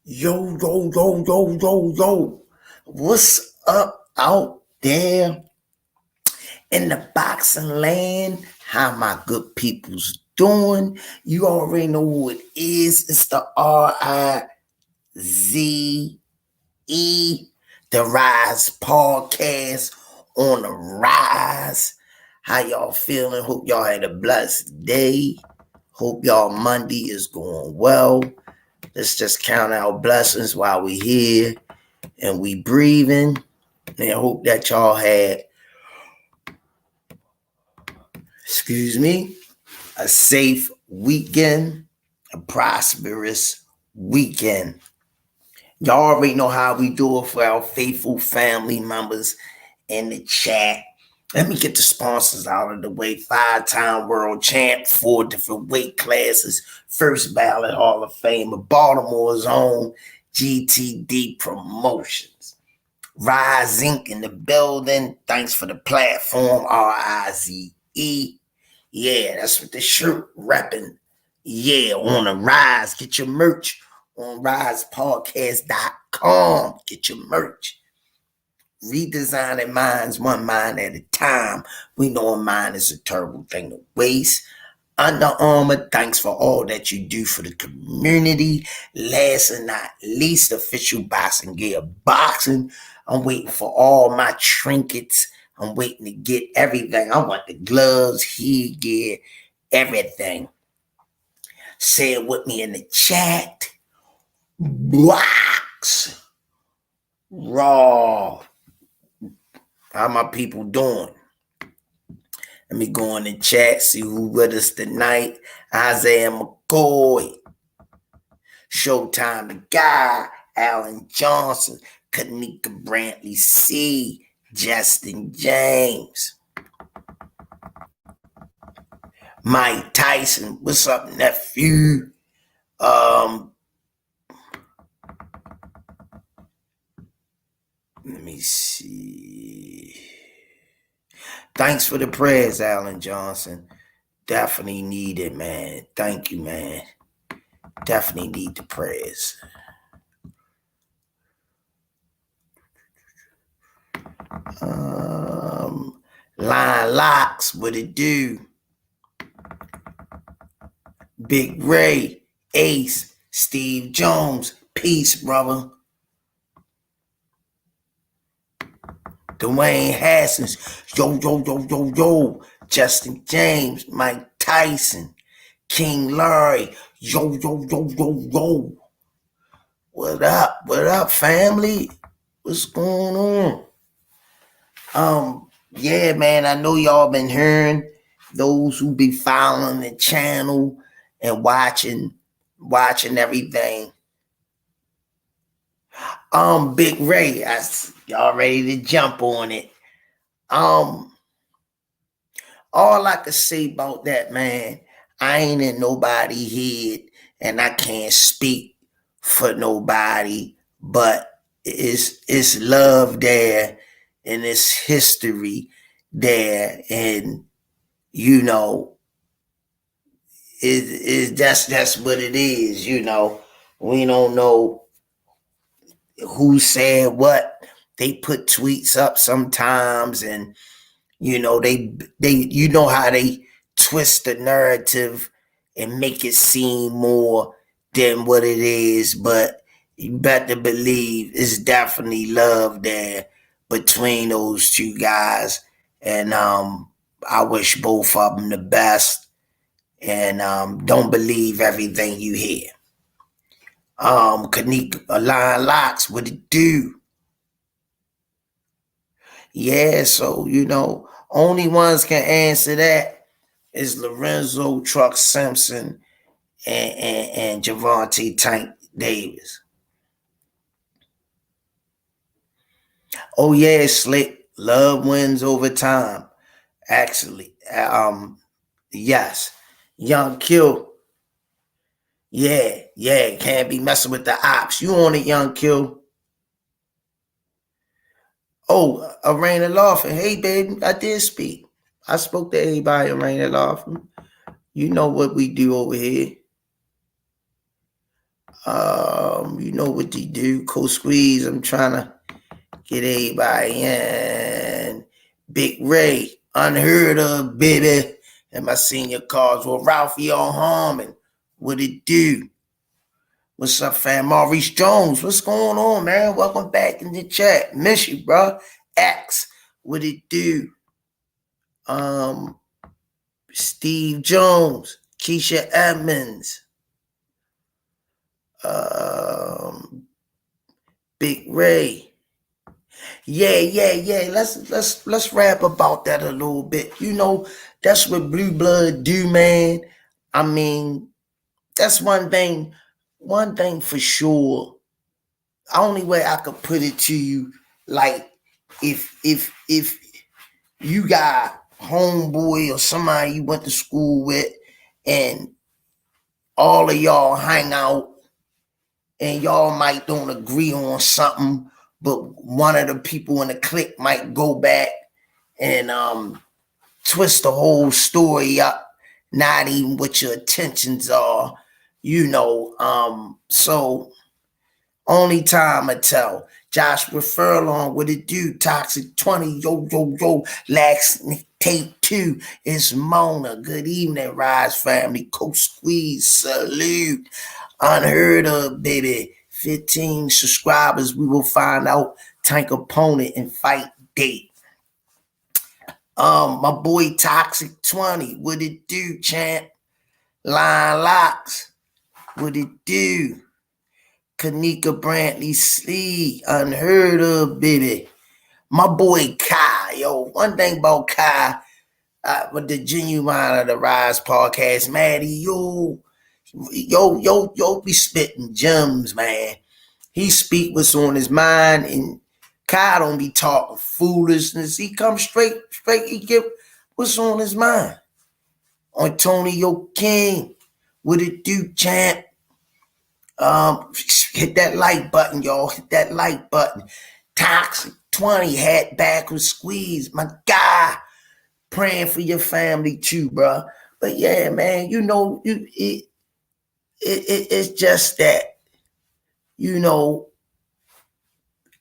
Yo, yo, yo, yo, yo, yo. What's up out there in the boxing land? How my good people's doing? You already know who it is. It's the Rize, the Rise podcast on the Rise. How y'all feeling? Hope y'all had a blessed day. Hope y'all Monday is going well. Let's just count our blessings while we here and we breathing. And hope that y'all had, excuse me, a safe weekend, a prosperous weekend. Y'all already know how we do it for our faithful family members in the chat. Let me get the sponsors out of the way. 5-time world champ, 4 different weight classes, first ballot Hall of Famer, Baltimore's own GTD Promotions. Rize Inc. in the building. Thanks for the platform, Rize. Yeah, that's what the shirt repping. Yeah, on the Rise. Get your merch on risepodcast.com. Get your merch. Redesigning minds one mind at a time. We know a mind is a terrible thing to waste. Under Armour, thanks for all that you do for the community. Last and not least, official boxing gear boxing. I'm waiting for all my trinkets. I'm waiting to get everything. I want the gloves, heat gear, everything. Say it with me in the chat. Box raw. How my people doing? Let me go in the chat, see who with us tonight. Isaiah McCoy, Showtime the Guy, Alan Johnson, Kanika Brantley C, Justin James, Mike Tyson. What's up, nephew? Let me see. Thanks for the prayers, Alan Johnson. Definitely need it, man. Thank you, man. Definitely need the prayers. Line Locks, what it do? Big Ray, Ace, Steve Jones, peace, brother. Dwayne Haskins, yo, yo, yo, yo, yo. Justin James, Mike Tyson, King Larry, yo, yo, yo, yo, yo. What up, family? What's going on? Yeah, man, I know y'all been hearing, those who be following the channel and watching everything. Big Ray, y'all ready to jump on it. All I can say about that, man, I ain't in nobody's head and I can't speak for nobody, but it's love there and it's history there, and you know, that's what it is. You know, we don't know who said what. They put tweets up sometimes, and you know they you know how they twist the narrative and make it seem more than what it is. But you better believe it's definitely love there between those two guys, and I wish both of them the best. And don't believe everything you hear. Kanika, Line Locks, what it do? Yeah, so you know, only ones can answer that is Lorenzo Truck Simpson and Javante Tank Davis. Oh yeah, Slick. Love wins over time. Actually, yes. Young Kill. Yeah, can't be messing with the ops. You on it, Young Kill? Oh, Arena Lawson. Hey, baby, I did speak. I spoke to everybody, Arena Lawson. You know what we do over here. You know what they do. Cold Squeeze. I'm trying to get everybody in. Big Ray, unheard of, baby. And my senior cards were Ralphie on Harmon. What it do? What's up, fam? Maurice Jones, what's going on, man? Welcome back in the chat. Miss you, bro. X, what it do? Steve Jones, Keisha Edmonds, Big Ray. Yeah. Let's rap about that a little bit. You know, that's what Blue Blood do, man. I mean, that's one thing for sure. Only way I could put it to you, like if you got homeboy or somebody you went to school with and all of y'all hang out and y'all might don't agree on something, but one of the people in the clique might go back and twist the whole story up, not even what your intentions are, you know. So only time I tell. Joshua Furlong, what it do? Toxic 20, yo. Lax Tape 2, it's Mona. Good evening, Rize family. Coach Squeeze, salute. Unheard of, baby. 15 subscribers. We will find out tank opponent and fight date. My boy Toxic 20, what it do, champ? Line Locks, what it do? Kanika Brantley Slee, unheard of, baby. My boy Kai, yo. One thing about Kai, with the genuine of the Rise podcast, Maddie, yo, be spitting gems, man. He speak what's on his mind, and Kai don't be talking foolishness. He come straight. He give what's on his mind. Antonio King, what it do, champ? Hit that like button, y'all. Hit that like button. Toxic 20, hat backwards squeeze. My guy, praying for your family too, bro. But yeah, man, you know, it's just that, you know,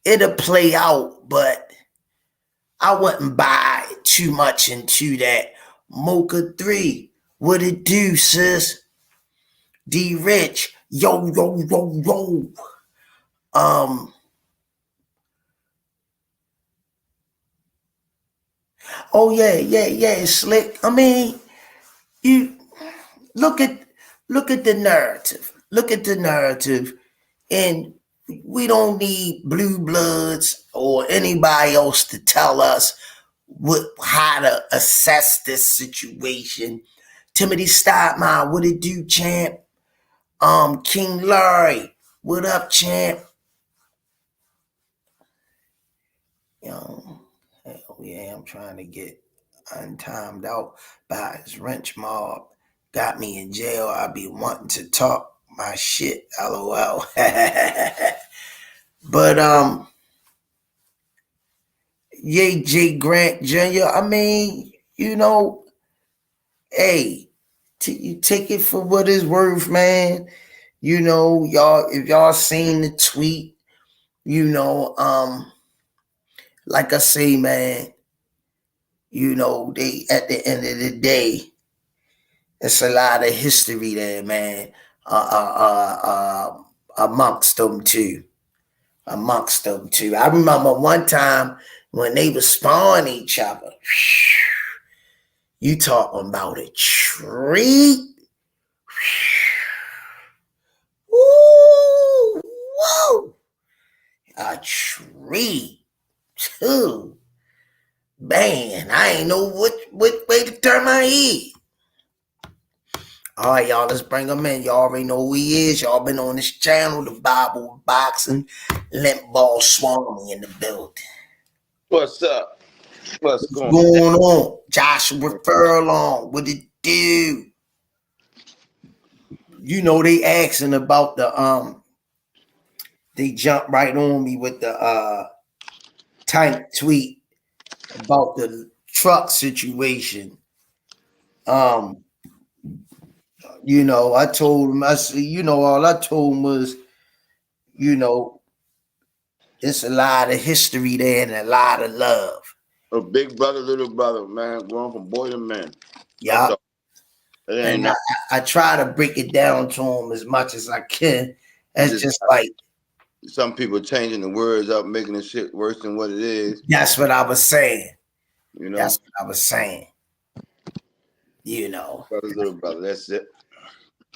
it'll play out, but I wouldn't buy too much into that. Mocha 3, what it do, sis? D Rich, yo. Oh yeah, slick. I mean, you look at the narrative. Look at the narrative, and we don't need blue bloods or anybody else to tell us how to assess this situation. Timothy Stoutmire, what it do, champ? King Larry, what up, champ? Hell yeah, I'm trying to get untimed out by his wrench mob. Got me in jail. I be wanting to talk my shit. LOL. But yay, J. Grant Jr. I mean, you know, hey, you take it for what it's worth, man. You know, y'all, if y'all seen the tweet, you know, like I say, man, you know, they at the end of the day, it's a lot of history there, man. Amongst them too. I remember one time when they were spawning each other. You talking about a treat? Woo! Whoa! A treat too. Man, I ain't know what way to turn my head. All right, y'all, let's bring him in. Y'all already know who he is. Y'all been on this channel, the Bible Boxing, Limp Ball Swami in the building. What's up? What's going on? Joshua Furlong, what it do? You know, they asking about the they jumped right on me with the tank tweet about the truck situation. You know, I told him, I said, you know, all I told him was, you know, it's a lot of history there and a lot of love. A big brother, little brother, man, going from boy to man. That's Yeah. all. It ain't And nothing. I try to break it down to him as much as I can. You It's just just like, some people changing the words up, making the shit worse than what it is. that's what I was saying. You know, That's what I was saying. You know, brother, little brother. That's it.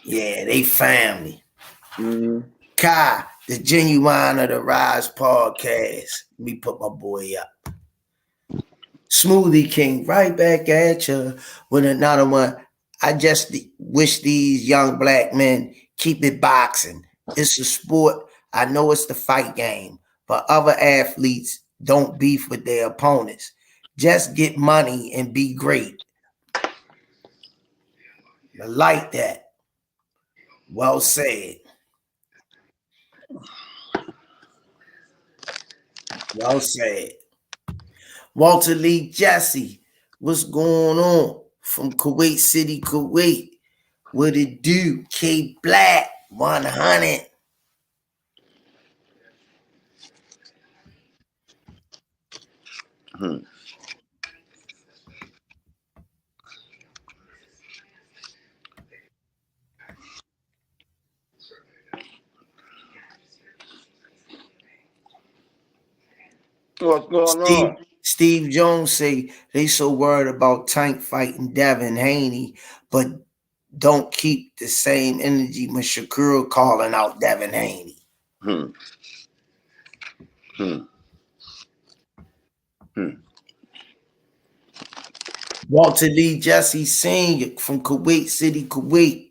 yeah, they family. Mm-hmm. Kai, the genuine of the Rise podcast. Let me put my boy up. Smoothie King, right back at you with another one. I just wish these young black men keep it boxing. It's a sport. I know it's the fight game, but other athletes don't beef with their opponents. Just get money and be great. I like that. Well said. Well said. Walter Lee Jesse, what's going on from Kuwait City, Kuwait? What it do? K Black 100. Hmm. What's going Steve on? Steve Jones say they so worried about Tank fighting Devin Haney, but don't keep the same energy when Shakur calling out Devin Haney. Hmm. Hmm. Hmm. Walter Lee Jesse Sr. from Kuwait City, Kuwait.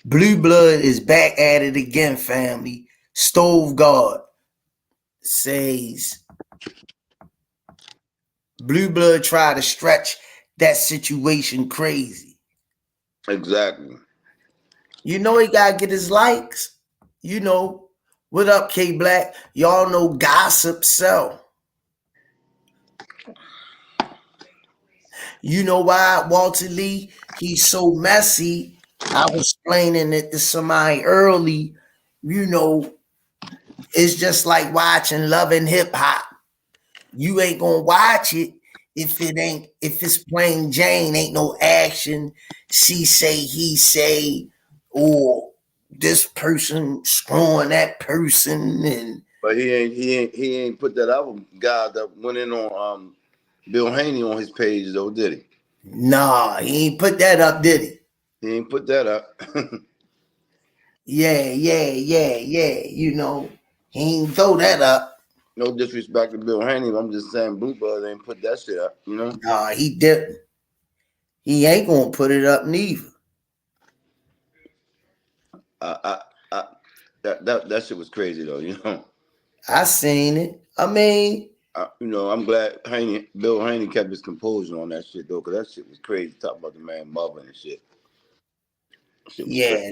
Blue Blood is back at it again, family. Stove God says Blue Blood tried to stretch that situation crazy. Exactly. You know he gotta get his likes. You know, what up, K Black? Y'all know gossip sell. You know why Walter Lee? He's so messy. I was explaining it to somebody early. You know, it's just like watching Love and Hip Hop. You ain't gonna watch it if it's plain Jane, ain't no action. She say, he say, or this person screwing that person, and But he ain't put that other guy that went in on Bill Haney on his page though, did he? nah, he ain't put that up, did he? He ain't put that up. Yeah. You know, he ain't throw that up. No disrespect to Bill Haney, I'm just saying Blue Blood ain't put that shit up, you know? Nah, he didn't. He ain't gonna put it up neither. I, I, that shit was crazy though, you know? I seen it. I mean, I'm glad Bill Haney kept his composure on that shit though, because that shit was crazy. Talking about the man mother and shit. Shit was crazy. yeah,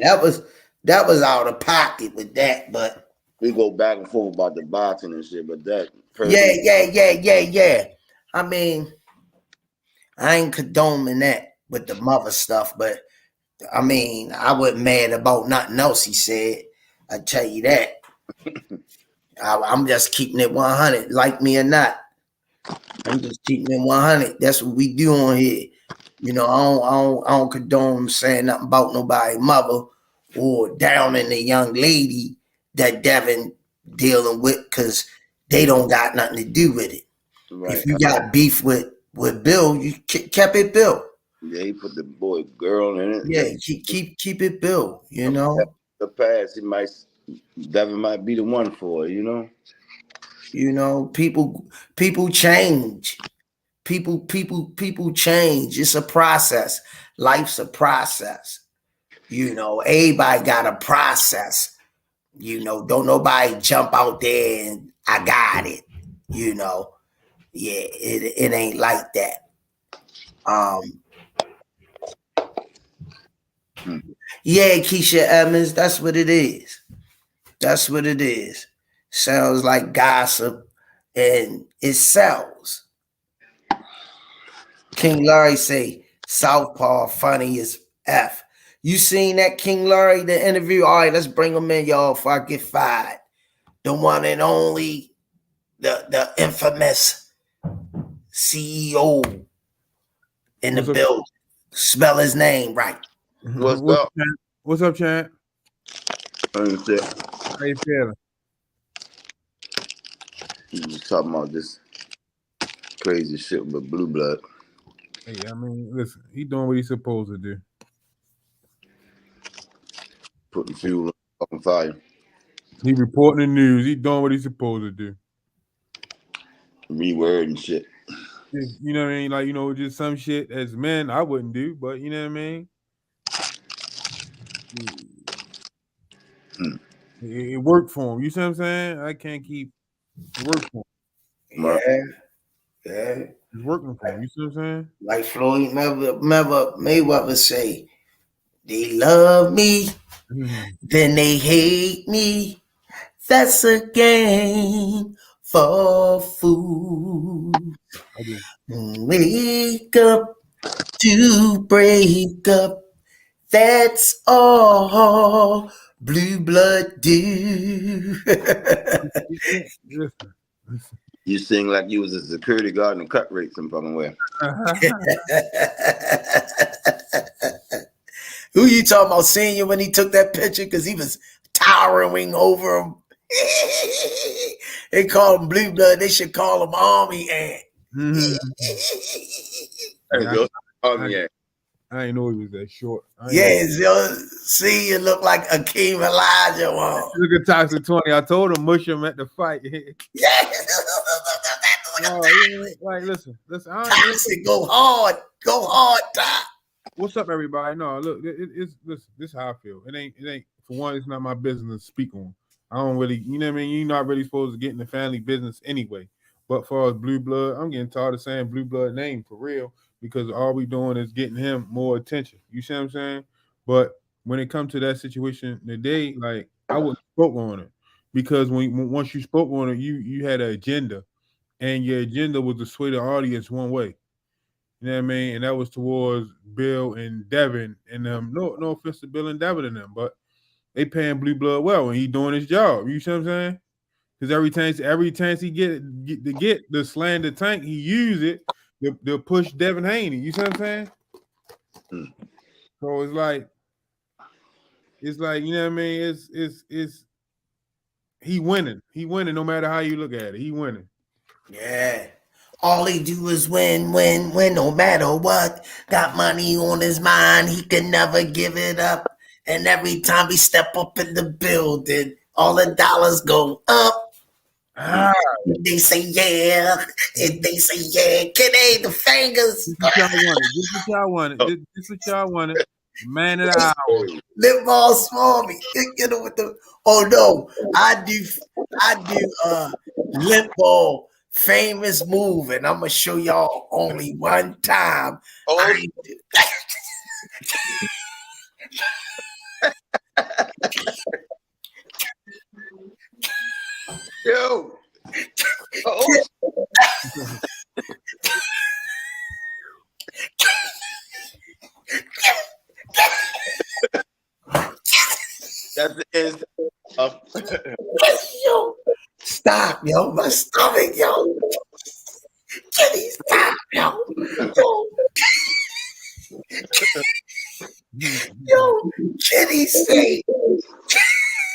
that was out of pocket with that, but We go back and forth about the boxing and shit, but that yeah, person, yeah. I mean, I ain't condoning that with the mother stuff, but I mean, I wasn't mad about nothing else he said. I tell you that. I'm just keeping it 100, like me or not. I'm just keeping it 100. That's what we do on here. You know, I don't condone saying nothing about nobody's mother or downing the young lady that Devin dealing with because they don't got nothing to do with it. If right? you got beef with Bill, you kept it Bill. Yeah, he put the boy girl in it. Yeah, keep it Bill. You know, The past, Devin might be the one for it, you know. people change. People change. It's a process. Life's a process. You know, everybody got a process. You know, don't nobody jump out there and I got it. You know, yeah, it ain't like that. Um, Hmm. yeah, Keisha Evans, that's what it is. That's what it is. Sounds like gossip and it sells. King Larry say Southpaw funny as F. You seen that King Larry, the interview? All right, let's bring him in, y'all, before I get fired. The one and only, the infamous CEO in the building. Spell his name right. What's up, Chad? How you feeling? You was talking about this crazy shit with Blue Blood. Hey, I mean, listen, he doing what he's supposed to do. Putting fuel on fire. He reporting the news. He doing what he's supposed to do. Reword and shit. You know what I mean? Like, just some shit as men I wouldn't do, but you know what I mean? It worked for him. You see what I'm saying? I can't keep it work for him. Yeah. It's working for him. You see what I'm saying? Like Floyd Mayweather say, they love me, then they hate me. That's a game for fools. Wake up to break up. That's all Blue Blood do. You sing like you was a security guard in a cut rate some fucking way. Who you talking about, Senior, when he took that picture? Because he was towering over him. They call him Blue Blood. They should call him Army Ant. Army Ant. I didn't know he was that short. Yes, see, you look like Akeem Elijah. Look at Toxic 20. I told him mush him at the fight. Yeah. Like, listen. Toxic, go hard, Top. What's up, everybody? No, look, this is how I feel. It ain't. For one, it's not my business to speak on. I don't really, you know what I mean? You're not really supposed to get in the family business anyway. But for us Blue Blood, I'm getting tired of saying Blue Blood name for real, because all we doing is getting him more attention. You see what I'm saying? But when it comes to that situation today, like, I wouldn't spoke on it, because once you spoke on it, you had an agenda, and your agenda was to sway the audience one way. You know what I mean? And that was towards Bill and Devin and them. No offense to Bill and Devin and them, but they paying Blue Blood well, and he doing his job. You see what I'm saying? Because every chance he get the slander tank, he use it to push Devin Haney. You see what I'm saying? So it's like, you know what I mean? It's he winning. He winning no matter how you look at it. He winning. Yeah. All he do is win, no matter what. Got money on his mind, he can never give it up. And every time we step up in the building, all the dollars go up. They say yeah, and they say yeah. Can the fingers? This what y'all wanted. This what y'all wanted. Man of the hour. Lip ball small me. Get it with the. Oh no, I do lip ball famous move, and I'm gonna show y'all only one time. Yo. That's the end of yo. Stop, yo. My stomach, yo. Kitty, stop, yo. Yo, Kitty, say.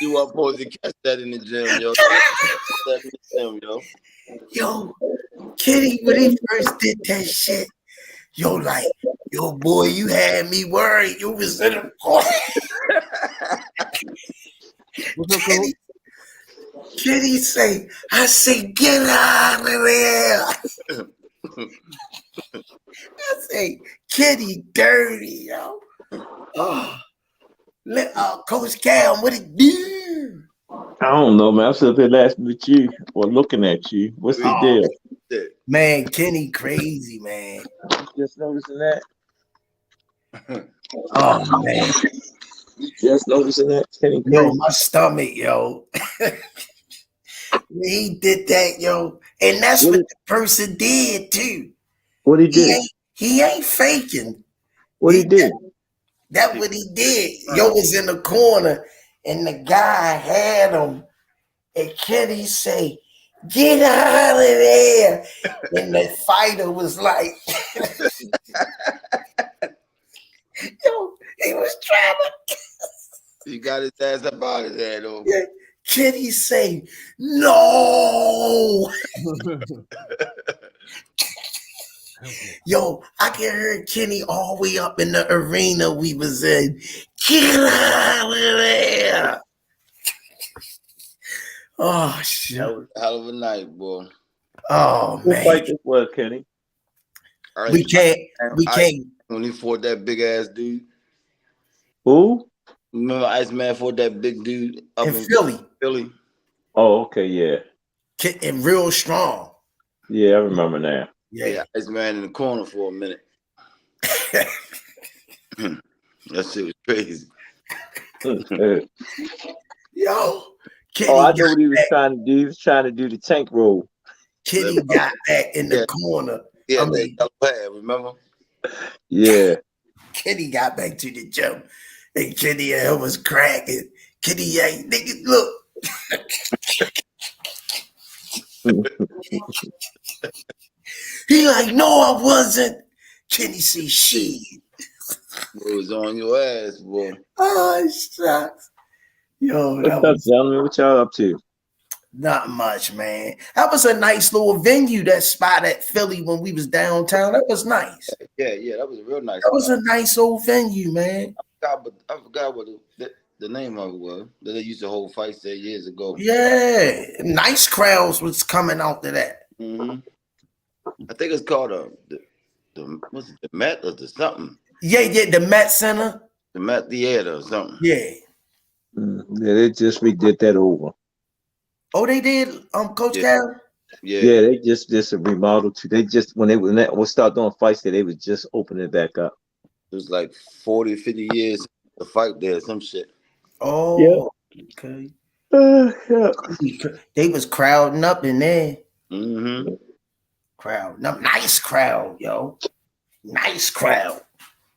You are supposed to catch that in the gym, yo. Yo, Kitty, when he first did that shit, yo, boy, you had me worried. You was in the corner. Kitty say, I say, get out of there. I say, Kitty dirty, yo. Coach Cam, what it do? I don't know, man. I'm sitting there laughing at you or looking at you. What's the deal? Man, Kenny crazy, man. Just noticing that? Oh, man. Just noticing that? Kenny crazy. Yo, my stomach, yo. He did that, yo. And that's what the person did, too. What he did? He ain't faking. What he did? That's what he did. Yo was in the corner, and the guy had him. And Kenny say, "Get out of there!" And the fighter was like, "Yo, he was trying to." He got his ass up out of there, though. Yeah. Kenny say, "No." Yo, I can hear Kenny all the way up in the arena we was in. Get out of there. Oh, shit. That was a hell of a night, boy. Oh, Who man. fight this was, Kenny? We can't. When he fought that big ass dude. Who? Remember Iceman fought that big dude up in Philly. Oh, okay, yeah. And real strong. Yeah, I remember now. Yeah, Iceman in the corner for a minute. That shit was crazy. Yo, Kenny I know what he was trying to do. He was trying to do the tank roll. Kenny got back in the corner. Yeah, remember? Yeah. Kenny got back to the gym, and Kenny and him was cracking. Kenny, nigga, look. He like, no, I wasn't. Kenny say, shit. It was on your ass, boy. Oh, shucks. Yo, what's up, gentlemen? What y'all up to? Not much, man. That was a nice little venue, that spot at Philly when we was downtown. That was nice. Yeah, that was a real nice That was a nice old venue, man. I forgot what the name of it was. That they used to hold fights there years ago. Yeah, nice crowds was coming out to that. Mm-hmm. I think it's called what's it, the Met or the something. Yeah, the Met Center. The Met Theater or something. Yeah. Yeah, they just redid that over. Oh, they did, Coach Cal? Yeah, they just a remodel too. They just when they start doing fights there, they was just opening it back up. It was like 40, 50 years to fight there, some shit. Oh, yeah. Okay. Yeah. They was crowding up in there. Mm-hmm. Crowd. Nice crowd, yo. Nice crowd.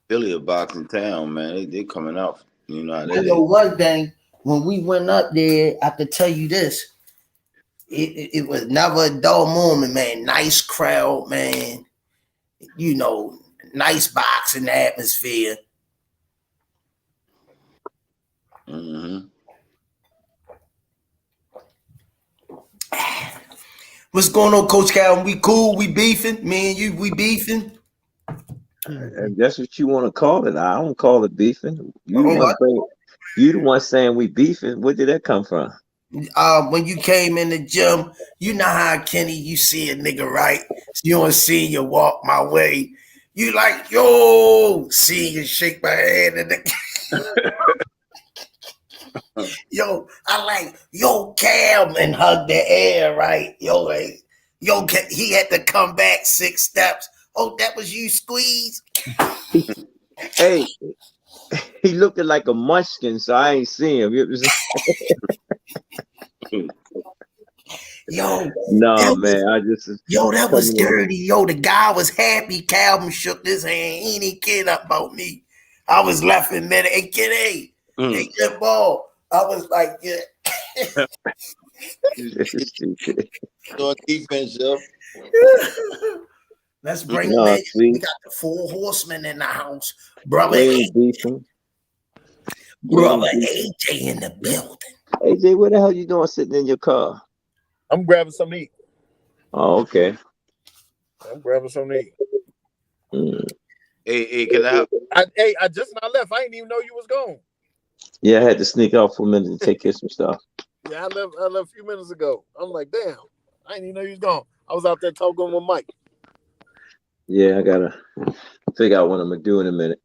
Philly a boxing town, man. They coming out. You know how I know one thing. When we went up there, I could tell you this. It was never a dull moment, man. Nice crowd, man. You know, nice boxing atmosphere. Mm-hmm. What's going on, Coach Cal? We cool? We beefing? Me and you, we beefing? And that's what you want to call it. I don't call it beefing. You the one saying we beefing. Where did that come from? When you came in the gym, you know how Kenny, you see a nigga, right? You don't see you walk my way. You like, yo, see you shake my hand and yo, I like, yo, Cam, and hug the air, right? Yo, he had to come back 6 steps. Oh, that was you, Squeeze? Hey, he looked like a munchkin, so I ain't see him. It was yo, no, man. That was dirty. Yo, the guy was happy. Calvin shook his hand. He ain't kid up about me. I was laughing, man. Hey, kid, hey, good ball. I was like, yeah. So defense, yo. Let's bring them in. We got the 4 horsemen in the house. Brother AJ in the building. AJ, what the hell you doing sitting in your car? I'm grabbing something to eat. Oh, okay. I'm grabbing something to eat. Hey, can I help? I just not left. I didn't even know you was gone. Yeah, I had to sneak out for a minute to take care of some stuff. Yeah, I left a few minutes ago. I'm like, damn, I didn't even know you was gone. I was out there talking with Mike. Yeah, I gotta figure out what I'm gonna do in a minute.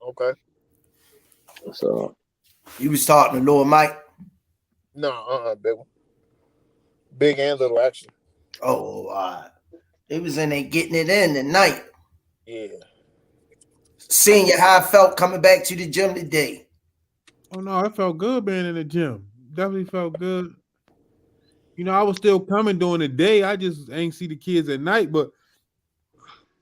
Okay. So you was talking to Lord Mike? No, big one. Big and little action. Oh, they was in there getting it in tonight. Yeah. Seeing you how I felt coming back to the gym today. Oh no, I felt good being in the gym. Definitely felt good. You know, I was still coming during the day. I just ain't see the kids at night, but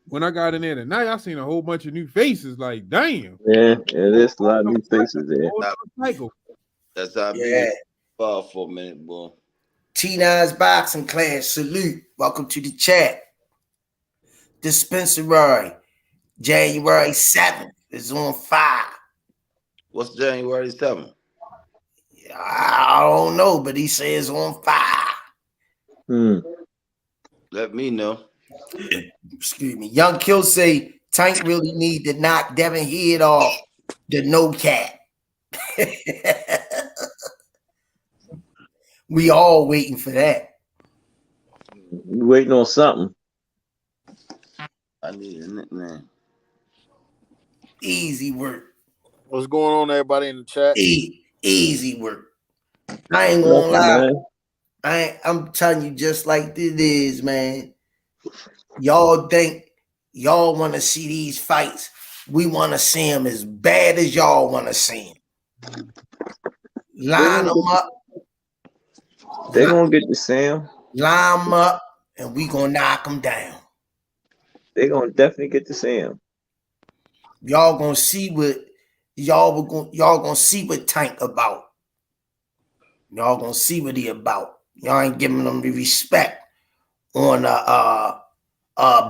when I got in there tonight, I seen a whole bunch of new faces. Like, damn. Yeah, it is a lot of new faces there. Cycle. That's how I Yeah. be for a minute, boy. T9's boxing class. Salute. Welcome to the chat. Dispensary. January 7th is on fire. What's January 7th? I don't know, but he says on fire. Let me know. Excuse me. Young Kill say Tank really need to knock Devin head off the no cap. We all waiting for that. You waiting on something. I need a nickname. Easy work. What's going on, everybody in the chat? Easy work. I ain't gonna lie. Man. I'm telling you just like it is, man. Y'all think y'all want to see these fights. We want to see them as bad as y'all want to see them. Line them up. They're going to get the Sam. Line them up, and we going to knock them down. They're going to definitely get the Sam. Y'all going to see what y'all going to see what Tank about. Y'all going to see what he about. Y'all ain't giving them the respect on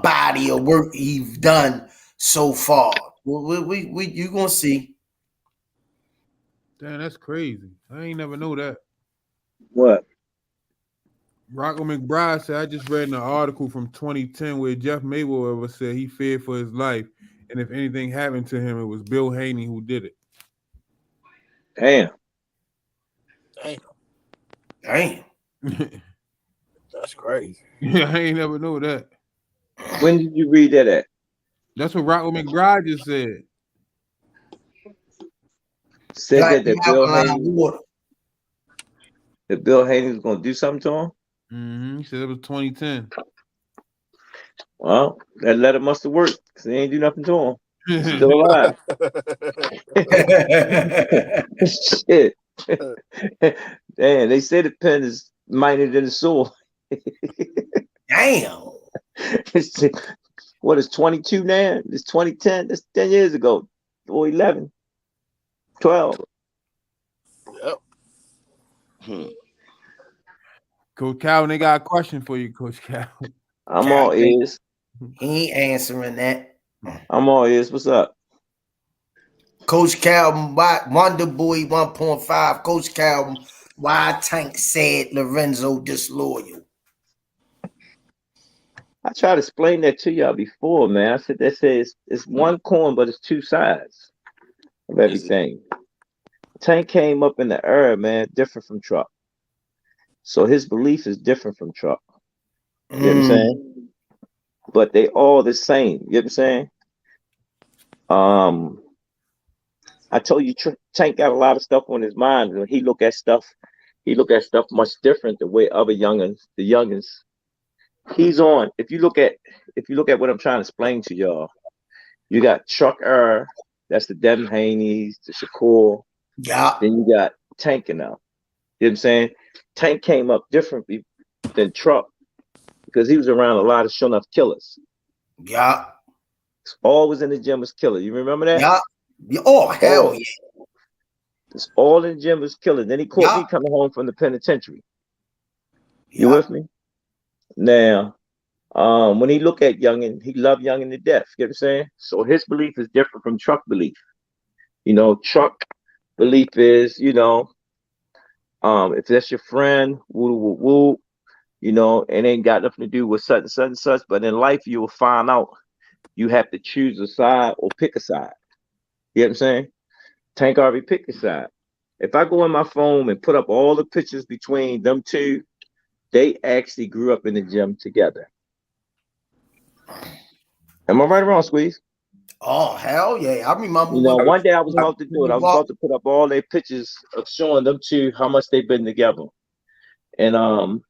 body of work he's done so far. You gonna see. Damn, that's crazy. I ain't never know that. What? Rocco McBride said, I just read an article from 2010 where Jeff Mayweather said he feared for his life, and if anything happened to him, it was Bill Haney who did it. Damn. That's crazy. Yeah, I ain't never know that. When did you read that at? That's what Rocco McBride just said. Said that Bill Haney was going to do something to him? Mm-hmm. He said it was 2010. Well, that letter must have worked because they ain't do nothing to him. He's still alive. Shit. Damn, they say the pen is mightier than the sword. Damn. What is 22 now? It's 2010. That's 10 years ago. Or 11. 12. Yep. Coach Calvin, they got a question for you, Coach Calvin. I'm all ears. He ain't answering that. I'm all ears. What's up? Coach Calvin, Wonder Boy 1.5. Coach Calvin, why Tank said Lorenzo disloyal? I tried to explain that to y'all before, man. I said it's one coin, but it's two sides of everything. Tank came up in the era, man, different from Truck. So his belief is different from Truck. You know what I'm saying? But they all the same. You know what I'm saying? I told you Tank got a lot of stuff on his mind. When he look at stuff much different the way other the youngins. He's on. If you look at what I'm trying to explain to y'all, you got Chuck that's the Devin Haney's, the Shakur. Yeah. Then you got Tank and now. You know what I'm saying? Tank came up differently than Truck because he was around a lot of sure enough killers. Yeah. Always in the gym was killer. You remember that? Yeah. Oh, hell yeah. It's all in the gym was killer. Then he caught me coming home from the penitentiary. You with me? Now, when he look at Youngin, he loved Youngin to death. You know what I'm saying? So his belief is different from Truck belief. You know, Truck belief is, you know, if that's your friend, woo woo woo, you know, it ain't got nothing to do with such and such and such. But in life, you will find out you have to choose a side or pick a side. You know what I'm saying? Tank already picked a side. If I go in my phone and put up all the pictures between them two, they actually grew up in the gym together. Am I right or wrong, Squeeze? Oh, hell yeah. I remember. You know, one day I was about to do it. I was about to put up all their pictures of showing them two how much they've been together. And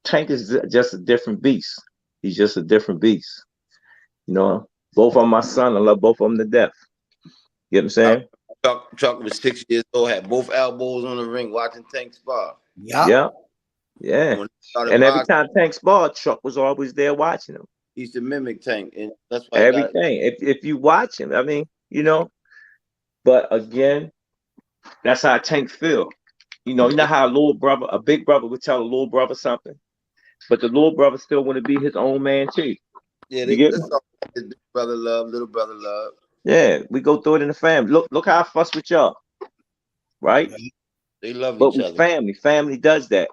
Tank is just a different beast. He's just a different beast. You know, both of them my son. I love both of them to death. You know what I'm saying? Chuck was 6 years old, had both elbows on the ring, watching Tank spar. Yeah. Yeah. When he started And every boxing, time Tank sparred, Chuck was always there watching him. he used to mimic Tank, and that's why he got Everything. If you watch him, I mean, you know. But again, that's how Tank feel. You know how a big brother would tell a little brother something, but the little brother still want to be his own man too. Yeah, You get me? that's all. His big brother love, little brother love. Yeah, we go through it in the family. Look how I fuss with y'all, right? They love But each we other. family does that.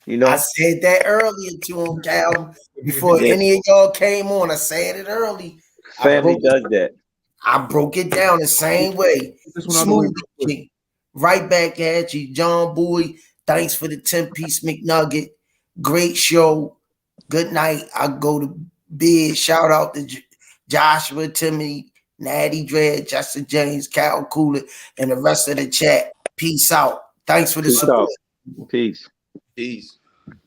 You I know, said that earlier to him, Cal. Before yeah, any of y'all came on, I said it early. family does that. I broke it down the same way. Get this one out the way Smooth real quick. King. Right back at you, John Boy. Thanks for the 10-piece McNugget. Great show. Good night. I go to bed. Shout out to Joshua, Timmy, Natty Dread, Justin James, Cal Cooler, and the rest of the chat. Peace out. Thanks for the Peace support. out. Peace. Peace.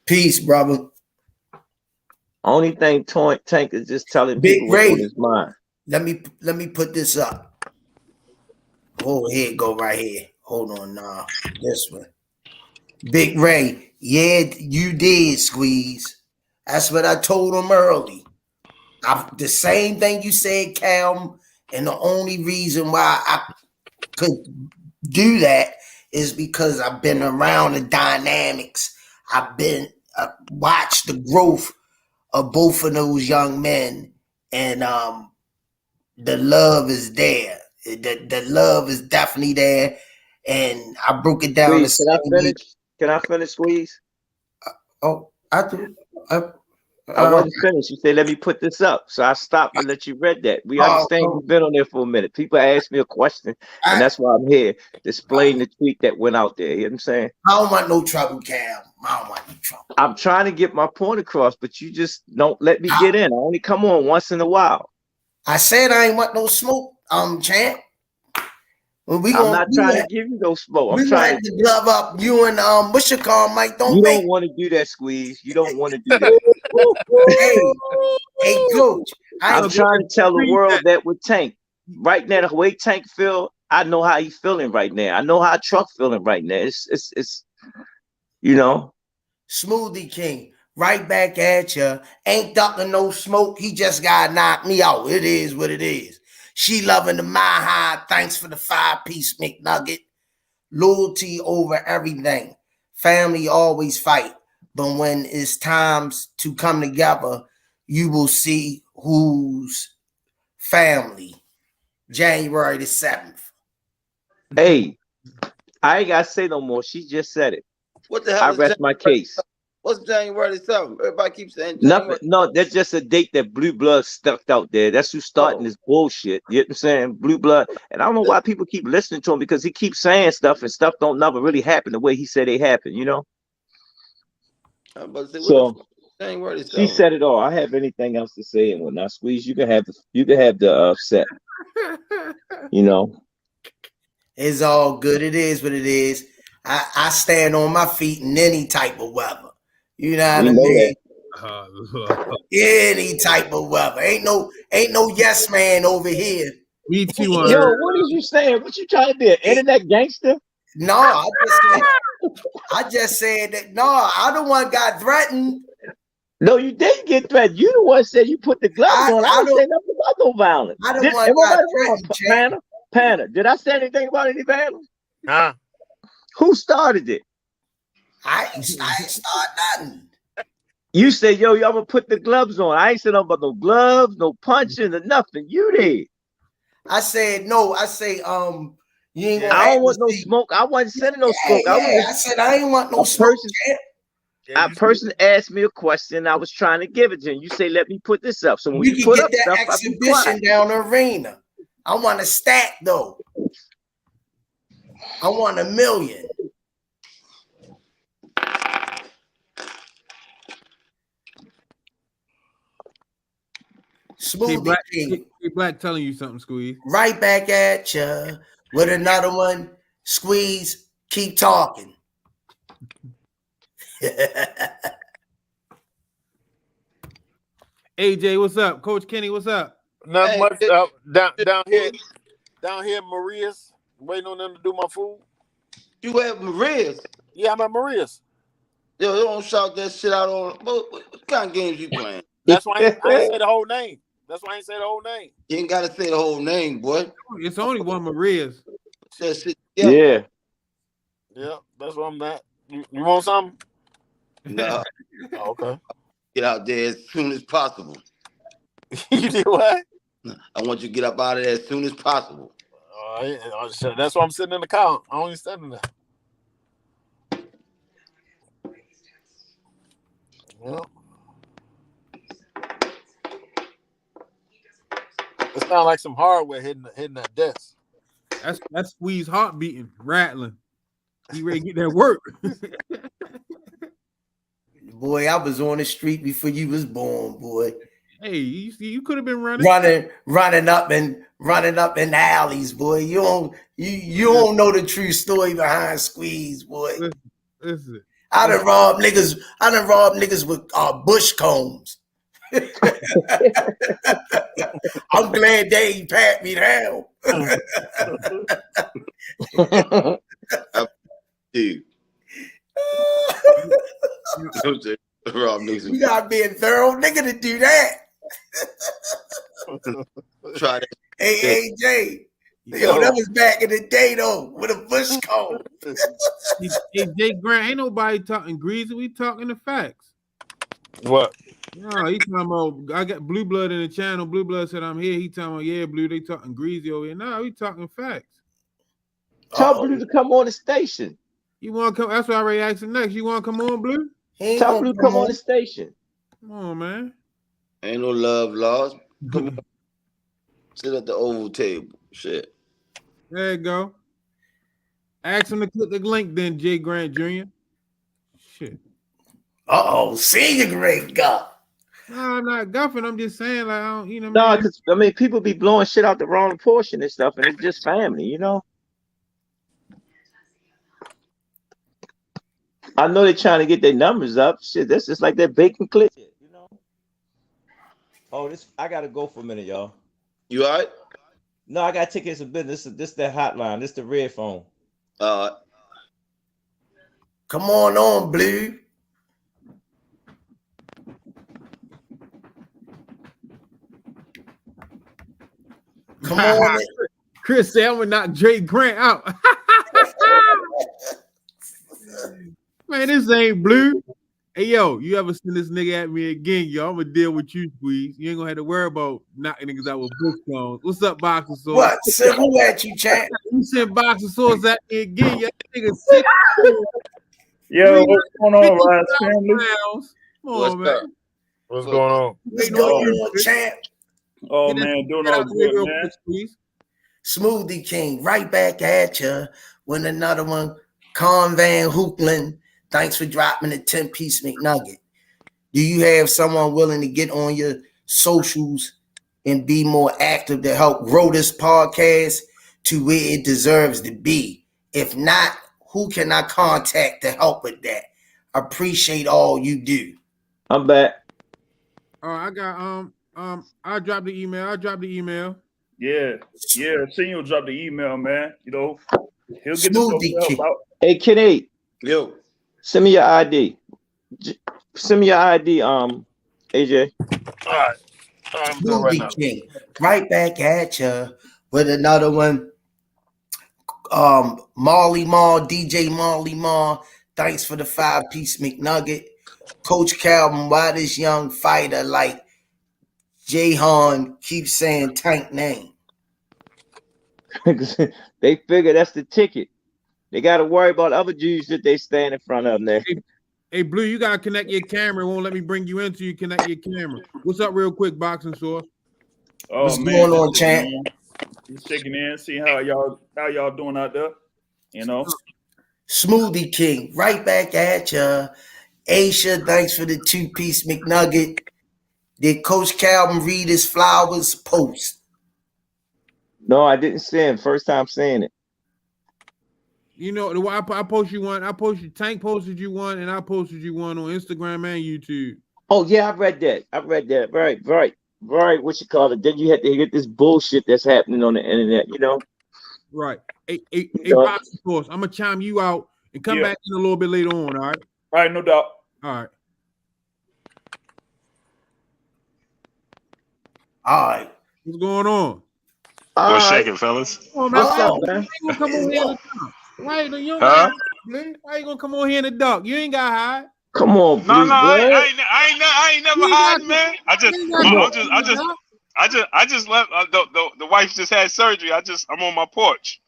Peace, brother. Only thing Tank is just telling Big people what's Ray. on his mind. Let me put this up. Oh, here it go right here. Hold on now. This one. Big Ray. Yeah, you did, Squeeze. That's what I told him early. The same thing you said, Cal, and the only reason why I could do that is because I've been around the dynamics. I've been watched the growth of both of those young men, and the love is there. The love is definitely there, and I broke it down Squeeze, Can I finish, Squeeze? Oh, I do. I wasn't finished. You said, let me put this up. So I stopped and let you read that. We understand you've been on there for a minute. People ask me a question, and that's why I'm here displaying the tweet that went out there. You know what I'm saying? I don't want no trouble, Cam. I don't want no trouble. I'm trying to get my point across, but you just don't let me get in. I only come on once in a while. I said I ain't want no smoke, champ. I'm not trying to give you no smoke. I'm trying to glove up you and what's your call, Mike? You don't want to do that, Squeeze. You don't want to do that. hey, coach. I'm trying to tell the world that with Tank, right now, the way Tank feel, I know how he's feeling right now. I know how Truck feeling right now. It's you know. Smoothie King, right back at you. Ain't ducking no smoke. He just got knocked me out. It is what it is. She loving the my high. Thanks for the 5-piece McNugget. Loyalty over everything. Family always fight. But when it's times to come together, you will see who's family. January the 7th. Hey, I ain't got to say no more. She just said it. What the hell? I rest my case. What's January the 7th? Everybody keeps saying January. Nothing. No, that's just a date that Blue Blood stuck out there. That's who's starting this bullshit. You know what I'm saying? Blue Blood. And I don't know why people keep listening to him, because he keeps saying stuff and stuff don't never really happen the way he said they happen, you know? So she said it all. I have anything else to say, and when I Squeeze, you can have the set. You know? It's all good. It is what it is. I stand on my feet in any type of weather. You know what I mean? Any type of weather. Ain't no yes man over here. Me too. Yo, what is you saying? What you trying to be, an internet gangster? No, I just said that. No, I the one got threatened. No, you didn't get threatened. You the one said you put the gloves on. I didn't say nothing about no violence. I the one got threatened. Panna, did I say anything about any violence? Nah. Who started it? I ain't start nothing. You said, yo, I'm gonna put the gloves on. I ain't said nothing about no gloves, no punching, or nothing. You did. I said no. I say you ain't gonna. I don't want no smoke. I wasn't sending no smoke. I said I ain't want no smoke. A person asked me a question. I was trying to give it to him. You say, let me put this up. So when you put up that stuff, exhibition down the arena. I want a stack though. I want 1 million. Smoothie King. Black telling you something, Squeeze. Right back at you with another one. Squeeze, keep talking. AJ, what's up? Coach Kenny, what's up? Not much. Down here in Maria's, waiting on them to do my food. You at Maria's? Yeah, I'm at Maria's. Yo, don't shout that shit out on. What kind of games you playing? That's why I ain't say the whole name. That's why I ain't say the whole name. You ain't gotta say the whole name, boy. It's only one Maria's. That shit together. Yeah, that's what I'm at. You want something? No. Oh, okay. Get out there as soon as possible. You did what? I want you to get up out of there as soon as possible. That's why I'm sitting in the car. I only standing there. Yeah. It sounds like some hardware hitting that desk. That's Squeeze heart beating, rattling. He ready to get that work. Boy, I was on the street before you was born, boy. Hey, you could have been running up in the alleys, boy. You don't know the true story behind Squeeze, boy. Listen. I done robbed niggas with bush combs. I'm glad they ain't pat me down. Dude. You gotta be a thorough nigga to do that. Try that. Hey, AJ. Yo, that was back in the day though, with a bush comb. Hey, Jay Grant, ain't nobody talking greasy. We talking the facts. What? No, he talking about I got Blue Blood in the channel. Blue Blood said I'm here. He talking about, yeah, Blue, they talking greasy over here. No, we talking facts. Tell Blue to come on the station. You want to come? That's what I already asked him next. You want to come on, Blue? Tell Blue to come on the station. Come on, man. Ain't no love lost. Come on. Sit at the oval table. Shit. There you go. Ask him to click the link then, Jay Grant Jr. Shit. Senior grade guy. No, I'm not guffing. I'm just saying, like, I don't, you know. No, because I mean, people be blowing shit out the wrong portion and stuff, and it's just family, you know. I know they're trying to get their numbers up. Shit, this is like that bacon clip, you know. Oh, I gotta go for a minute, y'all. You all right? No, I gotta take care of some business. This that hotline. This the red phone. Come on, Blue. Come on. Chris said I'm gonna knock Jay Grant out. Man, this ain't Blue. Hey, yo, you ever send this nigga at me again, yo? I'm gonna deal with you, Squeeze. You ain't gonna have to worry about knocking niggas out with bush cones. What's up, Boxer Sauce? What? Send who at you, chat? You send Boxer Sauce at me again, yo. Nigga sick. Yo, what's going on, Rize family? Come on, man. What's going on? What's going on, champ? Oh, man, doing all good, man. Smoothie King, right back at you with another one. Con Van Hoopland, thanks for dropping the 10-piece McNugget. Do you have someone willing to get on your socials and be more active to help grow this podcast to where it deserves to be? If not, who can I contact to help with that? I appreciate all you do. I'm back. I got I dropped the email. Yeah. Senior dropped the email, man. You know, he'll get Smoothie the help out. Hey, Kenny. Yo. Send me your ID. Send me your ID, AJ. All right. I'm doing right now. King, right back at you with another one. Marley Mar, DJ Marley Mar, thanks for the 5-piece McNugget. Coach Calvin, why this young fighter like Jahan keeps saying tank name? They figure that's the ticket. They got to worry about other Jews that they stand in front of there. Hey, Blue, you got to connect your camera. It won't let me bring you in until you connect your camera. What's up real quick, Boxing Sauce? Oh, What's man, going on, champ? Just checking in, seeing how y'all doing out there, you know. Smoothie King, right back at you. Aisha, thanks for the 2-piece McNugget. Did Coach Calvin read his flowers post? No, I didn't see him. First time seeing it. You know, I post you one. Tank posted you one, and I posted you one on Instagram and YouTube. Oh, yeah, I read that. Right. What you call it? Then you had to get this bullshit that's happening on the internet, you know? Right. Hey, Boxing Sauce, I'm going to chime you out and come back in a little bit later on, all right? All right, no doubt. All right. All right. What's going on? What's shaking, fellas? Come on, man. What's up, man? Why you gonna come on here in the dark? Why you don't Huh? got hide, why you gonna come on here in the dark? You ain't got hide. Come on, No, Blue Blood. I ain't never You ain't hiding, got man. I just left. The wife just had surgery. I'm on my porch.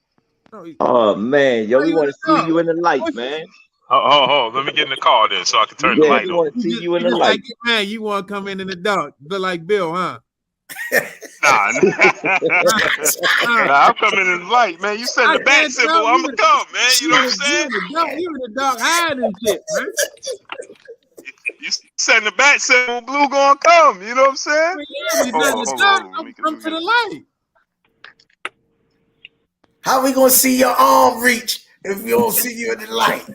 Oh man, yo, Why we you in want the to see dark? you in the light, What- man. Oh, let me get in the car then, so I can turn the Yeah, light we on. want to see you in the just light. like your man, you want to come in the dark, look like Bill, huh? Nah, I'm coming in the light, man. You send the bat can't symbol, tell I'ma you. come, man. You know what I'm You saying? in the dark, you in the dark hiding shit, man. You send the bat symbol, Blue gonna come. You know what I'm saying? Yeah, but Hold not in on, the hold dark. on. Let me Come to the get- light. How we gonna see your arm reach if we don't see you in the light?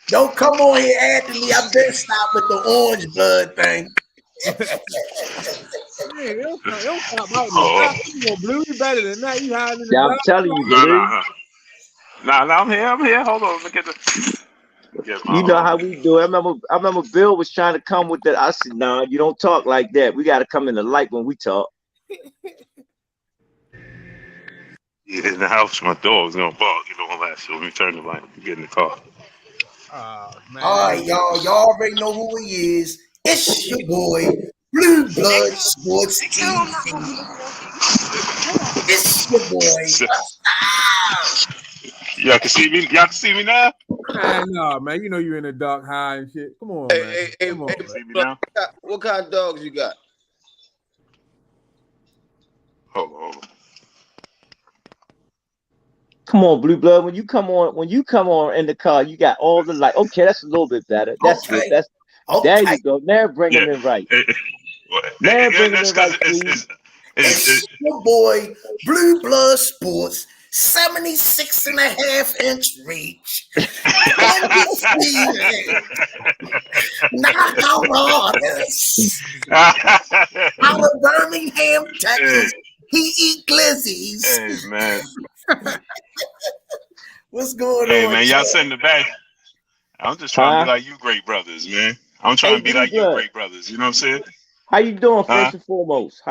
Don't come on here after me. I better stop with the orange blood thing. Man, don't stop out in the Oh. dark. You want Blue, you better than that. You hiding in the Yeah, I'm dark. telling you, No, Blue. nah. I'm here. Hold on. Let me get my, You know how we do it. I remember Bill was trying to come with that. I said, "Nah, you don't talk like that. We got to come in the light when we talk." Yeah, in the house, my dog's gonna bark. You know all that. So let me turn the light. Get in the car. Man. All right, y'all. Y'all already know who he is. It's your boy, Blue Blood Sports TV. It's your boy. Y'all can see me. Y'all can see me now. Man, no, man. You know you in the dark high and shit. Come on, man. Come on, man. See me now. What kind of dogs you got? Hold on. Come on, Blue Blood. When you come on in the car, you got all the light. Okay, that's a little bit better. That's Okay. good. There you go. Now bring them in right. Now bring them That's in right, because It's your boy, Blue Blood Sports, 76.5-inch reach. Knockout artist. Out of Birmingham, Texas. He eat glizzies. Hey, man. What's going Hey, on? man, y'all send the back. I'm just trying to be like you great brothers, man. I'm trying to be Blue like you Blood. great brothers. You know what I'm saying? How you doing first and foremost?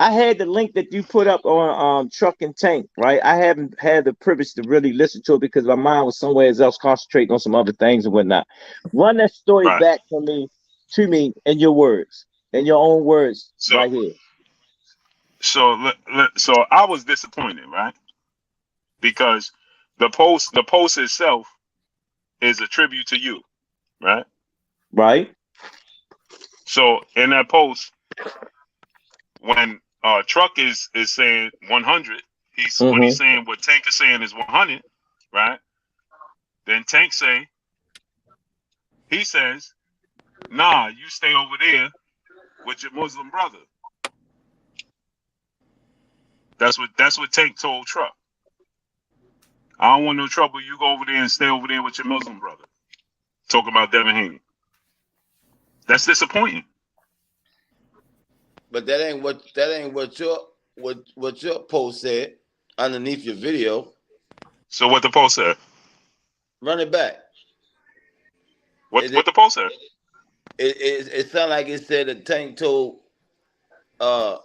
I had the link that you put up on Truck and Tank, right? I haven't had the privilege to really listen to it because my mind was somewhere else concentrating on some other things and whatnot. Run that story back to me in your words, in your own words, right here. So I was disappointed, right? Because the post itself is a tribute to you, right? Right. So in that post, when Truck is saying 100, when he's saying what Tank is saying is 100, right? Then Tank he says, nah, you stay over there with your Muslim brother. That's what Tank told Truck. I don't want no trouble. You go over there and stay over there with your Muslim brother. Talking about Devin Haney. That's disappointing. But that ain't what your post said underneath your video. So what the post said? Run it back. What the post said? It sounded like it said that Tank told Truck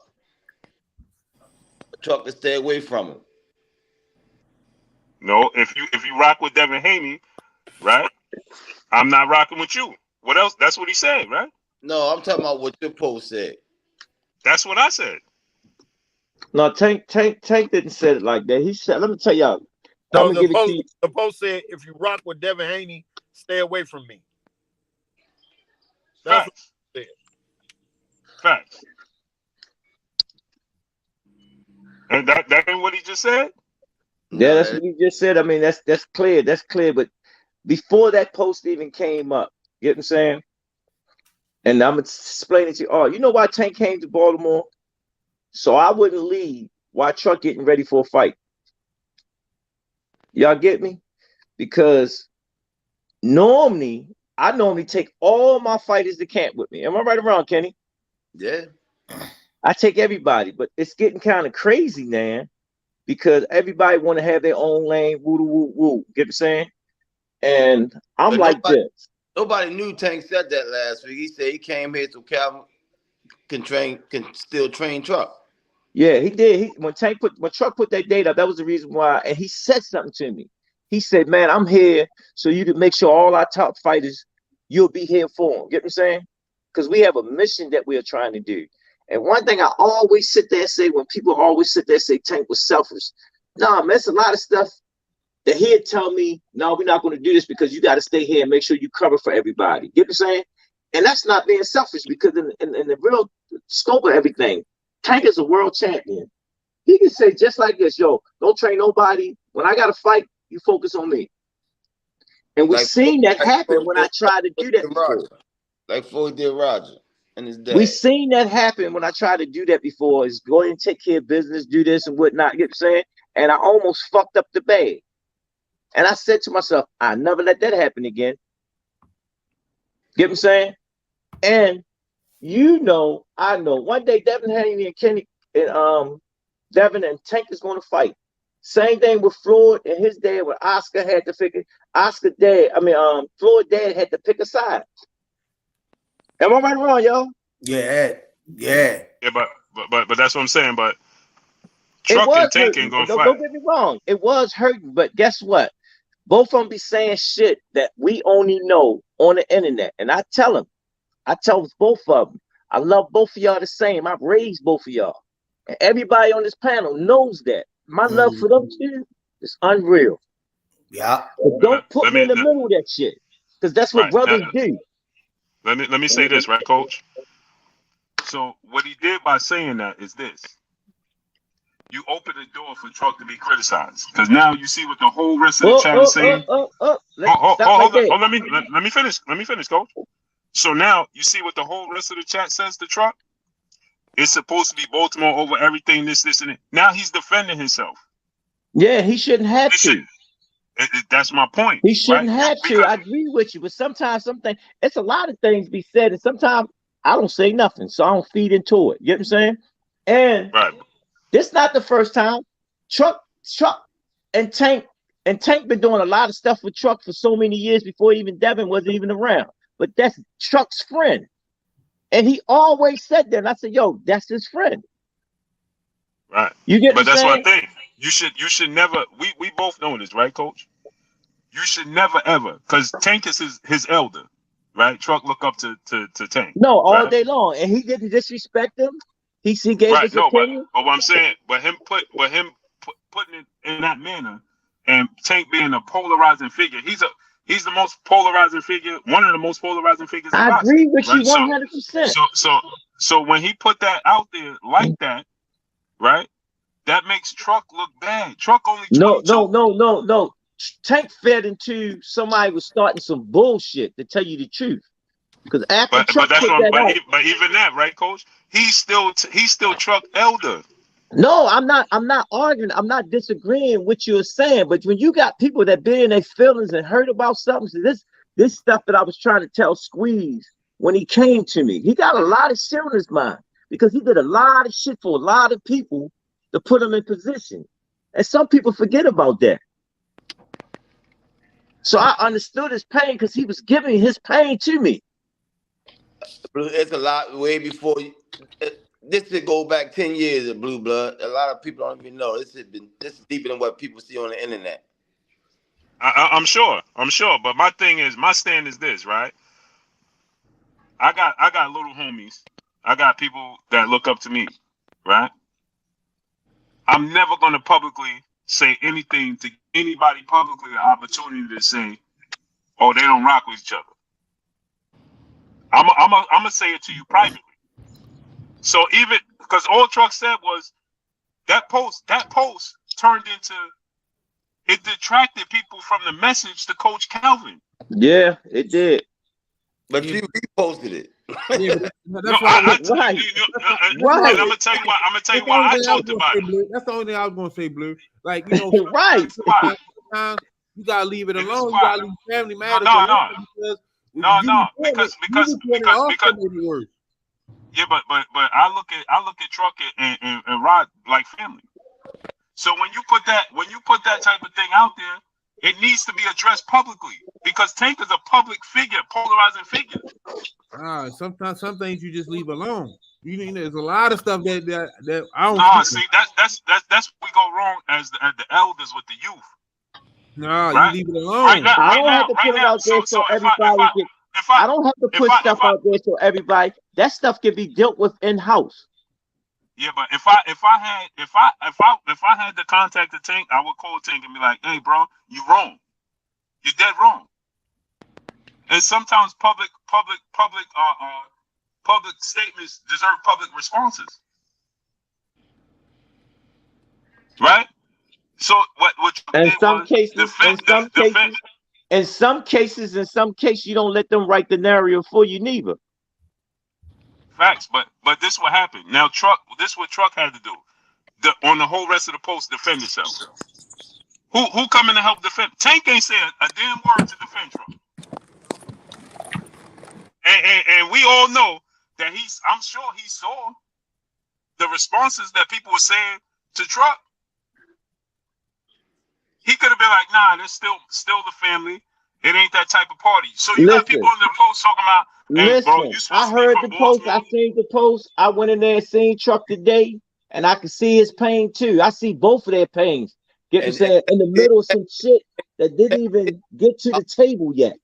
to stay away from him. No, if you rock with Devin Haney, right? I'm not rocking with you. What else? That's what he said, right? No, I'm talking about what your post said. That's what I said. No, Tank didn't say it like that. He said, let me tell y'all. No, the post said, if you rock with Devin Haney, stay away from me. That's Facts. what it said. Facts. And that ain't what he just said? Yeah, that's what he just said. I mean, that's clear. That's clear. But before that post even came up, you get what I'm saying? And I'm explaining to you, you know why Tank came to Baltimore? So I wouldn't leave while Truck getting ready for a fight. Y'all get me? Because I normally take all my fighters to camp with me. Am I right or wrong, Kenny? Yeah. I take everybody, but it's getting kind of crazy now because everybody want to have their own lane. Woo, woo, woo. Get what I'm saying? And I'm But like this. Nobody knew Tank said that last week. He said he came here so Calvin can still train Truck. Yeah, he did. When Truck put that date up, that was the reason why. And he said something to me. He said, "Man, I'm here so you can make sure all our top fighters, you'll be here for them." Get what I'm saying? Because we have a mission that we are trying to do. And one thing I always sit there and say, when people always sit there and say Tank was selfish, nah, man, it's a lot of stuff that he'd tell me, no, we're not going to do this because you got to stay here and make sure you cover for everybody. Get what I'm saying? And that's not being selfish because in the real scope of everything, Tank is a world champion. He can say just like this, yo, don't train nobody. When I got to fight, you focus on me. And we've seen that happen when I tried to do that before. Like Floyd did Roger and his dad. We've seen that happen when I tried to do that before. Is go and take care of business, do this and whatnot. Get what I'm saying? And I almost fucked up the bag. And I said to myself, I never let that happen again. Get what I'm saying? And you know, I know one day Devin Haney and Kenny and Devin and Tank is going to fight. Same thing with Floyd and his dad when Oscar had to figure. Floyd dad had to pick a side. Am I right or wrong, yo? Yeah. Yeah, but that's what I'm saying. But Truck and Tank ain't gonna fight. Don't get me wrong. It was hurting, but guess what? Both of them be saying shit that we only know on the internet. And I tell both of them, I love both of y'all the same. I've raised both of y'all. And everybody on this panel knows that. My love for them two is unreal. Yeah. But don't put me in the middle of that shit. Because that's what brothers do. Let me say this, right, Coach? So what he did by saying that is this. You open the door for Truck to be criticized. Because now you see what the whole rest of the chat is saying. Let me finish, Coach. So now you see what the whole rest of the chat says to Truck? It's supposed to be Baltimore over everything, this, and it. Now he's defending himself. Yeah, he shouldn't have to. That's my point. He shouldn't have to. I agree with you. But sometimes it's a lot of things be said. And sometimes I don't say nothing. So I don't feed into it. You know what I'm saying? And this not the first time. Truck and Tank been doing a lot of stuff with Truck for so many years before even Devin wasn't even around. But that's Truck's friend. And he always said that. And I said, yo, that's his friend. Right. You get but what I'm saying? What I think. You should never, we both know this, right, Coach? You should never ever, because Tank is his elder, right? Truck look up to Tank. No, all day long. And he didn't disrespect him. He gave his opinion. But what I'm saying, putting it in that manner, and Tank being a polarizing figure, he's the most polarizing figure, one of the most polarizing figures in boxing. I agree with you 100%. So when he put that out there like that, right? That makes Truck look bad. Truck only 22. No. Tank fed into somebody was starting some bullshit, to tell you the truth. Because after Truck put that out, but even that, right, Coach? He's still Truck elder. No, I'm not arguing. I'm not disagreeing with what you're saying. But when you got people that be in their feelings and hurt about something, so this stuff that I was trying to tell Squeeze when he came to me, he got a lot of shit on his mind because he did a lot of shit for a lot of people to put him in position. And some people forget about that. So I understood his pain because he was giving his pain to me. It's a lot way before this should go back 10 years of Blue Blood. A lot of people don't even know. This is deeper than what people see on the internet. I'm sure. But my stand is this, right? I got little homies. I got people that look up to me, right? I'm never gonna publicly say anything to anybody publicly the opportunity to say, oh, they don't rock with each other. I'm gonna say it to you privately. So even because all Truck said was that post turned into, it detracted people from the message to Coach Calvin. Yeah, it did. But you reposted it. Yeah, that's why I'm gonna tell you why. I talked about it. That's the only thing I was gonna say, Blue. Like, you know, right. Sometimes you gotta leave it alone. You gotta leave family matters. No. Because Yeah, but I look at Truck and Rod like family. So when you put that type of thing out there, it needs to be addressed publicly because Tank is a public figure, polarizing figure. Sometimes some things you just leave alone. You know, there's a lot of stuff that I don't. No, see that's where we go wrong as the elders with the youth. No, right? you leave it alone. Right now, I don't have to put it out there so everybody get. I don't have to put stuff out there so everybody. That stuff can be dealt with in house. Yeah, but if I had to contact the Tank, I would call Tank and be like, "Hey, bro, you wrong. You're dead wrong." And sometimes public statements deserve public responses, right? So what in some cases, in some cases, you don't let them write the narrative for you neither. Facts, but this what happened. Now this what Truck had to do. On the whole rest of the post, defend itself. Who coming to help defend? Tank ain't said a damn word to defend Truck. And we all know that I'm sure he saw the responses that people were saying to Truck. He could have been like, nah, there's still the family. It ain't that type of party. So you got people in the post talking about, hey, bro, you I heard the post. I seen the post. I went in there and seen Truck today, and I can see his pain too. I see both of their pains. Get what I'm saying? In the middle of some shit that didn't even get to the table yet.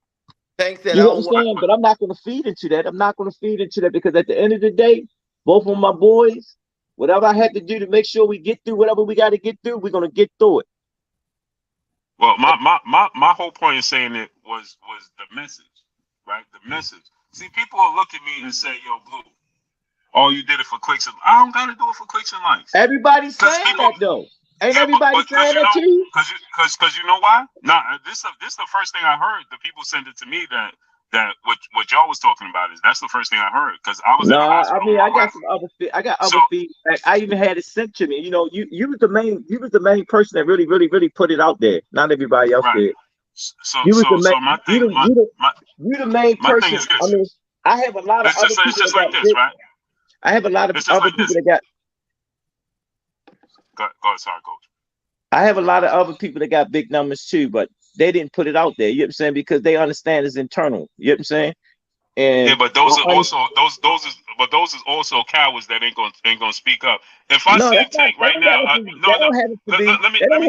Thanks, you know what I'm saying? But I'm not going to feed into that. I'm not going to feed into that because at the end of the day, both of my boys, whatever I had to do to make sure we get through whatever we got to get through, we're going to get through it. Well, my whole point in saying it was the message, right? The message. See, people will look at me and say, "Yo, Blue, oh, you did it for clicks and I don't gotta do it for clicks and likes." Everybody's saying that though. Ain't everybody saying that to you? Because you know why? Nah, this is the first thing I heard. The people sent it to me that what y'all was talking about is that's the first thing I heard because I was. No, I mean I got some other. I got other feedback. I even had it sent to me. You know, you was the main person that really put it out there. Not everybody else did. You was the main person. I mean, I have a lot of other people. It's just like this, right? I have a lot of other people that got. Go ahead, sorry, Coach. I have a lot of other people that got big numbers too, but they didn't put it out there. You know what I'm saying? Because they understand it's internal. You know what I'm saying? And yeah, but those are also cowards that ain't gonna speak up. If I see Tank right now, let me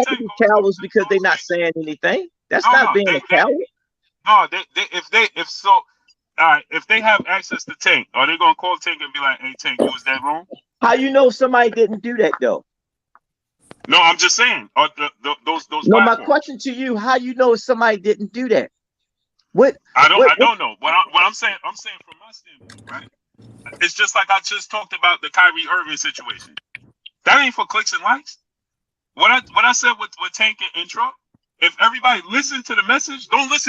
tell you, cowards because they're not saying anything. That's not being a coward. No, if they have access to Tank, are they gonna call Tank and be like, "Hey, Tank, you was that wrong"? How you know somebody didn't do that though? No, I'm just saying. Those. No, my question to you: how you know somebody didn't do that? I don't know. What I'm saying from my standpoint, right? It's just like I just talked about the Kyrie Irving situation. That ain't for clicks and likes. What I said with Tank and Truck. If everybody listen to the message, don't look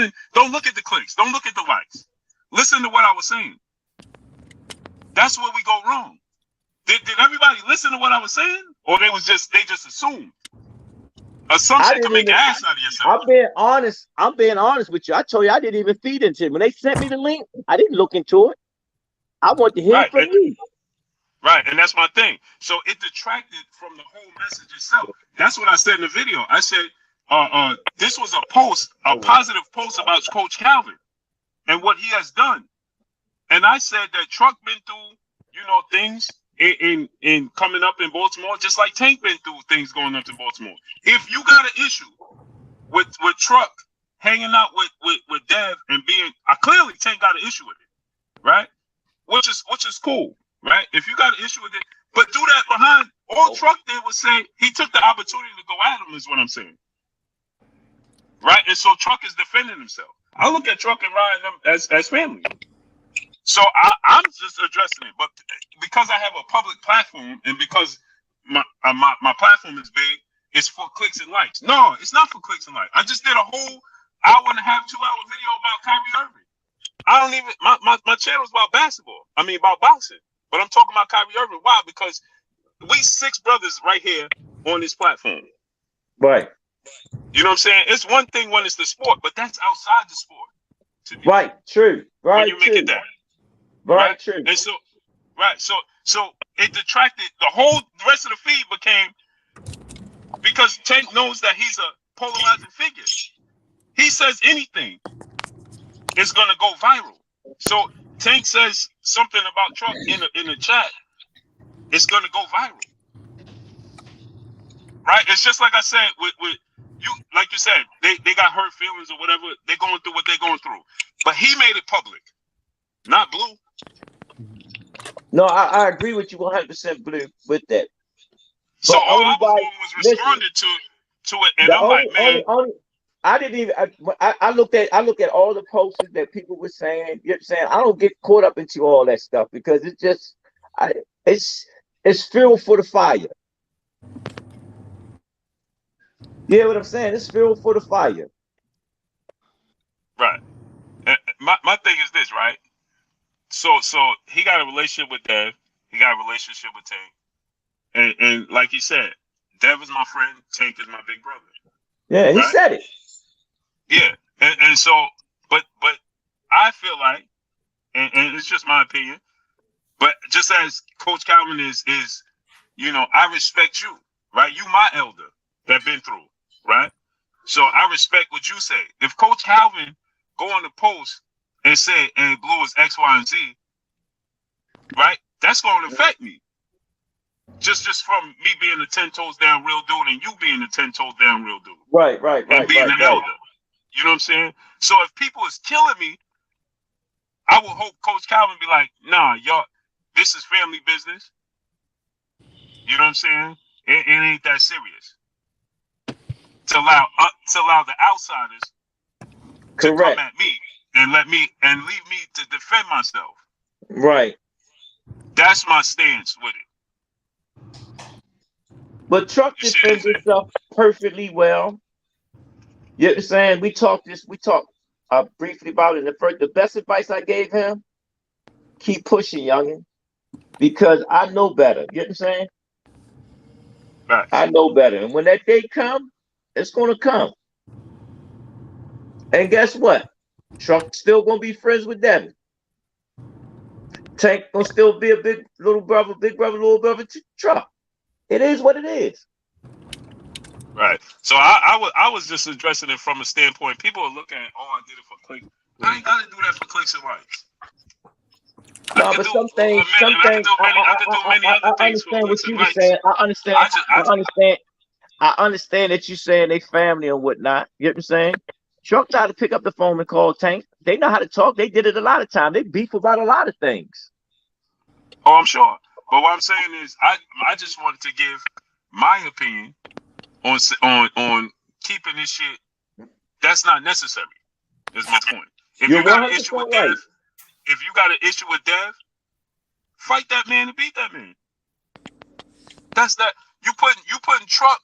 at the clicks, don't look at the likes. Listen to what I was saying. That's where we go wrong. Did everybody listen to what I was saying, or they just assumed? Assumption can make an ass out of yourself. I'm being honest with you. I told you I didn't even feed into it. When they sent me the link, I didn't look into it. I want to hear from you. Right, and that's my thing. So it detracted from the whole message itself. That's what I said in the video. I said, this was a positive post about Coach Calvin and what he has done. And I said that Truck been through, things in coming up in Baltimore, just like Tank been through things going up to Baltimore. If you got an issue with Truck hanging out with Dev and being, clearly Tank got an issue with it, right? Which is cool, right? If you got an issue with it, but do that behind. All Truck did was say he took the opportunity to go at him, is what I'm saying, right? And so Truck is defending himself. I look at Truck and Ryan them as family. So I'm just addressing it, but because I have a public platform and because my platform is big, it's for clicks and likes. No, it's not for clicks and likes. I just did a whole hour and a half, 2-hour video about Kyrie Irving. I don't even my channel is about basketball. I mean about boxing, but I'm talking about Kyrie Irving. Why? Because we 6 brothers right here on this platform. Right. You know what I'm saying? It's one thing when it's the sport, but that's outside the sport. Right. True. Right. When you make it that. Right, true. And so Right. So it detracted the whole rest of the feed became because Tank knows that he's a polarizing figure. He says anything, it's gonna go viral. So Tank says something about Trump in the chat, it's gonna go viral. Right? It's just like I said with you, like you said, they got hurt feelings or whatever. They're going through what they're going through. But he made it public, not Blue. No, I agree with you 100% Blue with that. So all I was doing was responding to it, and I'm like, man. I didn't even. I looked at all the posts that people were saying. You know what I'm saying? I don't get caught up into all that stuff because it's just, it's fuel for the fire. You hear what I'm saying? It's fuel for the fire. Right. My thing is this, right? So he got a relationship with Dev. He got a relationship with Tank. And like he said, Dev is my friend. Tank is my big brother. Yeah, he said it. Yeah. And so, but I feel like, and it's just my opinion, but just as Coach Calvin is, I respect you, right? You my elder that been through, right? So I respect what you say. If Coach Calvin go on the post and say, hey, Blue is X, Y, and Z, right? That's going to affect me. Just from me being a 10 toes down real dude and you being a 10 toes down real dude. Right. And being an elder. You know what I'm saying? So if people is killing me, I will hope Coach Calvin be like, nah, y'all, this is family business. You know what I'm saying? It ain't that serious. To allow the outsiders to come at me and leave me to defend myself. Right. That's my stance with it. But Truck defends himself perfectly well. You know what I'm saying? We talked briefly about it. The best advice I gave him, keep pushing, youngin, because I know better. You know what I'm saying? Right. I know better. And when that day come, it's gonna come. And guess what? Truck still gonna be friends with Devin. Tank gonna still be a big brother, little brother to Truck. It is what it is. Right. So I was just addressing it from a standpoint. People are looking at, I did it for clicks. I ain't gotta do that for clicks and likes. No, but some things, I understand what you were saying. I understand that you saying they family and whatnot. You know what I'm saying? Truck tried to pick up the phone and call Tank. They know how to talk. They did it a lot of times. They beef about a lot of things. Oh, I'm sure. But what I'm saying is, I just wanted to give my opinion on keeping this shit. That's not necessary. Is my point. If you got an issue with Dev, fight that man and beat that man. That's that. You putting Truck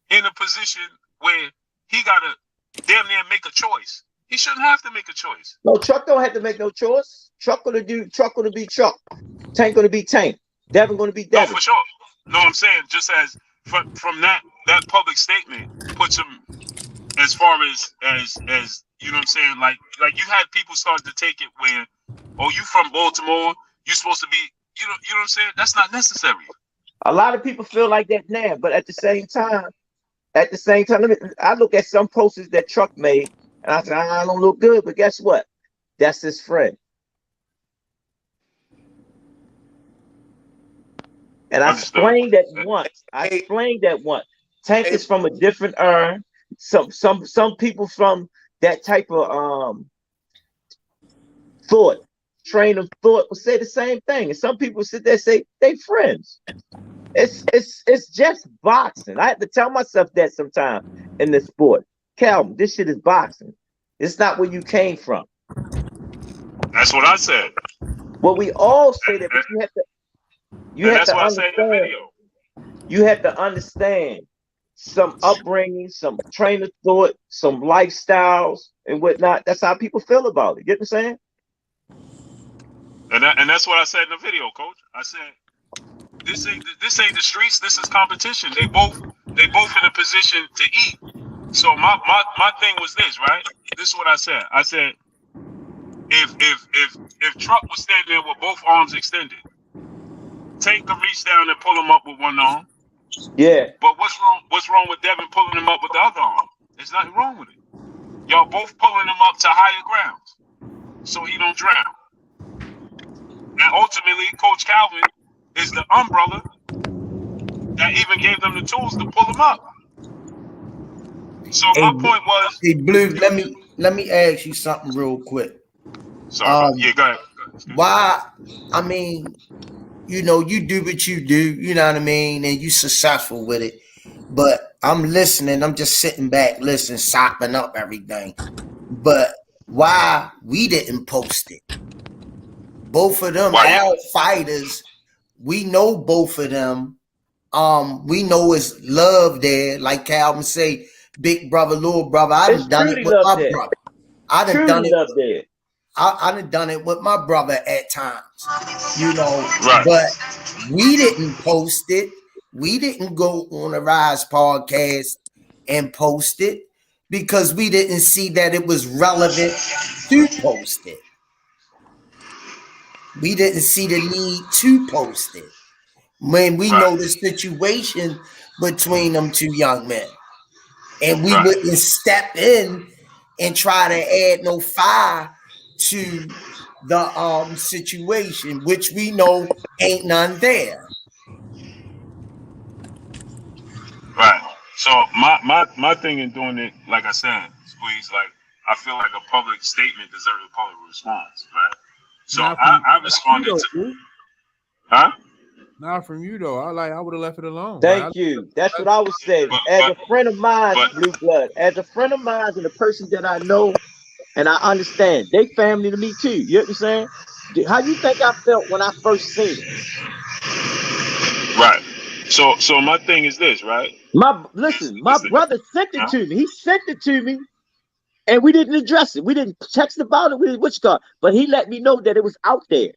in a position where he gotta damn near make a choice. He shouldn't have to make a choice. No, Truck don't have to make no choice. Truck gonna be Truck. Tank gonna be Tank. Devin gonna be Devin. No, for sure. No, I'm saying just as from that public statement puts him as far as you know what I'm saying, like you had people start to take it where, you from Baltimore, you supposed to be, you know what I'm saying? That's not necessary. A lot of people feel like that now, but at the same time, I look at some posters that Truck made, and I say, I don't look good, but guess what? That's his friend. And I explained that once. Tank is from a different era. Some people from that type of train of thought will say the same thing. And some people sit there and say they friends. It's just boxing. I have to tell myself that sometimes in this sport. Calvin, this shit is boxing. It's not where you came from. That's what I said. Well, we all say that, but you have to what I said in the video. You have to understand some upbringing, some train of thought, some lifestyles and whatnot. That's how people feel about it. You know what I'm saying? And that's what I said in the video, Coach. I said this ain't the streets. This is competition. They both in a position to eat. So my thing was this, right? This is what I said. I said if Truck was standing there with both arms extended, Tank can reach down and pull him up with one arm. Yeah. But what's wrong? What's wrong with Devin pulling him up with the other arm? There's nothing wrong with it. Y'all both pulling him up to higher grounds, so he don't drown. And ultimately, Coach Calvin is the umbrella that even gave them the tools to pull him up. So my point was, hey Blue, let me ask you something real quick. Sorry, yeah, go ahead. Why? I mean, you know, you do what you do, you know what I mean, and you successful with it. But I'm listening, I'm just sitting back, listening, sopping up everything. But why we didn't post it? Both of them our fighters, we know both of them. We know it's love there, like Calvin say, big brother, little brother. I done done it with my brother. I done done it. I done done it with my brother at times, you know. Right. But we didn't post it. We didn't go on the Rize podcast and post it because we didn't see that it was relevant to post it. We didn't see the need to post it when we know the situation between them two young men, and we wouldn't step in and try to add no fire to the situation, which we know ain't none there. Right. So my thing in doing it, like I said, Squeeze, like I feel like a public statement deserves a public response, right? So I responded to, huh? Not from you though. I would have left it alone. Thank you. That's what I was saying. As a friend of mine, Blue Blood, as a friend of mine and a person that I know and I understand, they family to me too. You know what I'm saying? How you think I felt when I first seen it? Right. So my thing is this, right? My brother sent it to me. He sent it to me, and we didn't address it. We didn't text about it. We didn't but he let me know that it was out there.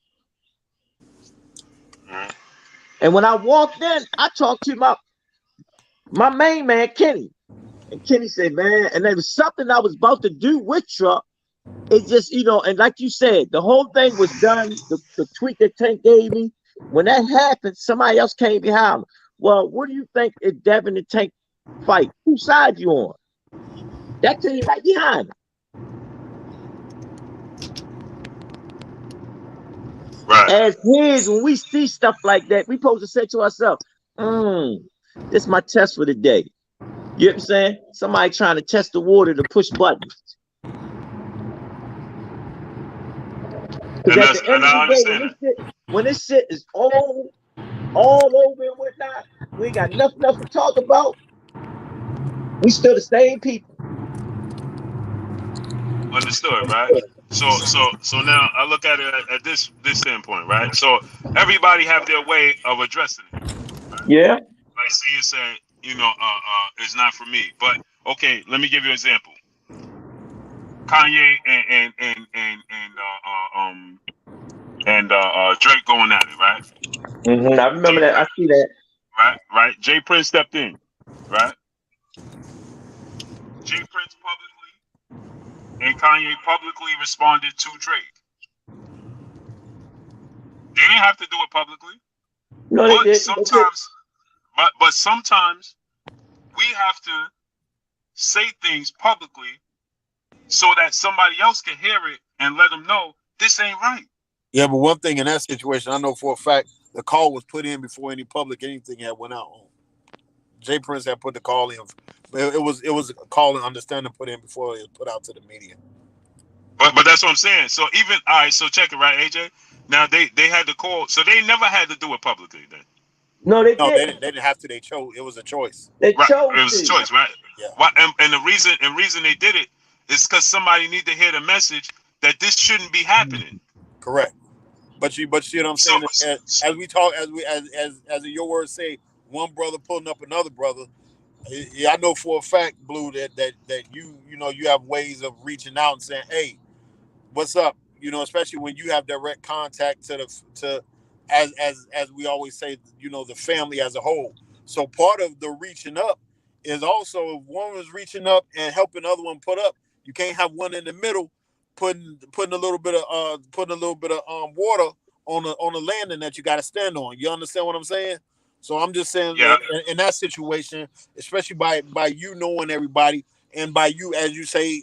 Mm-hmm. And when I walked in, I talked to my main man, Kenny. And Kenny said, man, and there was something I was about to do with Truck. It just, you know, and like you said, the whole thing was done. The tweet that Tank gave me, when that happened, somebody else came behind him. Well, what do you think if Devin and Tank fight? Whose side you on? That came right behind him. Right. As his, when we see stuff like that, we supposed to say to ourselves, this is my test for the day. You know what I'm saying? Somebody trying to test the water to push buttons. Because at the end of the day, when this shit is all over and whatnot, we ain't got nothing else to talk about. We still the same people. Understood, right? So now I look at it at this standpoint, right? So everybody have their way of addressing it. Right? Yeah. Like Sia said, you know, it's not for me. But okay, let me give you an example. Kanye and Drake going at it, right? I remember that. I see that. Right. Jay Prince stepped in, right? Jay Prince publicly and Kanye publicly responded to Drake. They didn't have to do it publicly. No, but they did. But sometimes we have to say things publicly so that somebody else can hear it and let them know this ain't right. Yeah, but one thing in that situation, I know for a fact, the call was put in before anything had went out on. Jay Prince had put the call in. It was a call and understanding put in before it was put out to the media. But that's what I'm saying. So even all right, so check it, right, AJ? Now they had the call, so they never had to do it publicly then. No, they didn't have to. They chose. It was a choice. They chose. It was a choice, right? Yeah. Why, and the reason they did it is because somebody need to hear the message that this shouldn't be happening. Correct. But you see what I'm saying? As we talk, as your words say, one brother pulling up another brother. I know for a fact, Blue, that you know you have ways of reaching out and saying, hey, what's up? You know, especially when you have direct contact to as we always say, you know, the family as a whole. So part of the reaching up is also if one was reaching up and helping the other one put up, you can't have one in the middle putting a little bit of water on a landing that you got to stand on. You understand what I'm saying? So I'm just saying Yeah. that in that situation, especially by you knowing everybody and by you, as you say,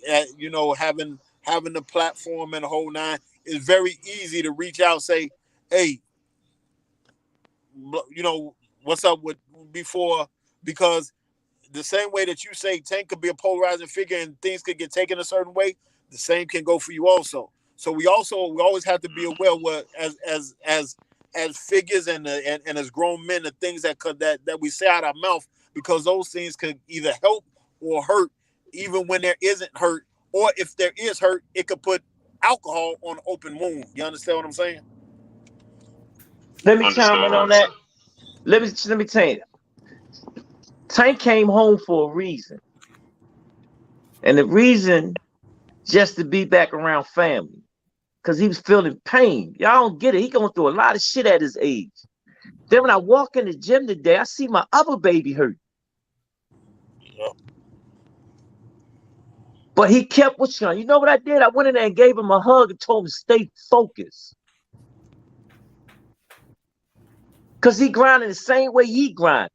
having the platform and the whole nine, it's very easy to reach out and say, hey, what's up with before, because the same way that you say Tank could be a polarizing figure and things could get taken a certain way, the same can go for you also. So we always have to be aware what as figures and as grown men, the things that we say out our mouth, because those things could either help or hurt, even when there isn't hurt, or if there is hurt, it could put alcohol on an open wound. You understand what I'm saying? Let me chime in on that. Let me tell you. Tank came home for a reason. And the reason just to be back around family. Because he was feeling pain. Y'all don't get it. He going through a lot of shit at his age. Then when I walk in the gym today, I see my other baby hurt. Yeah. But he kept pushing. You know what I did? I went in there and gave him a hug and told him to stay focused. Because he grinding the same way he grind.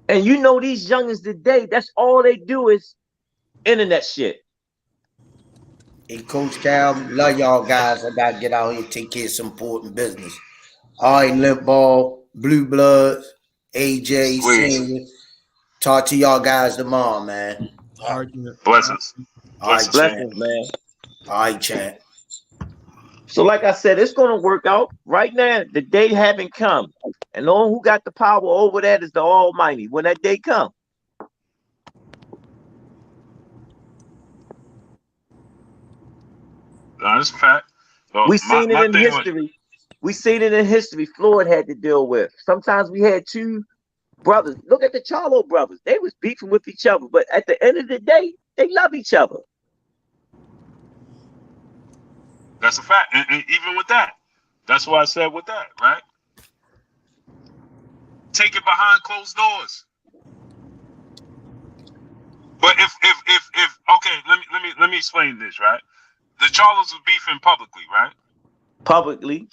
And you know these youngins today, that's all they do is internet shit. Hey, Coach Cal, love y'all guys. I got to get out here and take care of some important business. All right, Limp Ball, Blue Bloods, AJ, Senior. Talk to y'all guys tomorrow, man. All right, Blessings. All right, Blessings, man. All right, champ. So like I said, it's going to work out. Right now, the day haven't come. And the one who got the power over that is the Almighty. When that day comes. That's a fact. So We seen it in history. We seen it in history. Floyd had to deal with. Sometimes we had two brothers. Look at the Charlo brothers. They was beefing with each other. But at the end of the day, they love each other. That's a fact. And even with that, that's why I said with that, right? Take it behind closed doors. But if okay, let me explain this, right? The Charlos was beefing publicly, right? Publicly.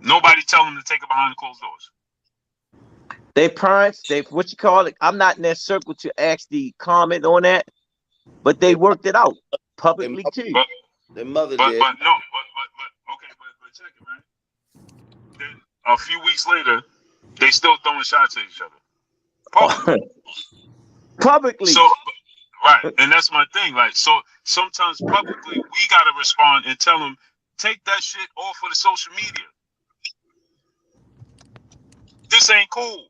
Nobody tell them to take it behind the closed doors. Their parents, what you call it? I'm not in that circle to actually comment on that, but they worked it out publicly too. Their mother but, did. But check it, right? Then a few weeks later, they still throwing shots at each other. Publicly. So, right, and that's my thing. Like, so sometimes publicly, we gotta respond and tell them, take that shit off of the social media. This ain't cool.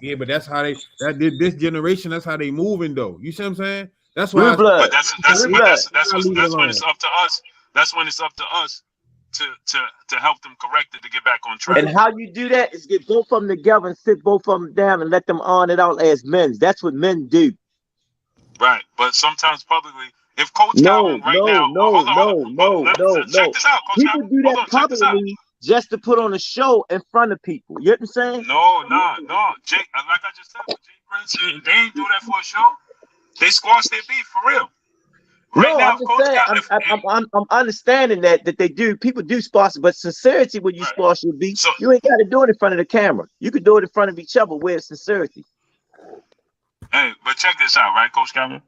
Yeah, but that's how this generation. That's how they moving though. You see what I'm saying? That's why. But that's when it's up to us. That's when it's up to us to help them correct it, to get back on track. And how you do that is get both of them together and sit both of them down and let them on it out as men. That's what men do. Right, but sometimes publicly, if Coach Calvin right now, check this out, Coach people Calvin. do that publicly just to put on a show in front of people. You know what I'm saying? No. Jake, like I just said, Jake Prince, they ain't do that for a show. They squashed their beef for real. Right now, I'm understanding that they do. People do squash, but sincerity when you squash your beef, you ain't got to do it in front of the camera. You could do it in front of each other with sincerity. Hey, but check this out, right, Coach Calvin?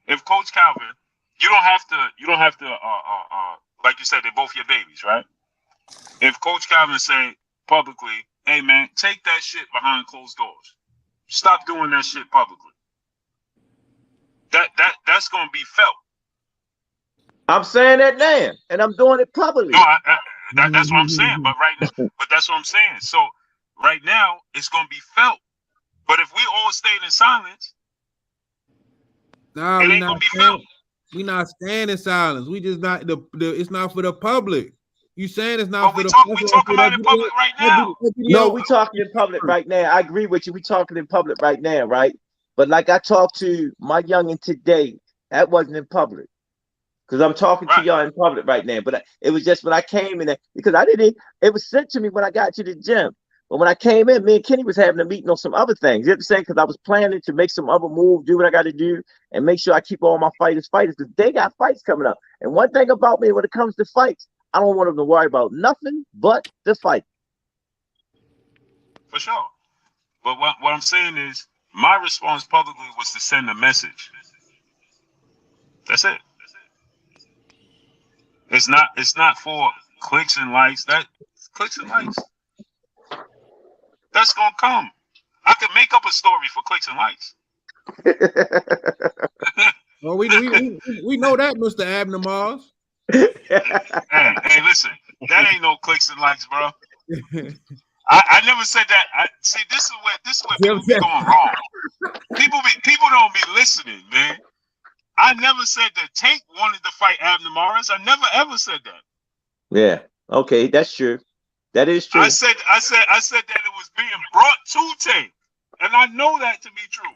If Coach Calvin, you don't have to, like you said, they're both your babies, right? If Coach Calvin say publicly, hey man, take that shit behind closed doors. Stop doing that shit publicly. That's gonna be felt. I'm saying that now, and I'm doing it publicly. No, that's what I'm saying. But that's what I'm saying. So right now, it's gonna be felt. But if we all stayed in silence, it ain't gonna be felt. We not staying in silence. We just not it's not for the public. You saying it's not for the public? We talking about it in public right now. No, we talking in public right now. I agree with you. We talking in public right now, right? But like I talked to my youngin today, that wasn't in public. Because I'm talking to y'all in public right now. But it was just when I came in there, because it was sent to me when I got to the gym. But when I came in, me and Kenny was having a meeting on some other things. You know what I'm saying? Because I was planning to make some other move, do what I got to do, and make sure I keep all my fighters. Because they got fights coming up. And one thing about me when it comes to fights, I don't want them to worry about nothing but the fight. For sure. But what I'm saying is, my response publicly was to send a message. That's it. It's not for clicks and likes. That clicks and likes. That's gonna come. I could make up a story for clicks and likes. Well, we know that, Mr. Abner Mars. Hey, listen, that ain't no clicks and likes, bro. I never said that. See, this is where people be going wrong. People don't be listening, man. I never said that Tank wanted to fight Abner Morris. I never ever said that. Yeah. Okay, that's true. That is true. I said that it was being brought to Tank, and I know that to be true.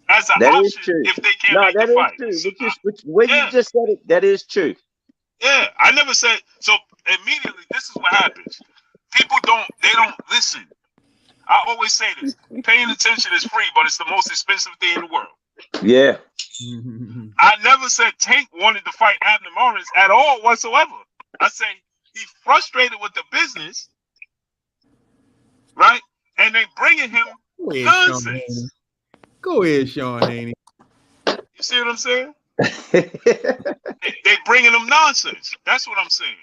As an option, if they can't make the fight. True. You just said it, that is true. Yeah, I never said so. Immediately, this is what happens. People don't listen. I always say this: paying attention is free, but it's the most expensive thing in the world. Yeah. I never said Tank wanted to fight Abner Morris at all whatsoever. I say he's frustrated with the business, right? And they bringing him nonsense. Go ahead, Sean Haney. You see what I'm saying? they bringing him nonsense. That's what I'm saying.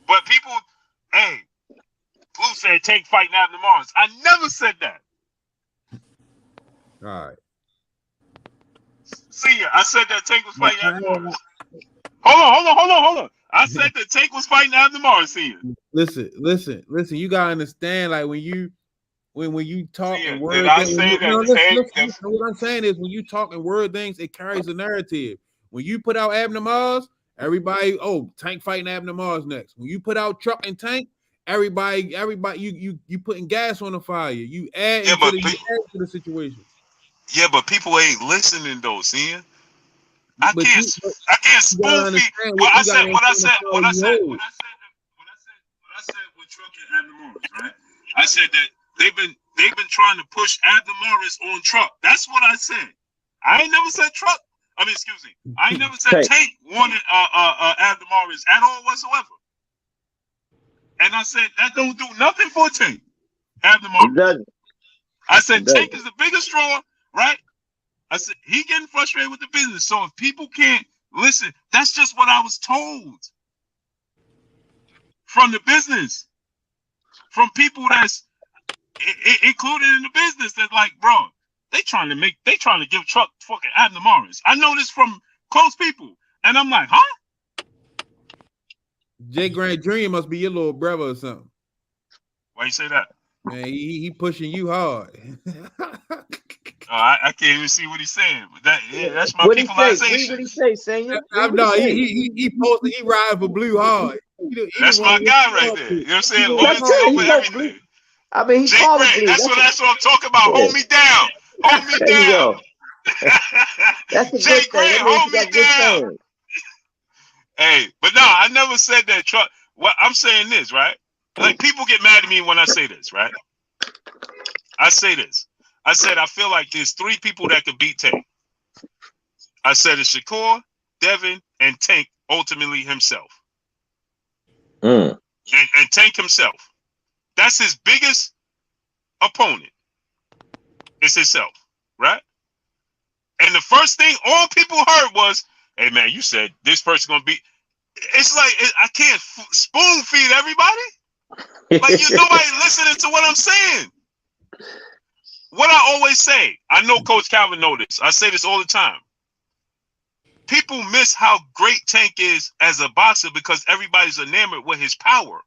But people, hey, Blue said Tank fighting Abner Morris. I never said that. All right. See ya. I said that Tank was fighting Abner Morris. Hold on. I said that Tank was fighting Abner Morris. See ya. Listen. You gotta understand, like when you talk and word did I things, say that? listen, what I'm saying is when you talk and word things, it carries a narrative. When you put out Abner Morris, everybody, Tank fighting Abner Morris next. When you put out Truck and Tank, everybody, you putting gas on the fire. You add to the situation. Yeah, but people ain't listening though, see? I can't spoon feed what I said with Truck and Abner Morris, right? I said that they've been trying to push Abner Morris on Truck. That's what I said. I ain't never said Truck. I mean, excuse me. I ain't never said Tank wanted Abner Morris at all whatsoever. And I said that don't do nothing for Tank. Abner Morris. I said Tank is the biggest draw, right? I said he getting frustrated with the business. So if people can't listen, that's just what I was told from the business, from people that's included in the business. That's like, bro, they trying to give Truck fucking Abner Morris. I know this from close people, and I'm like, huh? Jay Grant Jr. must be your little brother or something. Why you say that? Man, he pushing you hard. I can't even see what he's saying. But that's my peopleization. What he say, Senior? No, he posted. He ride for Blue hard. That's my guy right there. You know what I'm saying? Loyalty over everything. I mean, he's calling Blue. That's what I'm talking about. Yeah. Hold me down. Hold me down. That's a Jay good Grant, thing. hold me down. Hey, but no, I never said that. Truck. What I'm saying this, right? Like people get mad at me when I say this, right? I say this. I said I feel like there's 3 people that could beat Tank. I said it's Shakur, Devin, and Tank ultimately himself. And Tank himself. That's his biggest opponent. It's himself, right? And the first thing all people heard was, hey man, you said this person's gonna beat. It's like I can't spoon feed everybody. Like nobody listening to what I'm saying. What I always say, I know Coach Calvin knows this. I say this all the time. People miss how great Tank is as a boxer because everybody's enamored with his power.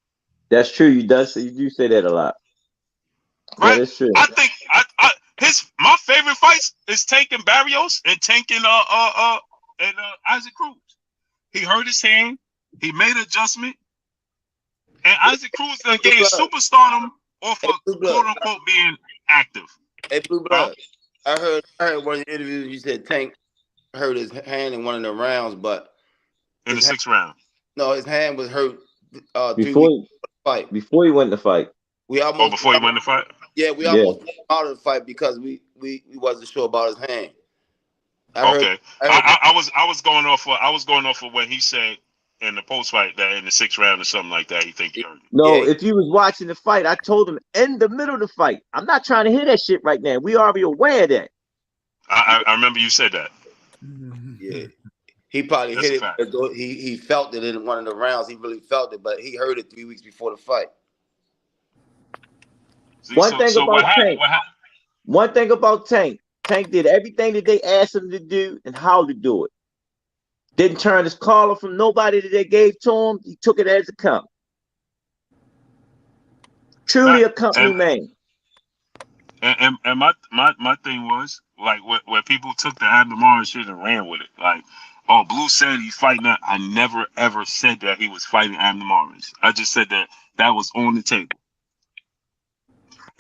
That's true. You do say that a lot. Right? That is true. I think my favorite fights is Tank and Barrios and Tank and Isaac Cruz. He hurt his hand. He made an adjustment. And Isaac Cruz done gained superstardom off of quote unquote being active. Hey, Blue Blood. I heard one of the interviews. You said Tank hurt his hand in one of the rounds, but in the 6th round. No, his hand was hurt before he fight. Before he went to fight. Before he went to fight. Yeah, we almost out of the fight because we wasn't sure about his hand. Okay, I was going off of what he said in the post fight that in the 6th round or something like that. He think he heard it. No, if you was watching the fight, I told him in the middle of the fight. I'm not trying to hear that shit right now. We already aware of that. I remember you said that. Yeah. He probably hit it because he felt it in one of the rounds. He really felt it, but he heard it 3 weeks before the fight. See, One thing about Tank. Tank did everything that they asked him to do and how to do it. Didn't turn his collar from nobody that they gave to him. He took it as a come. Truly a company man. And my thing was like where people took the Abner Morris shit and ran with it. Like, oh, Blue said he's fighting that. I never ever said that he was fighting Abner Morris. I just said that was on the table.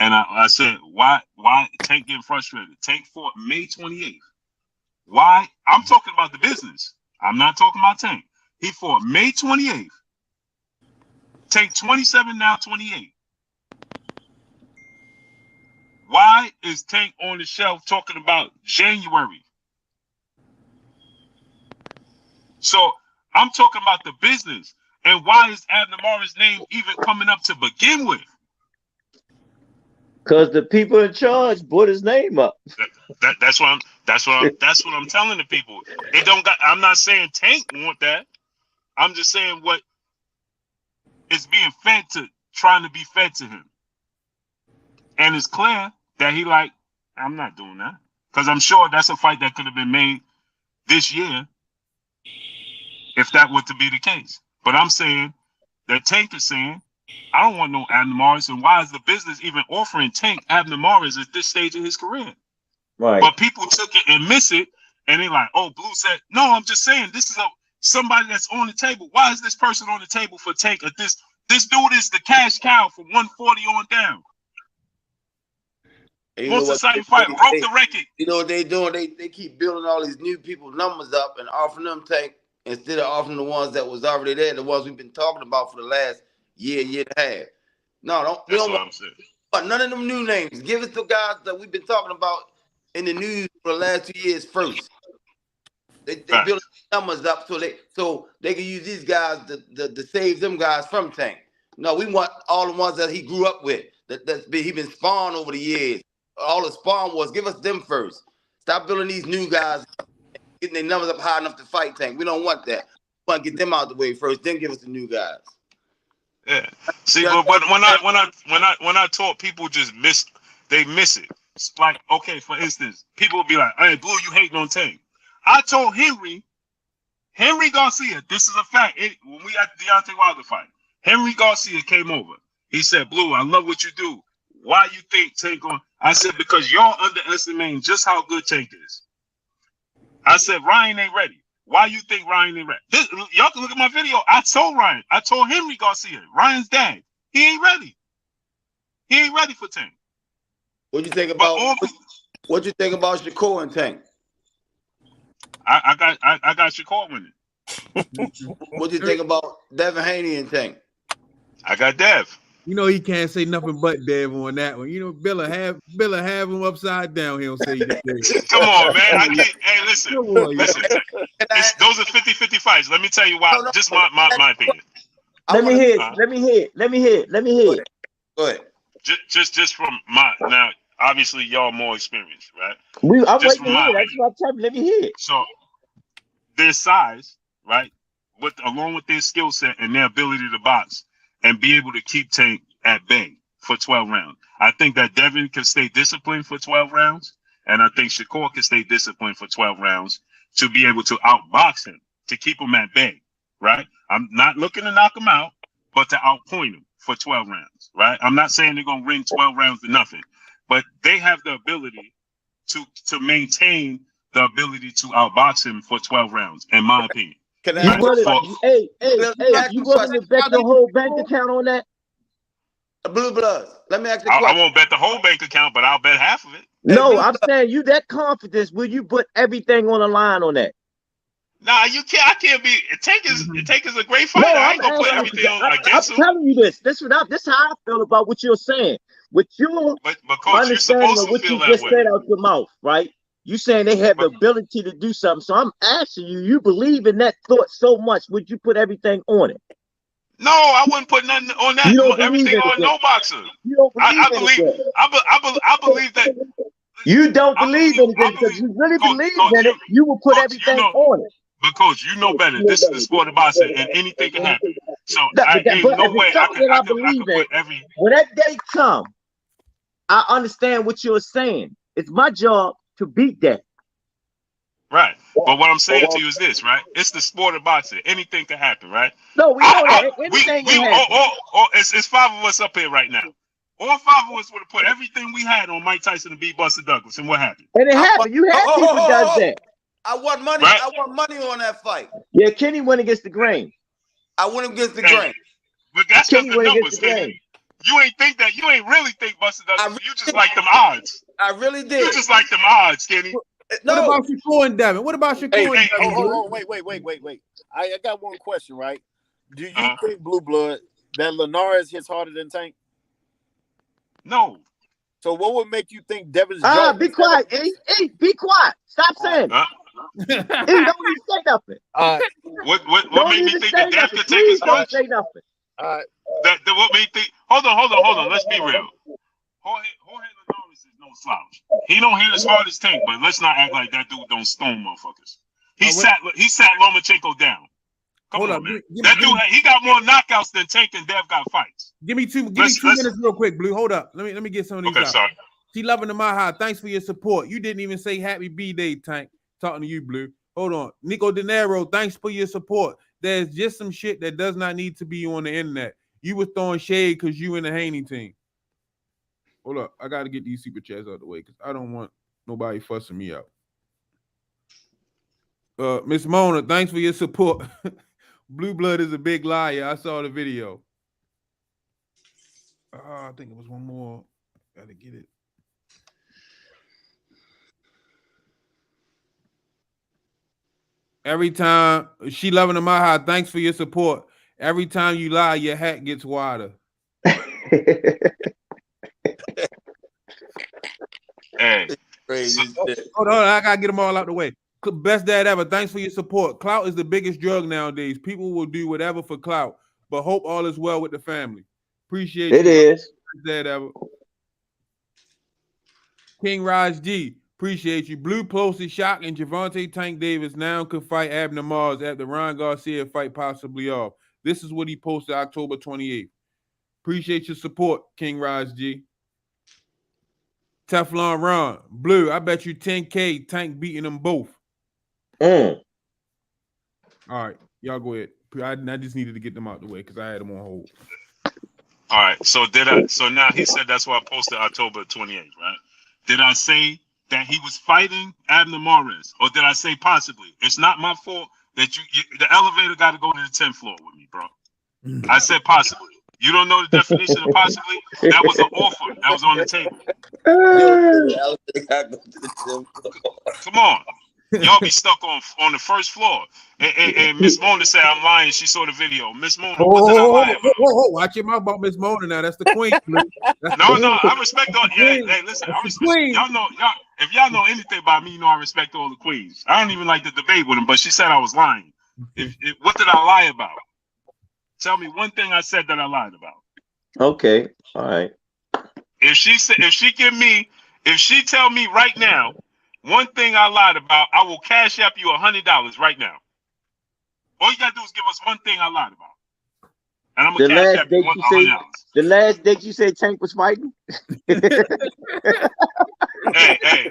And I said, why Tank getting frustrated? Tank fought May 28th. Why? I'm talking about the business. I'm not talking about Tank. He fought May 28th. Tank 27, now 28. Why is Tank on the shelf talking about January? So I'm talking about the business. And why is Abner Morris' name even coming up to begin with? Because the people in charge put his name up. That's what I'm telling the people. It don't got. I'm not saying Tank want that. I'm just saying what is being fed to, trying to be fed to him. And it's clear that he like, I'm not doing that. Because I'm sure that's a fight that could have been made this year if that were to be the case. But I'm saying that Tank is saying, I don't want no Abner Morris, and why is the business even offering Tank Abner Morris at this stage of his career? Right. But people took it and miss it, and they like, oh, Blue said, no, I'm just saying this is somebody that's on the table. Why is this person on the table for Tank? This dude is the cash cow from 140 on down. Most exciting fight, broke the record. You know what they doing? They keep building all these new people numbers up and offering them Tank instead of offering the ones that was already there, the ones we've been talking about for the last year and a half. No, we don't want none of them new names. Give us the guys that we've been talking about in the news for the last 2 years first. They build numbers up so they can use these guys to save them guys from Tank. No, we want all the ones that he grew up with. He been spawned over the years. All the spawn was. Give us them first. Stop building these new guys, getting their numbers up high enough to fight Tank. We don't want that. We want to get them out the way first, then give us the new guys. Yeah. See, but when I talk, people just miss it. It's like, okay, for instance, people will be like, hey, Blue, you hating on Tank. I told Henry Garcia, this is a fact. When we had the Deontay Wilder fight, Henry Garcia came over. He said, Blue, I love what you do. Why you think Tank on? I said, because y'all underestimating just how good Tank is. I said, Ryan ain't ready. Why you think Ryan ain't ready? Y'all can look at my video. I told Henry Garcia, Ryan's dad, he ain't ready. He ain't ready for Tank. What you think about Shakur and Tank? I got Shakur winning. What do you think about Devin Haney and Tank? I got Dev. You know he can't say nothing but Dev on that one. You know Billa have him upside down. He don't say that. Come on, man. Hey, listen. Those are 50-50 fights. Let me tell you why. Just my opinion. Let me hear it. Go ahead. Just from now. Obviously, y'all more experienced, right? I'm waiting to hear. That's what I'm telling you. Let me hear it. So their size, right, along with their skill set and their ability to box and be able to keep Tank at bay for 12 rounds. I think that Devin can stay disciplined for 12 rounds, and I think Shakur can stay disciplined for 12 rounds to be able to outbox him, to keep him at bay, right? I'm not looking to knock him out, but to outpoint him for 12 rounds, right? I'm not saying they're going to win 12 rounds to nothing, but they have the ability to maintain the ability to outbox him for 12 rounds, in my opinion. You willing to bet your whole bank account on that? Blue Bloods. Let me ask you a question. I won't bet the whole bank account, but I'll bet half of it. No, I'm saying you that confidence. Will you put everything on the line on that? Nah, you can't. I can't be. Tank is a great fighter. I ain't gonna put everything on against him. I'm telling you this. This is how I feel about what you're saying. With your but Coach, understanding of what you just said out your mouth, right? You saying they have the ability to do something. So I'm asking you, you believe in that thought so much, would you put everything on it? No, I wouldn't put nothing on that. You don't Everything believe on no boxer. You don't believe I believe. I believe that. You don't believe in it because you really believe in it. You will put everything on it. But coach, you know better. This is the sport of boxing, and anything can happen. So ain't no way I could put every. When that day comes, I understand what you're saying. It's my job to beat that. Right. But what I'm saying to you is this, right? It's the sport of boxing. Anything can happen, right? No, we know that. Anything can happen. It's 5 of us up here right now. All 5 of us would have put everything we had on Mike Tyson and beat Buster Douglas, and what happened? And it happened. You had people that does that. I want money. Right? I want money on that fight. Yeah, Kenny went against the grain. I went against the grain. But that's just the numbers, Kenny. You ain't think that. You ain't really think Buster Douglas. You just like them odds. I really did. You just like them odds, Kenny. No. What about Shakur and Devin? What about Shakur and Devin? Hold on, wait. I got one question, right? Do you think, Blue Blood, that Linares hits harder than Tank? No. So what would make you think Devin's be quiet, E. Be quiet. Stop saying it. E, don't even say nothing. What made me think that Dev could take his punch? Don't say nothing. What made me think? Hold on. Let's be real. Jorge Linares is no slouch. He don't hit as hard as Tank, but let's not act like that dude don't stone motherfuckers. He sat Lomachenko down. Come on, man. That dude, he got more knockouts than Tank and Dev got fights. Give me 2 minutes real quick, Blue. Hold up. Let me get some of these out. Sorry. She loving the Maha. Thanks for your support. You didn't even say happy B-Day, Tank. Talking to you, Blue. Hold on. Nico De Niro, thanks for your support. There's just some shit that does not need to be on the internet. You were throwing shade because you in the Haney team. Hold up. I got to get these super chats out of the way because I don't want nobody fussing me out. Miss Mona, thanks for your support. Blue Blood is a big liar. I saw the video. I think it was one more. Got to get it. Every time she loving the Maha, thanks for your support. Every time you lie, your hat gets wider. Hey, hold on, I gotta get them all out the way. Best dad ever. Thanks for your support. Clout is the biggest drug nowadays. People will do whatever for clout, but hope all is well with the family. Appreciate it. It is. Best dad ever. King Rize G. Appreciate you. Blue posted Shock and Javante Tank Davis now could fight Abner Mars after Ryan Garcia fight possibly off. This is what he posted October 28th. Appreciate your support, King Rize G. Teflon Ron. Blue, I bet you 10K Tank beating them both. All right, y'all go ahead. I just needed to get them out the way because I had them on hold. All right, so now he said that's why I posted October 28th, right? Did I say that he was fighting Abner Mares, or did I say possibly? It's not my fault that the elevator got to go to the 10th floor with me, bro. I said possibly. You don't know the definition of possibly? That was an offer that was on the table. Come on. Y'all be stuck on the first floor. And Miss Mona said I'm lying. She saw the video. Miss Mona, what did I lie about? Watch your mouth about Miss Mona now. That's the queen. No, I respect all. Hey, listen, I respect. Y'all know, if y'all know anything about me, you know I respect all the queens. I don't even like to debate with them, but she said I was lying. What did I lie about? Tell me one thing I said that I lied about. Okay, all right. If she tell me right now, one thing I lied about, I will cash app you $100 right now. All you gotta do is give us one thing I lied about, and I'm gonna cash app you $100. The last date you said Tank was fighting. Hey,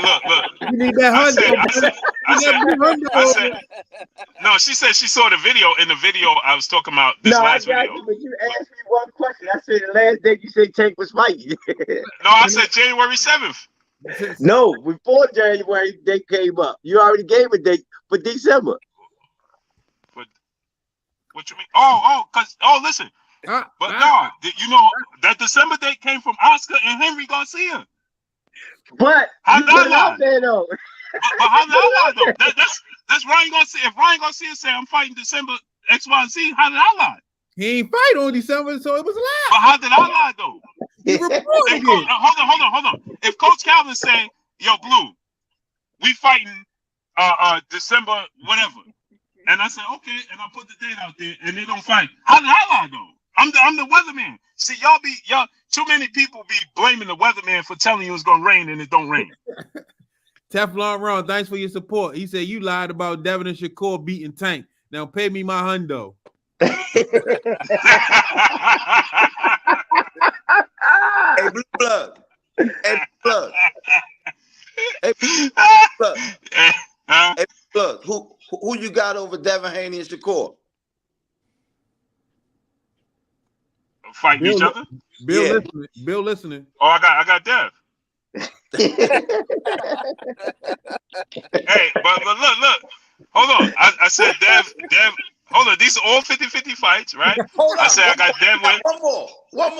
look. You need that $100. No, she said she saw the video. In the video, I was talking about this last video. You, but you asked me one question. I said the last date you said Tank was fighting. No, I said January 7th. No, before January they came up. You already gave a date for December. What you mean? Listen. But no, you know that December date came from Oscar and Henry Garcia. But how did I lie? Though. But how did I lie though? That's Ryan Garcia. If Ryan Garcia said I'm fighting December X, Y, and Z, how did I lie? He ain't fight on December, so it was a lie. But how did I lie though? He reported it. Hold on. If Coach Calvin say, "Yo, Blue, we fighting December whatever. And I said, okay, and I put the date out there, and they don't fight. How I know? I'm the weatherman. See, y'all too many people be blaming the weatherman for telling you it's gonna rain and it don't rain. Teflon Ron, thanks for your support. He said you lied about Devin and Shakur beating Tank. Now pay me my hundo. Hey, Blue Blood. Hey, Blue Blood. Hey, Blue Blood. Hey, Blue Blood. Who you got over Devin Haney and Shakur? Fighting each other? Bill listening. Oh, I got Dev. Hey, but look. Hold on. I said Dev. Hold on. These are all 50-50 fights, right? Hold on. I said I got Dev with. One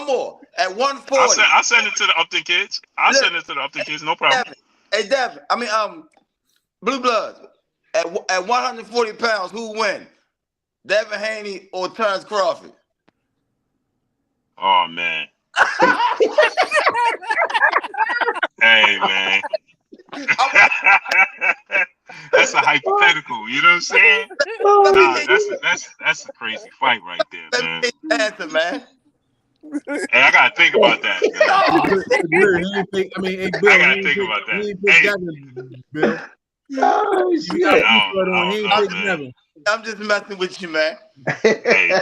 more. At 140. I'll send it to the Upton kids. Send it to the Upton kids. No problem. Hey, Devin. Blue Bloods. At 140 pounds, who win? Devin Haney or Terrence Crawford? Oh man. Hey man. That's a hypothetical, you know what I'm saying? That's a crazy fight right there, man. Answer, man. Hey, I gotta think about that. Bill, I gotta think about that. Hey. Bill. Oh shit! I'm just messing with you, man. Hey,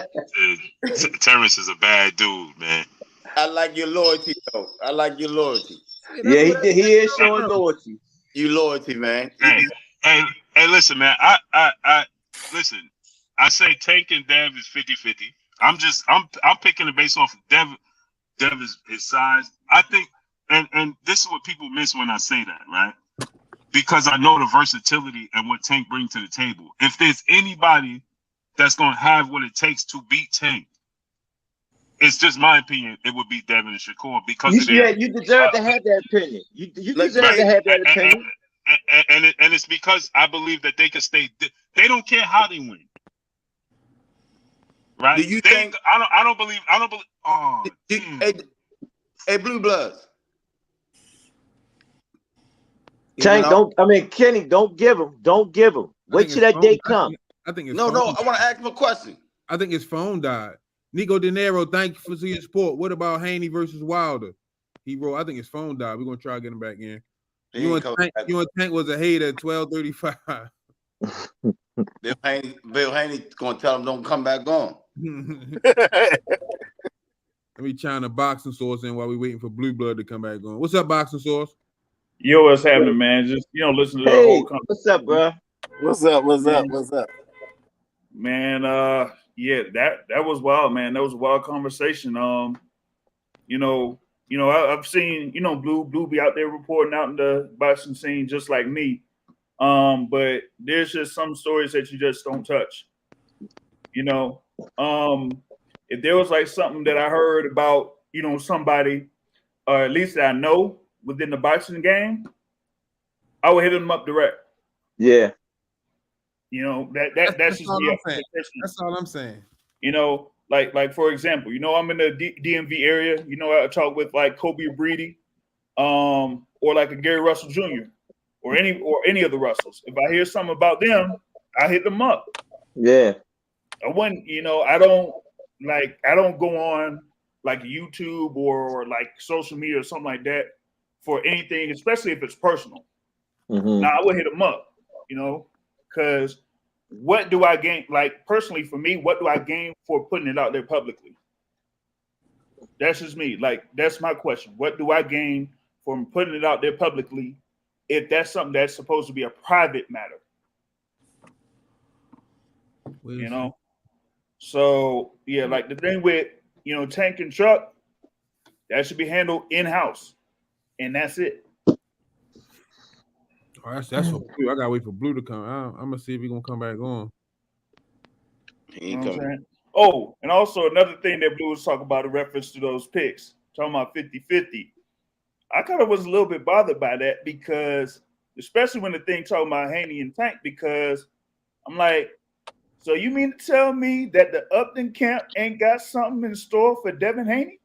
Terrence is a bad dude, man. I like your loyalty, though. Yeah, he is showing loyalty. You loyalty, man. Hey, listen, man. I listen. I say Tank and Dev is 50-50. I'm picking it based off of Dev is his size. I think, and this is what people miss when I say that, right? Because I know the versatility and what Tank brings to the table. If there's anybody that's going to have what it takes to beat Tank, it's just my opinion, it would be Devin and Shakur because you deserve to have that opinion. You deserve to have that opinion. And it's because I believe that they can stay. They don't care how they win, right? Do you think? I don't believe. Oh, hey, Blue Bloods. Tank, Kenny, don't give him. Wait till that day comes. I think it's no. I want to ask him a question. I think his phone died. Nico De Niro, thank you for your support. What about Haney versus Wilder? He wrote, I think his phone died. We're gonna try to get him back in. You and Tank was a hater at 12:35. Bill Haney gonna tell him don't come back on. Let me chime the boxing source in while we waiting for Blue Blood to come back on. What's up, boxing source? Yo, what's happening, man? Just listen to the whole conversation. What's up, bro? What's up? Man, yeah, that was wild, man. That was a wild conversation. I've seen, Blue be out there reporting out in the boxing scene just like me. But there's just some stories that you just don't touch. If there was like something that I heard about, somebody, or at least that I know within the boxing game, I would hit them up direct. Yeah. That's just me. That's all I'm saying. Like for example, I'm in the DMV area. I talk with like Kobe Breedy, or like a Gary Russell Jr. or any of the Russells. If I hear something about them, I hit them up. Yeah. I wouldn't, I don't go on like YouTube or like social media or something like that for anything, especially if it's personal. Mm-hmm. Now I would hit them up, because what do I gain? Like personally for me, what do I gain for putting it out there publicly? That's just me. Like that's my question. What do I gain from putting it out there publicly if that's something that's supposed to be a private matter? So yeah, like the thing with Tank and Chuck, that should be handled in-house, and that's it. Oh, that's for Blue. I gotta wait for Blue to come. I'm gonna see if he's gonna come back on. He ain't coming. Oh, and also another thing that Blue was talking about in reference to those picks, talking about 50-50. I kind of was a little bit bothered by that because, especially when the thing talking about Haney and Tank, because I'm like, so you mean to tell me that the Upton camp ain't got something in store for Devin Haney?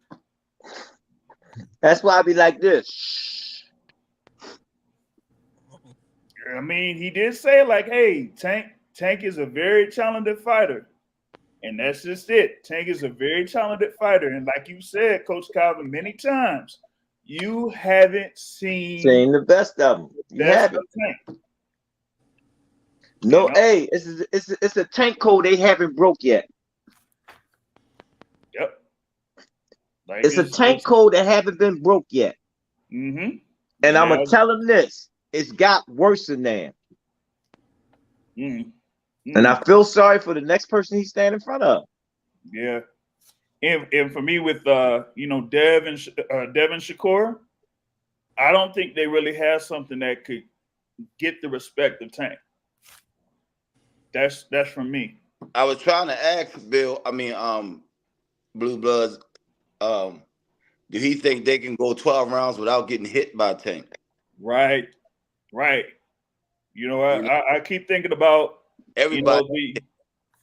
That's why I be like this. I mean, he did say like, "Hey, Tank is a very talented fighter," and that's just it. Tank is a very talented fighter, and like you said, Coach Calvin, many times, you haven't seen the best of them. You haven't. Tank. No, hey, it's a Tank code they haven't broke yet. Yep. Like it's a Tank code that haven't been broke yet. Mm-hmm. And I'm gonna tell him this: it's got worse than that. Mm-hmm. And I feel sorry for the next person he's standing in front of. Yeah. And for me, with Dev and Devin Shakur, I don't think they really have something that could get the respect of Tank. That's from me. I was trying to ask Bill. I mean, Blue Bloods. Do he think they can go 12 rounds without getting hit by Tank? Right. I keep thinking about everybody.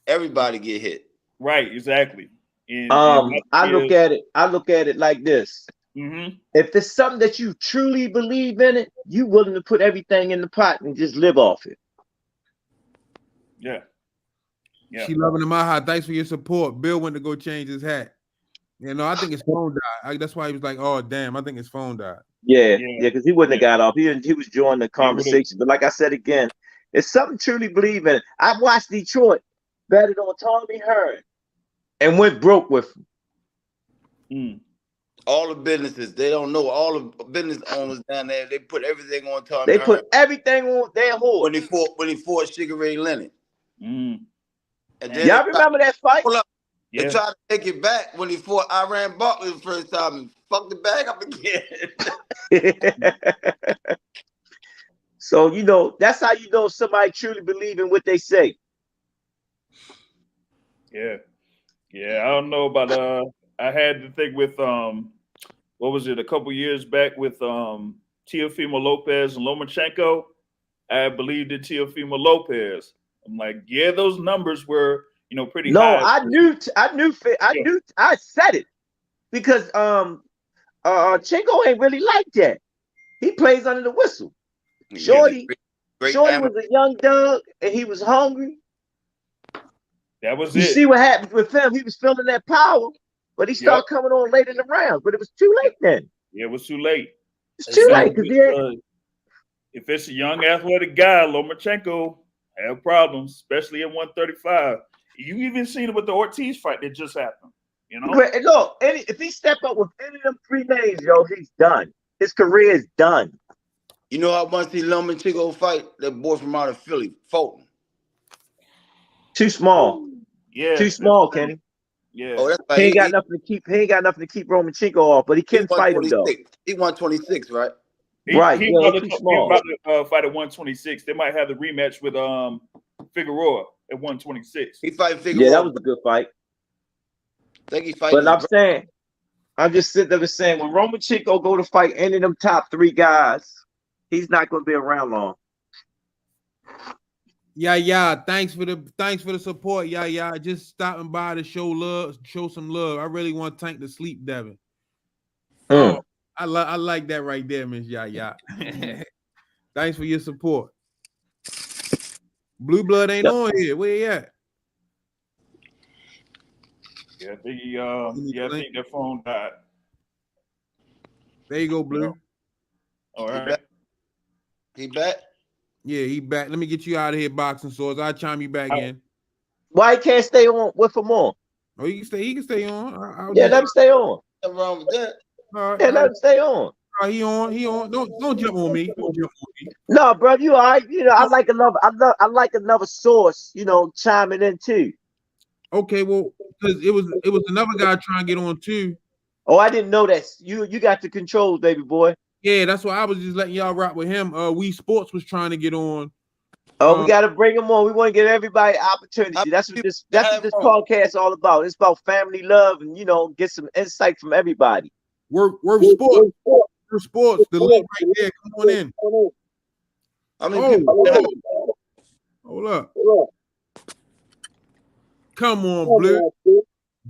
Everybody get hit. Right. Exactly. I look at it like this. Mm-hmm. If it's something that you truly believe in it, you willing to put everything in the pot and just live off it. Yeah. She loving him out. Thanks for your support. Bill went to go change his hat. I think his phone died. That's why he was like, "Oh damn, I think his phone died." Yeah, because he wouldn't have got off. He was joining the conversation. But like I said again, it's something truly believe in it. I watched Detroit betted on Tommy Hearn and went broke with him. All the businesses, they don't know. All the business owners down there, they put everything on Tommy They Hearn. put everything on their horse. When he fought Sugar Ray Leonard. And then y'all remember that fight? They tried to take it back when he fought Iran Barkley the first time and fucked the bag up again. So that's how you know somebody truly believe in what they say. Yeah. I don't know about I had to think with what was it, a couple years back with Teofimo Lopez and Lomachenko. I believed in Teofimo Lopez. I'm like, yeah, those numbers were pretty high. No, I knew I said it because Chenko ain't really like that. He plays under the whistle. Shorty was a young dog and he was hungry. That was you see what happened with him. He was feeling that power, but he started coming on late in the round. But it was too late then. Yeah, it was too late. It's too late because if it's a young athletic guy, Lomachenko have problems, especially at 135. You even seen it with the Ortiz fight that just happened. Look, if he step up with any of them three names, he's done. His career is done. You know, I want to see Lomachenko fight that boy from out of Philly, Fulton. Too small. Yeah. Too small, Kenny. Yeah. Oh, that's he ain't got nothing to keep. He ain't got nothing to keep Lomachenko off, but he can fight him though. He won 26, right? He's about to fight at 126. They might have the rematch with Figueroa at 126. He fighting Figueroa. Yeah, that was a good fight. I think he fighting. But I'm just sitting there saying, when Lomachenko go to fight any of them top three guys, he's not going to be around long. Yeah. Thanks for the support. Yeah. Just stopping by to show some love. I really want Tank to sleep, Devin. Oh, I like that right there, Miss Yeah. Thanks for your support. Blue Blood ain't on here. Where you at? Yeah, I think their phone died. There you go, Blue. All right. He back? Yeah, he back. Let me get you out of here, boxing swords. I'll chime you back in. Why he can't stay on with him more? Oh, he can stay on. Let him stay on. Nothing wrong with that. Let him stay on. He on. Don't jump on me. No, bro, you all right. I like another source, chiming in too. Okay, well, because it was another guy trying to get on too. Oh, I didn't know that. You got the controls, baby boy. Yeah, that's why I was just letting y'all rock with him. We Sports was trying to get on. Oh, we got to bring him on. We want to give everybody opportunity. That's what this podcast is all about. It's about family love and get some insight from everybody. Work Sports. Work Sports. The link right there. Come on in. I mean, hold up. Come on, Blue.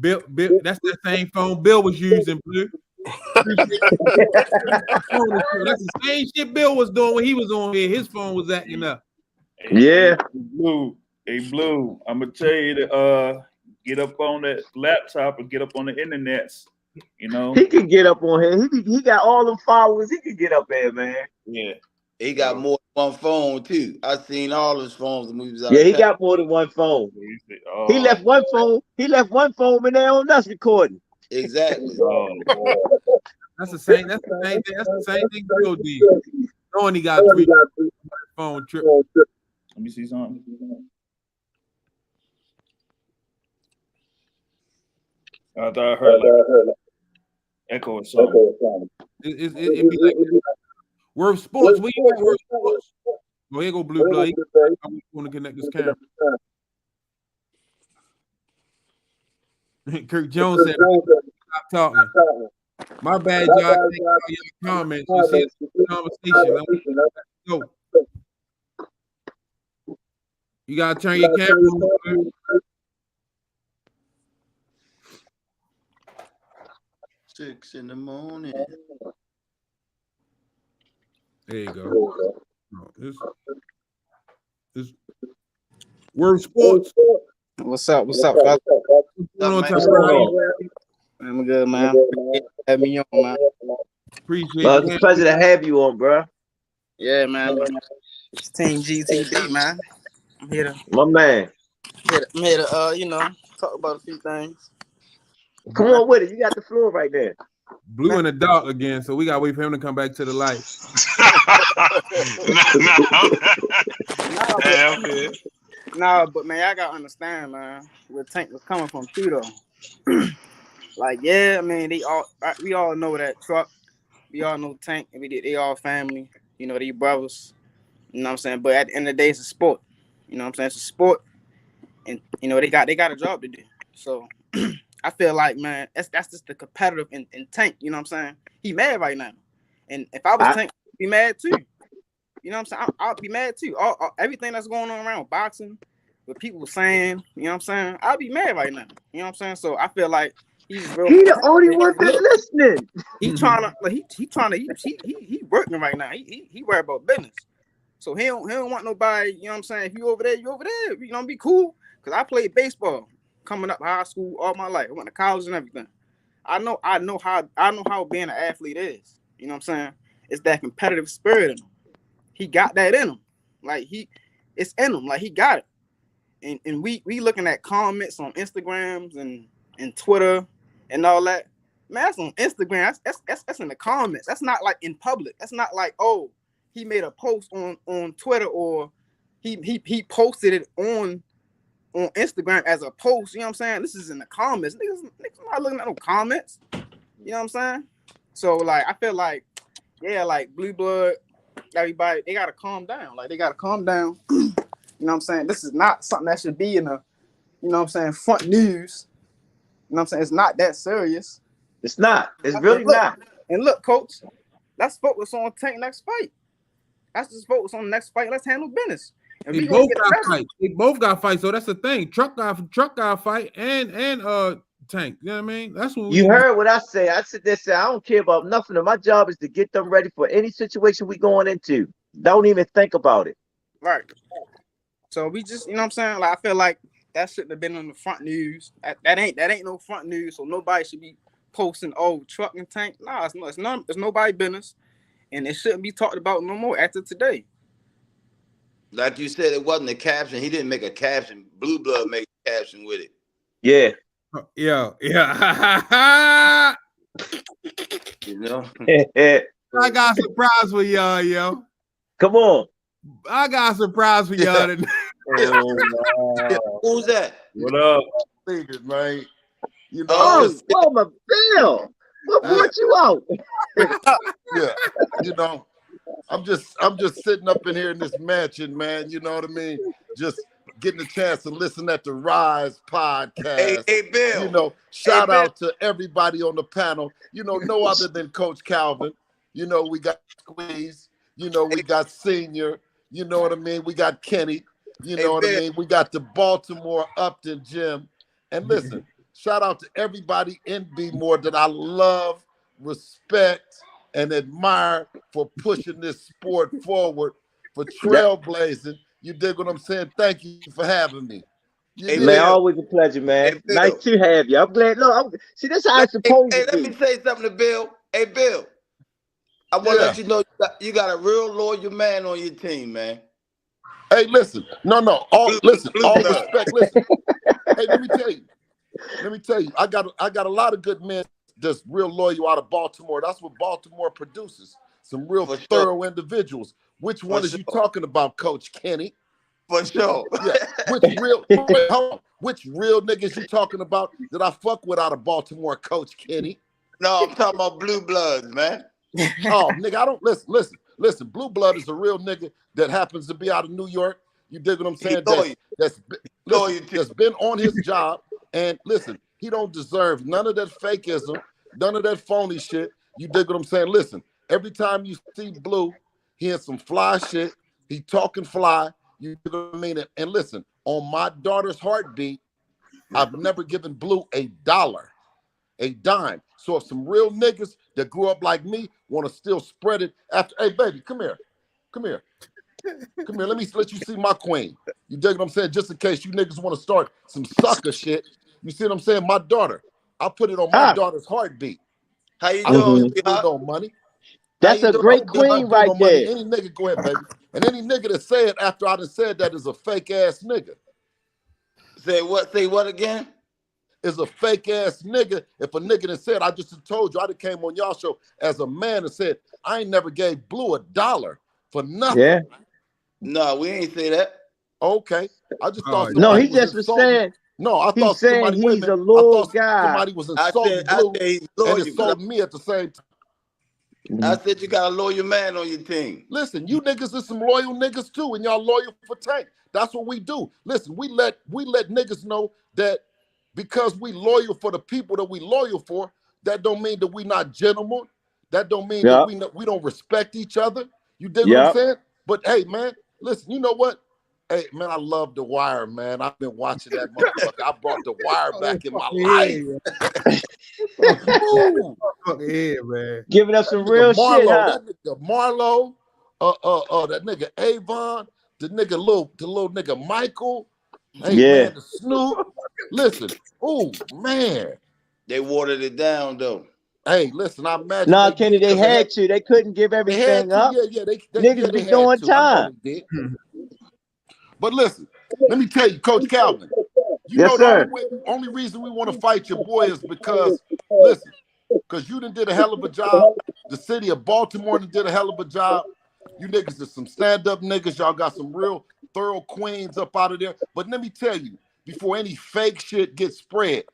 Bill, that's that same phone Bill was using, Blue. That's the same shit Bill was doing when he was on here. His phone was acting up. Yeah. Hey, Blue, I'm gonna tell you to get up on that laptop and get up on the internet. You know, he can get up on here. He got all them followers. He can get up there, man. Yeah, he got more than one phone too. I've seen all his phones and movies. Yeah, he got more than one phone. He left one phone. He left one phone in there on us recording. Exactly. That's the same. That's the same thing. That's the same thing Bill did. Knowing he got 3 phone trip. Let me see something. I thought I heard like echo or something. It be like Worth Sports. We got Worth Sports. Oh, here go Blue Blood. I'm going to connect this camera. Kirk Jones said, "Stop talking." My bad, y'all. Thank you for your comments. You see, it's a conversation. Let's go. You gotta turn your camera on. 6 in the morning. There you go. No, this Worth Sports. What's up? What's up, fellas? I'm good, man. Have me on, man. Appreciate it. It's a pleasure to have you on, bro. Yeah, man. It's Team GTB, man. I'm here to, my man. I'm here to, you know, talk about a few things. Come on with it. You got the floor right there. Blue in the dark again, so we gotta wait for him to come back to the light. No, but man, I gotta understand, man, where Tank was coming from too, though. Like, yeah, I mean, we all know that Truck, we all know Tank, and they all family, you know, they brothers, you know what I'm saying? But at the end of the day, it's a sport, you know what I'm saying? It's a sport, and you know they got a job to do. So I feel like, man, that's just the competitive in Tank, you know what I'm saying? He mad right now, and if I was Tank, I'd be mad too. You know what I'm saying? I'll be mad too. Everything that's going on around boxing, what people saying, you know what I'm saying? I'll be mad right now. You know what I'm saying? So I feel like he's real. He the only one that's listening. He trying to, like, he working right now. He worried about business. So he don't want nobody. You know what I'm saying? If you over there, you over there. You know, be cool. Cause I played baseball coming up high school all my life. I went to college and everything. I know how being an athlete is. You know what I'm saying? It's that competitive spirit in him. He got that in him. Like it's in him. Like he got it. And we looking at comments on Instagrams and Twitter and all that. Man, that's on Instagram. That's in the comments. That's not like in public. That's not like, oh, he made a post on Twitter or he posted it on Instagram as a post. You know what I'm saying? This is in the comments. Niggas not looking at no comments. You know what I'm saying? So like I feel like, yeah, like Blue Blood, everybody, they gotta calm down. Like they gotta calm down. You know what I'm saying? This is not something that should be in the, you know what I'm saying, front news. You know what I'm saying? It's not that serious. It's not. It's really not. And look, coach, let's focus on Tank next fight. Let's just focus on the next fight. Let's handle business. And they both got fights. They both got fights. So that's the thing. Truck got a fight and Tank. You know what I mean? That's what you heard what I say. I said this. I don't care about nothing. My job is to get them ready for any situation we going into. Don't even think about it. Right. So we just, you know what I'm saying? Like I feel like that shouldn't have been on the front news. That ain't no front news. So nobody should be posting, oh, Truck and Tank. Nah, it's nobody business, and it shouldn't be talked about no more after today. Like you said, it wasn't a caption. He didn't make a caption. Blue Blood made a caption with it. Yeah. Yeah. You know? I got a surprise for y'all, yo. Come on. I got a surprise for y'all today. Who's that? What up? Figured, man. You know, oh my Bill. What brought you out? Yeah, you know, I'm just sitting up in here in this mansion, man. You know what I mean? Just getting a chance to listen at the Rize podcast. Hey, Bill. You know, shout out to everybody on the panel. You know, no other than Coach Calvin. You know, we got Squeeze. You know, we got Senior. You know what I mean? We got Kenny. You know what I mean? We got the Baltimore Upton Gym. And listen, shout out to everybody in B-More that I love respect, and admire for pushing this sport forward, for trailblazing. You dig what I'm saying? Thank you for having me. Hey, Man, always a pleasure, man. Hey, nice to have you. I'm glad. No, see, that's how it's supposed to let be. me say something to Bill. Hey, Bill, I want to let you know you got a real loyal man on your team, man. Hey, listen. No. All respect. Listen. Hey, let me tell you. I got a lot of good men that's real loyal out of Baltimore. That's what Baltimore produces. Some real thorough individuals. Which one is you talking about, Coach Kenny? For sure. Yeah. Which real niggas you talking about that I fuck with out of Baltimore, Coach Kenny? No, I'm talking about blue bloods, man. Oh, nigga, I don't listen. Blue blood is a real nigga that happens to be out of New York. You dig what I'm saying? That's been on his job. And listen, he don't deserve none of that fakeism, none of that phony shit. You dig what I'm saying? Listen, every time you see Blue, he in some fly shit. He talking fly. You dig what I mean? And listen, on my daughter's heartbeat, I've never given Blue a dime. So if some real niggas that grew up like me want to still spread it after, hey baby, come here. Let you see my queen. You dig what I'm saying? Just in case you niggas want to start some sucker shit. You see what I'm saying? My daughter, I put it on my daughter's heartbeat. How you I don't doing? spend no money. That's a great queen right there. Any nigga, go ahead, baby. And any nigga that said after I done said that is a fake ass nigga. Say what again? Is a fake ass nigga. If a nigga that said, I just told you, I done came on y'all show as a man and said, I ain't never gave Blue $1 for nothing. Yeah. No, we ain't say that. Okay. I just thought no, somebody he just was saying. No, I thought saying somebody, he's a loyal guy. Somebody was insulting Blue and insulting me at the same time. I said you got a loyal man on your team. Listen, you niggas is some loyal niggas too, and y'all loyal for Tank. That's what we do. Listen, we let niggas know that because we loyal for the people that we loyal for, that don't mean that we not gentlemen. That don't mean that we don't respect each other. You dig what I'm saying? But hey, man, listen, you know what? Hey, man, I love The Wire, man. I've been watching that motherfucker. I brought The Wire back in my life. Man. Giving us some real shit, huh? That nigga Marlo, that nigga Avon, the little nigga Michael. Hey, man, the Snoop. Listen, man. They watered it down, though. Hey, listen, I imagine. No, Kenny, they had to. They couldn't give everything up. Yeah, niggas be doing time. But listen, let me tell you, Coach Calvin, you know the only reason we want to fight your boy is because, listen, because you done did a hell of a job. The city of Baltimore done did a hell of a job. You niggas are some stand-up niggas. Y'all got some real thorough queens up out of there. But let me tell you, before any fake shit gets spread,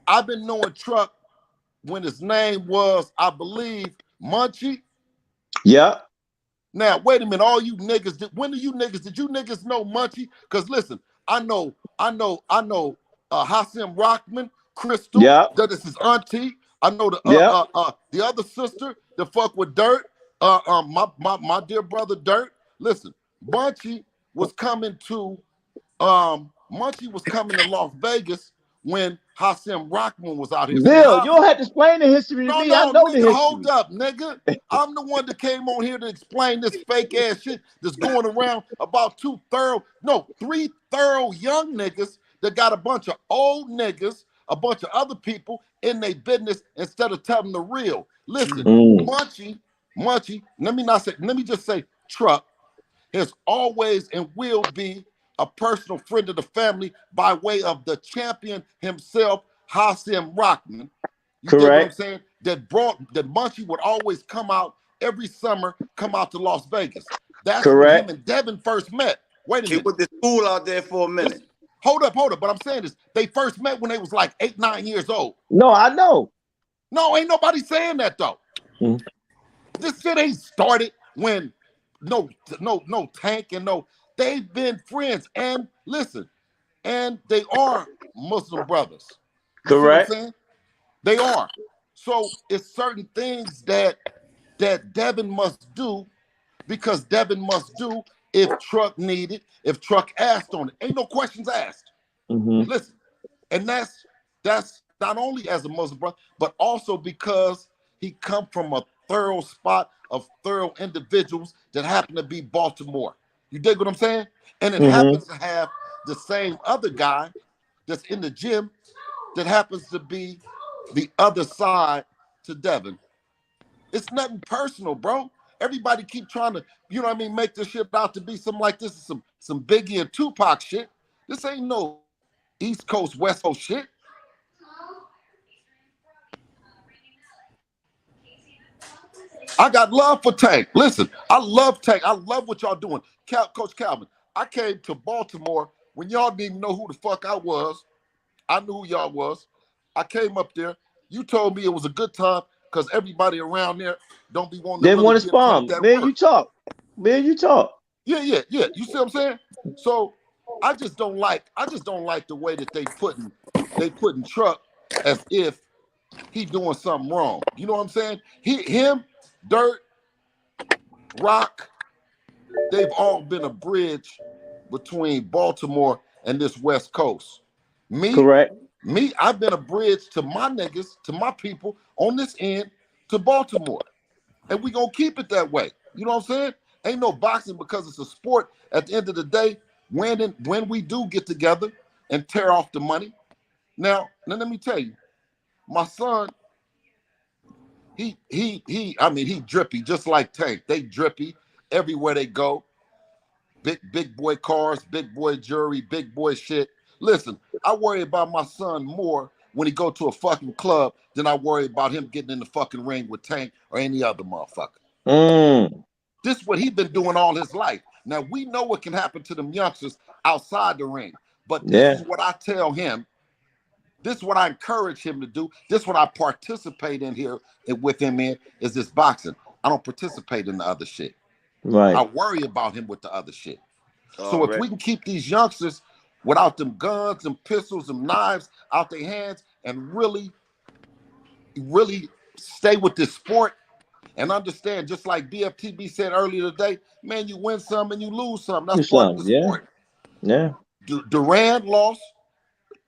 I've been knowing Truck when his name was, I believe, Munchie. Yeah. Now, wait a minute, all you niggas, did you niggas know Munchie? Because listen, I know Hasim Rockman, Crystal, that is his auntie. I know the other sister that fuck with Dirt, my dear brother Dirt. Listen, Munchie was coming to Las Vegas when Hasim Rockman was out here. Bill, you don't have to explain the history to me. I know the history. Hold up, nigga. I'm the one that came on here to explain this fake ass shit that's going around about three thorough young niggas that got a bunch of old niggas, a bunch of other people in their business instead of telling the real. Listen, Munchie, let me just say Truck has always and will be a personal friend of the family by way of the champion himself, Hasim Rockman. You get what I'm saying? That Munchie would always come out every summer, come out to Las Vegas. That's when him and Devin first met. Wait a minute. He put the school out there for a minute. Hold up. But I'm saying this. They first met when they was like 8, 9 years old. No, I know. No, ain't nobody saying that though. This shit ain't started when no Tank and no. They've been friends, and listen, and they are Muslim brothers. You correct. See what I'm saying? They are. So it's certain things that Devin must do because Devin must do if Truck needed, if Truck asked on it. Ain't no questions asked. Listen, and that's not only as a Muslim brother, but also because He come from a thorough spot of thorough individuals that happen to be Baltimore. You dig what I'm saying? And it happens to have the same other guy that's in the gym that happens to be the other side to Devin. It's nothing personal, bro. Everybody keep trying to, you know what I mean, make this shit out to be something like this, some Biggie and Tupac shit. This ain't no East Coast, West Coast shit. I got love for Tank. Listen, I love Tank. I love what y'all doing. Coach Calvin, I came to Baltimore when y'all didn't even know who the fuck I was. I knew who y'all was. I came up there. You told me it was a good time because everybody around there don't be wanting to Didn't really want to spawn. Man, you talk. Man, you talk. Yeah. You see what I'm saying? So I just don't like the way that they putting Truck as if he doing something wrong. You know what I'm saying? Him, Dirt, Rock, they've all been a bridge between Baltimore and this West Coast. Correct. Me, I've been a bridge to my niggas, to my people on this end to Baltimore. And we gonna keep it that way. You know what I'm saying? Ain't no boxing because it's a sport. At the end of the day, when we do get together and tear off the money. Now let me tell you, my son, he drippy, just like Tank. They drippy everywhere they go. Big boy cars, big boy jewelry, big boy shit. Listen, I worry about my son more when he go to a fucking club than I worry about him getting in the fucking ring with Tank or any other motherfucker. This is what he's been doing all his life. Now, we know what can happen to them youngsters outside the ring, but this is what I tell him. This is what I encourage him to do. This is what I participate in here with him in, is this boxing. I don't participate in the other shit. Right. I worry about him with the other shit. So if we can keep these youngsters without them guns and pistols and knives out their hands and really stay with this sport and understand, just like BFTB said earlier today, man, you win some and you lose some. That's part of the sport. Yeah. Durand lost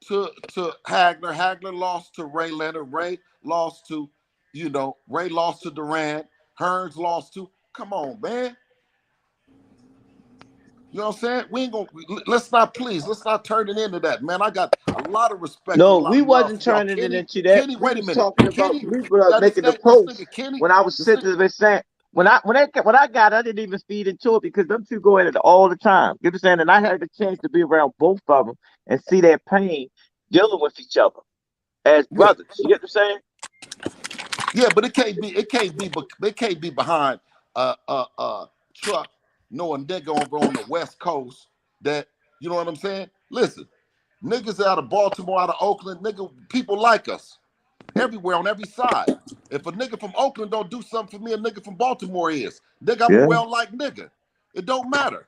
to Hagler. Hagler lost to Ray Leonard. Ray lost to Durand. Hearns lost to. Come on, man. You know what I'm saying? We ain't gonna. Let's not turn it into that, man. I got a lot of respect. No, we wasn't turning it into that. Kenny, wait a minute. Talking about we were making the post when I was sitting there saying when I got, I didn't even feed into it because them two go at it all the time. You understand? And I had the chance to be around both of them and see their pain dealing with each other as brothers. You get what I'm saying? Yeah, but they can't be behind Truck. Knowing nigga on the West Coast that, you know what I'm saying? Listen, niggas out of Baltimore, out of Oakland, nigga, people like us everywhere on every side. If a nigga from Oakland don't do something for me, a nigga from Baltimore is. Nigga, I'm a well-liked nigga. It don't matter.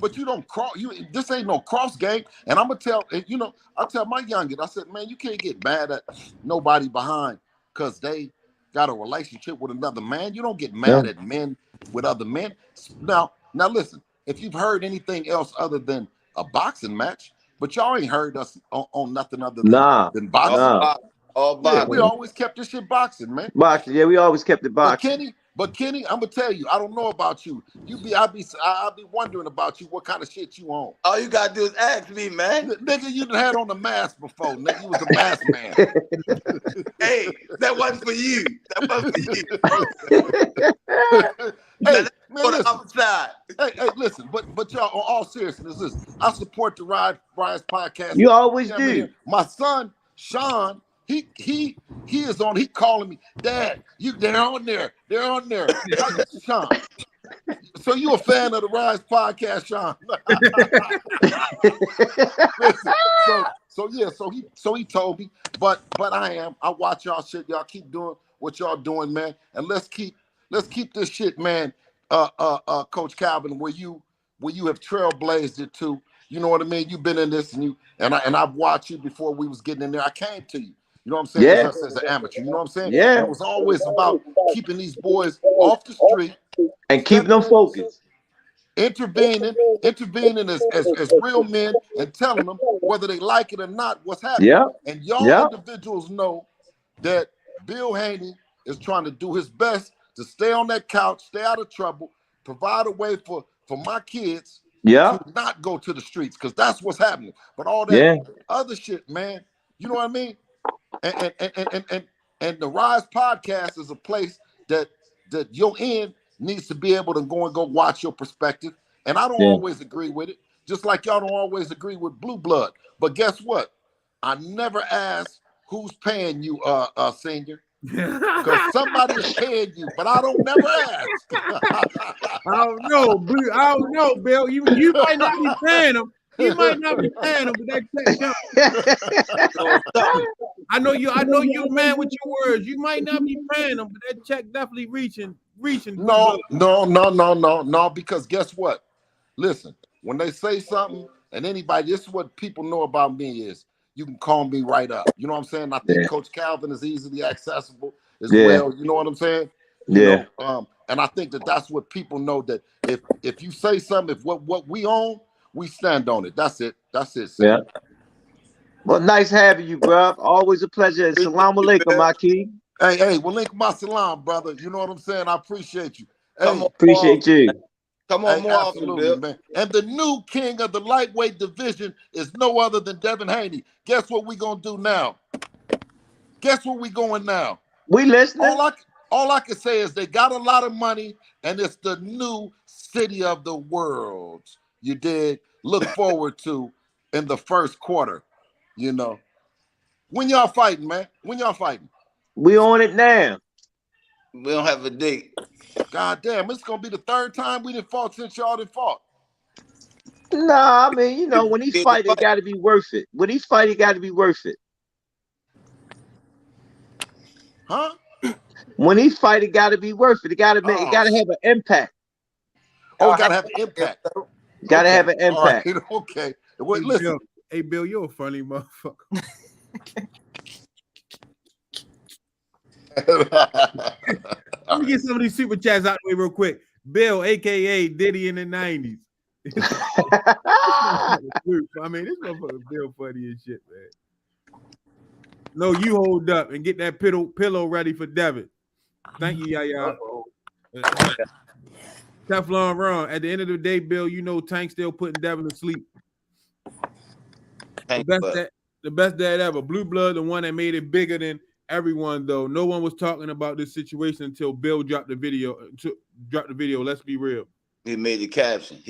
But you don't cross. This ain't no cross gang. And I'm gonna tell, I tell my youngin, I said, man, you can't get mad at nobody behind because they got a relationship with another man. You don't get mad at men with other men. Now listen, if you've heard anything else other than a boxing match, but y'all ain't heard us on nothing other than boxing. All boxing. Yeah, we always kept this shit boxing, man. Boxing, yeah, we always kept it boxing. But Kenny, I'm gonna tell you, I don't know about you. I'll be wondering about you, what kind of shit you on. All you gotta do is ask me, man. Nigga, you done had on the mask before. Nigga, you was a mask man. Hey, that wasn't for you. That wasn't for you. Hey, man, listen. Hey, listen. But y'all, on all seriousness, listen. I support the Rise podcast. You always do. My son, Sean. He is on. He calling me, Dad. They're on there. Sean. So you a fan of the Rise podcast, Sean? So he told me. But I am. I watch y'all shit. Y'all keep doing what y'all doing, man. And let's keep this shit, man. Coach Calvin, where you have trailblazed it too. You know what I mean? You've been in this, and I've watched you before we was getting in there. I came to you. You know what I'm saying? Yeah. As an amateur. You know what I'm saying? Yeah. And it was always about keeping these boys off the street and keeping them focused. Intervening as real men and telling them whether they like it or not what's happening. Yeah. And y'all individuals know that Bill Haney is trying to do his best to stay on that couch, stay out of trouble, provide a way for my kids to not go to the streets, because that's what's happening. But all that other shit, man, you know what I mean? And the Rize podcast is a place that your end needs to be able to go watch your perspective. And I don't always agree with it, just like y'all don't always agree with Blue Blood. But guess what? I never ask who's paying you, senior. Because somebody is paying you, but I don't never ask. I don't know, Bill. You might not be paying them. You might not be paying them, but that check. I know you a man with your words. You might not be paying them, but that check definitely reaching. No, because guess what? Listen, when they say something, and anybody, this is what people know about me is you can call me right up. You know what I'm saying? I think Coach Calvin is easily accessible as well. You know what I'm saying? You know, and I think that's what people know, that if you say something, if what we own, we stand on it. That's it. Yeah. Well, nice having you, bro. Always a pleasure. Salam alaikum, Maki. Hey, well, link my salam, brother. You know what I'm saying? I appreciate you. Hey, appreciate you. Come on, more absolutely, often, man. And the new king of the lightweight division is no other than Devin Haney. Guess what we gonna do now? Guess where we going now? We listening. All I can say is they got a lot of money, and it's the new city of the world. You did look forward to in the first quarter. You know, when y'all fighting, man? When y'all fighting? We on it now. We don't have a date. God damn, it's gonna be the third time we didn't fought since y'all didn't fought. Nah, I mean, you know, when he fight, it got to be worth it. When he fight, it got to be worth it. Huh? When he fight, it got to be worth it. It got to make. It got to have an impact. Oh, it got to have an impact. Got to have an impact. Right, okay. Well, listen. Hey, Bill, you're a funny motherfucker. Let me get some of these super chats out of the way real quick. Bill, aka Diddy in the 90s. I mean, this motherfucker Bill funny as shit, man. No, you hold up and get that pillow ready for Devin. Thank you, Yaya. Teflon Ron. At the end of the day, Bill, you know Tank still putting Devin to sleep. The best dad ever. Blue Blood, the one that made it bigger than everyone, though. No one was talking about this situation until Bill dropped the video. Let's be real. He made the caption.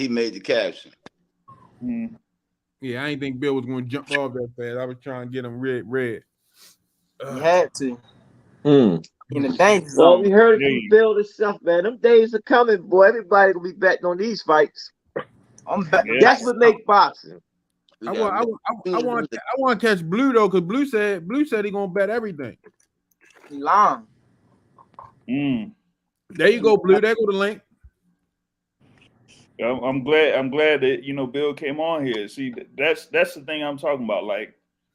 Yeah, I didn't think Bill was going to jump off that fast. I was trying to get him red. You had to. In the danger zone. Well, we heard it from Bill himself, man. Them days are coming, boy. Everybody gonna be betting on these fights. That's what makes boxing. I want to catch Blue though, because Blue said he gonna bet everything. He lying. There you go, Blue. There go the link. I'm glad that Bill came on here. See, that's the thing I'm talking about. Like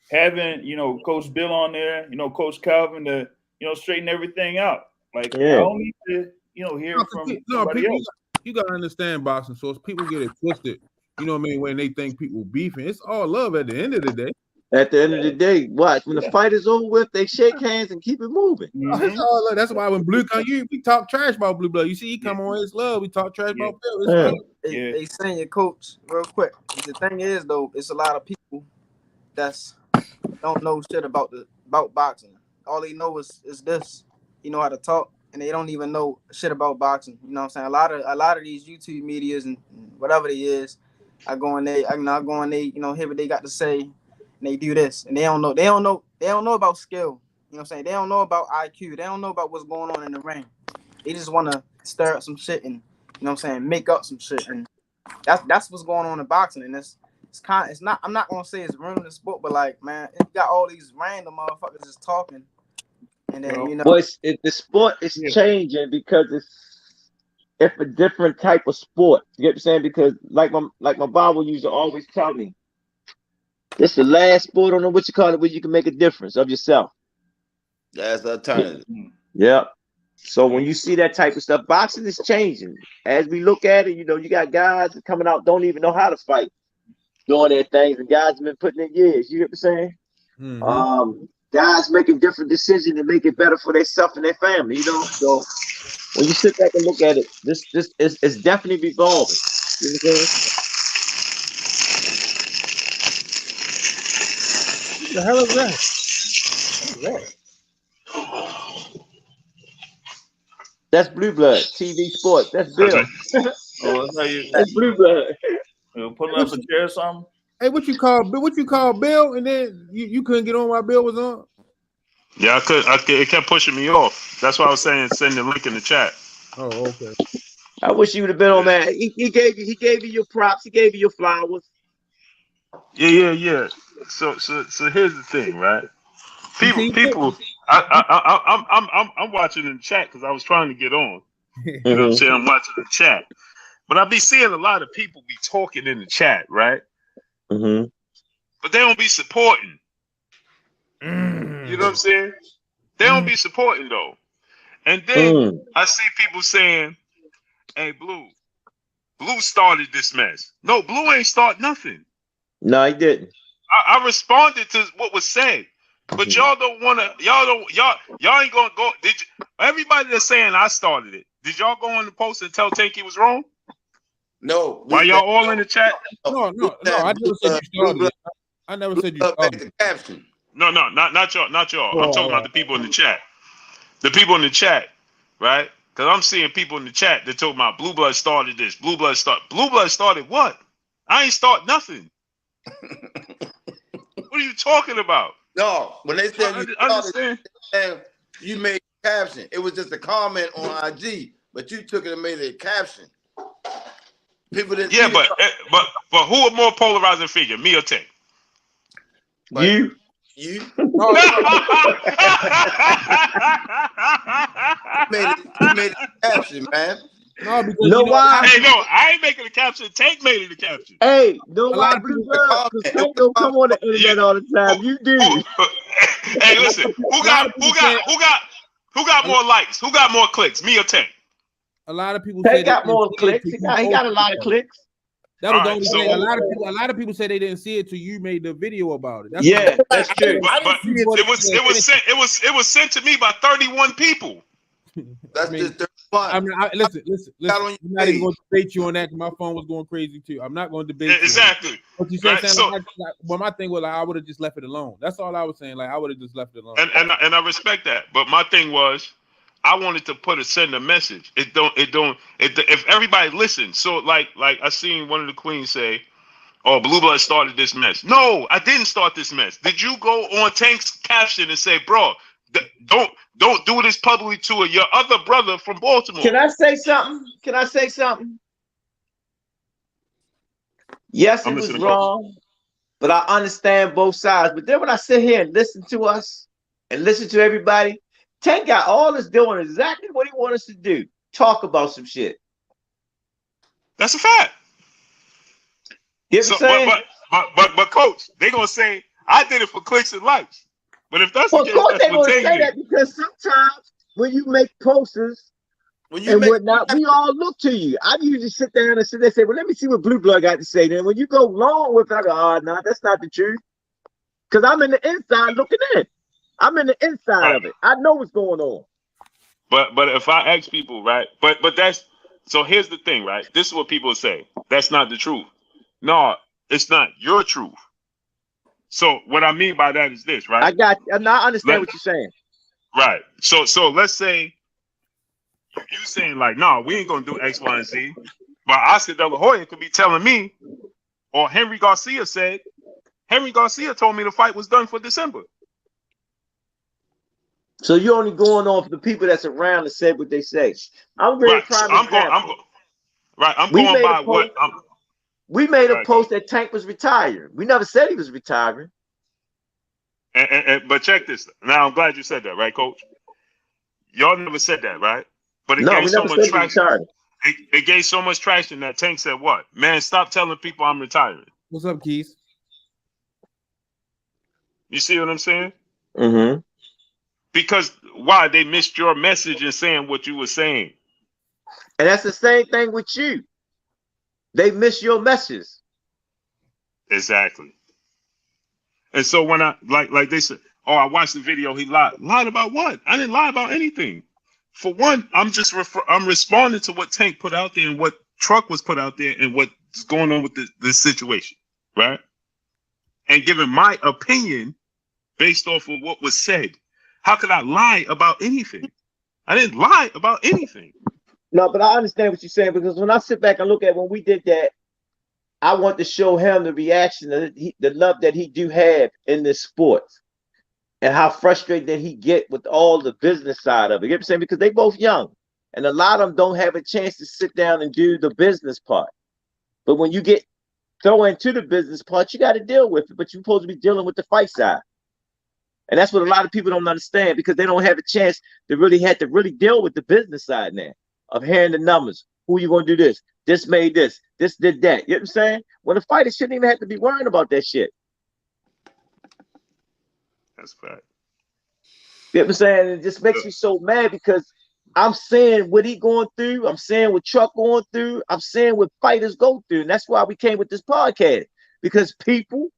having Coach Bill on there, Coach Calvin to straighten everything out. Like I don't need to hear from somebody else. You gotta understand boxing, so people get it twisted. You know what I mean? When they think people beefing, it's all love at the end of the day. At the end of the day, watch when the fight is over with, they shake hands and keep it moving. That's all love. That's why when Blue come, we talk trash about Blue Blood. You see, he come on, it's love. We talk trash about Bill. They saying your coach real quick. The thing is though, it's a lot of people that's don't know shit about boxing. All they know is this. You know how to talk, and they don't even know shit about boxing. You know what I'm saying? A lot of these YouTube medias and whatever it is, I go in there, hear what they got to say, and they do this, and they don't know about skill. You know what I'm saying? They don't know about IQ. They don't know about what's going on in the ring. They just want to stir up some shit and make up some shit, and that's what's going on in boxing, and it's not. I'm not gonna say it's ruining the sport, but like, man, you got all these random motherfuckers just talking, and then the sport is changing because it's a different type of sport. You get what I'm saying? Because like my Bible used to always tell me, it's the last sport, I don't know what you call it, where you can make a difference of yourself. That's alternative. Yeah. So when you see that type of stuff, boxing is changing. As we look at it, you got guys coming out don't even know how to fight, doing their things, and guys have been putting in years. You get what I'm saying? guys making different decisions to make it better for themselves and their family, you know. So when you sit back and look at it, this is it's definitely evolving. You know what I'm saying? What the hell is that? That's Blue Blood TV Sports. That's Bill. Oh, that's how you Blue Blood. Pulling up a chair or something. Hey, what you call Bill? And then you couldn't get on while Bill was on. Yeah, I could. It kept pushing me off. That's why I was saying send the link in the chat. Oh, okay. I wish you would have been on, man. He gave you your props. He gave you your flowers. Yeah. So here's the thing, right? People. I'm watching in the chat because I was trying to get on. You know what I'm saying? I'm watching the chat, but I be seeing a lot of people be talking in the chat, right? Mm-hmm. But they don't be supporting. You know what I'm saying? They don't be supporting though. And then I see people saying, "Hey, Blue started this mess." No, Blue ain't start nothing. No, he didn't. I responded to what was said, but y'all don't want to. Y'all ain't gonna go. Did you, everybody that's saying I started it? Did y'all go on the post and tell Tank he was wrong? No. Why y'all all in the chat? No. I never said you started it. I never said you started the caption. No, not y'all. I'm talking about the people in the chat. The people in the chat, right? Because I'm seeing people in the chat that told about Blue Blood started this. Blue Blood started what? I ain't start nothing. What are you talking about? No, when they said you understand, you made a caption. It was just a comment on IG, but you took it and made it a caption. People didn't. Yeah, but who a more polarizing figure, me or Tank? You. You No. made it a caption, man. No, because you know why? Hey, no, I ain't making a caption. Tank made it a caption. Hey, know why, of Blue people Blood? Because Tank don't come on the internet all the time. You do. Hey, listen, who got more likes? Who got more clicks? Me or Tank? A lot of people Tank say got more clicks. He got a lot of clicks. That was the only thing. A lot of people say they didn't see it till you made the video about it. That's true. But it was sent to me by 31 people. That's just 31. Listen. I'm not even going to debate you on that because my phone was going crazy too. I'm not going to debate exactly. You. What you said, right? well, my thing was like, I would have just left it alone. That's all I was saying. Like I would have just left it alone. And I respect that. But my thing was, I wanted to send a message. If everybody listens. So like I seen one of the queens say, "Oh, Blue Blood started this mess." No, I didn't start this mess. Did you go on Tank's caption and say, "Bro, don't do this publicly to your other brother from Baltimore"? Can I say something? Yes, it was wrong, but I understand both sides. But then when I sit here and listen to us and listen to everybody, Tank got all us doing exactly what he wants us to do. Talk about some shit. That's a fact. You know what I'm saying? But coach, they gonna say I did it for clicks and likes. But if that's the case, course that's they what gonna Tank say did. that because sometimes when you make posters whatnot, we all look to you. I usually sit down and say, "Well, let me see what Blue Blood got to say." Then when you go long with it, I go, "Oh no, that's not the truth," because I'm in the inside looking in. I'm in the inside of it. I know what's going on. But if I ask people, right? But that's so. Here's the thing, right? This is what people say. That's not the truth. No, it's not your truth. So what I mean by that is this, right? I understand what you're saying. Right. So let's say you saying like, no, we ain't gonna do X, Y, and Z. But Oscar De La Hoya could be telling me, or Henry Garcia told me the fight was done for December. So you're only going off the people that's around and said what they say. I'm very proud of I'm going by what we made a post that Tank was retired. We never said he was retiring. But check this. Now I'm glad you said that, right, Coach? Y'all never said that, right? But it gave so much traction. It gave so much traction that Tank said, "What, man? Stop telling people I'm retiring." What's up, Keith? You see what I'm saying? Mm-hmm. Because why? They missed your message in saying what you were saying. And that's the same thing with you. They miss your message. Exactly. And so when I like they said, oh, I watched the video, he lied. Lied about what? I didn't lie about anything. For one, I'm responding to what Tank put out there and what Truck was put out there and what's going on with this situation, right? And giving my opinion based off of what was said. How could I lie about anything? I didn't lie about anything. No, but I understand what you're saying, because when I sit back and look at when we did that, I want to show him the reaction, the love that he do have in this sport, and how frustrated that he get with all the business side of it. You know what I'm saying? Because they both young, and a lot of them don't have a chance to sit down and do the business part. But when you get thrown into the business part, you got to deal with it. But you're supposed to be dealing with the fight side. And that's what a lot of people don't understand, because they don't have a chance to really deal with the business side now of hearing the numbers. Who you gonna do this? This made this. This did that. You know what I'm saying? When a fighter shouldn't even have to be worrying about that shit. That's fact. You know what I'm saying? It just makes me so mad, because I'm seeing what he going through. I'm seeing what Truck going through. I'm seeing what fighters go through. And that's why we came with this podcast, because people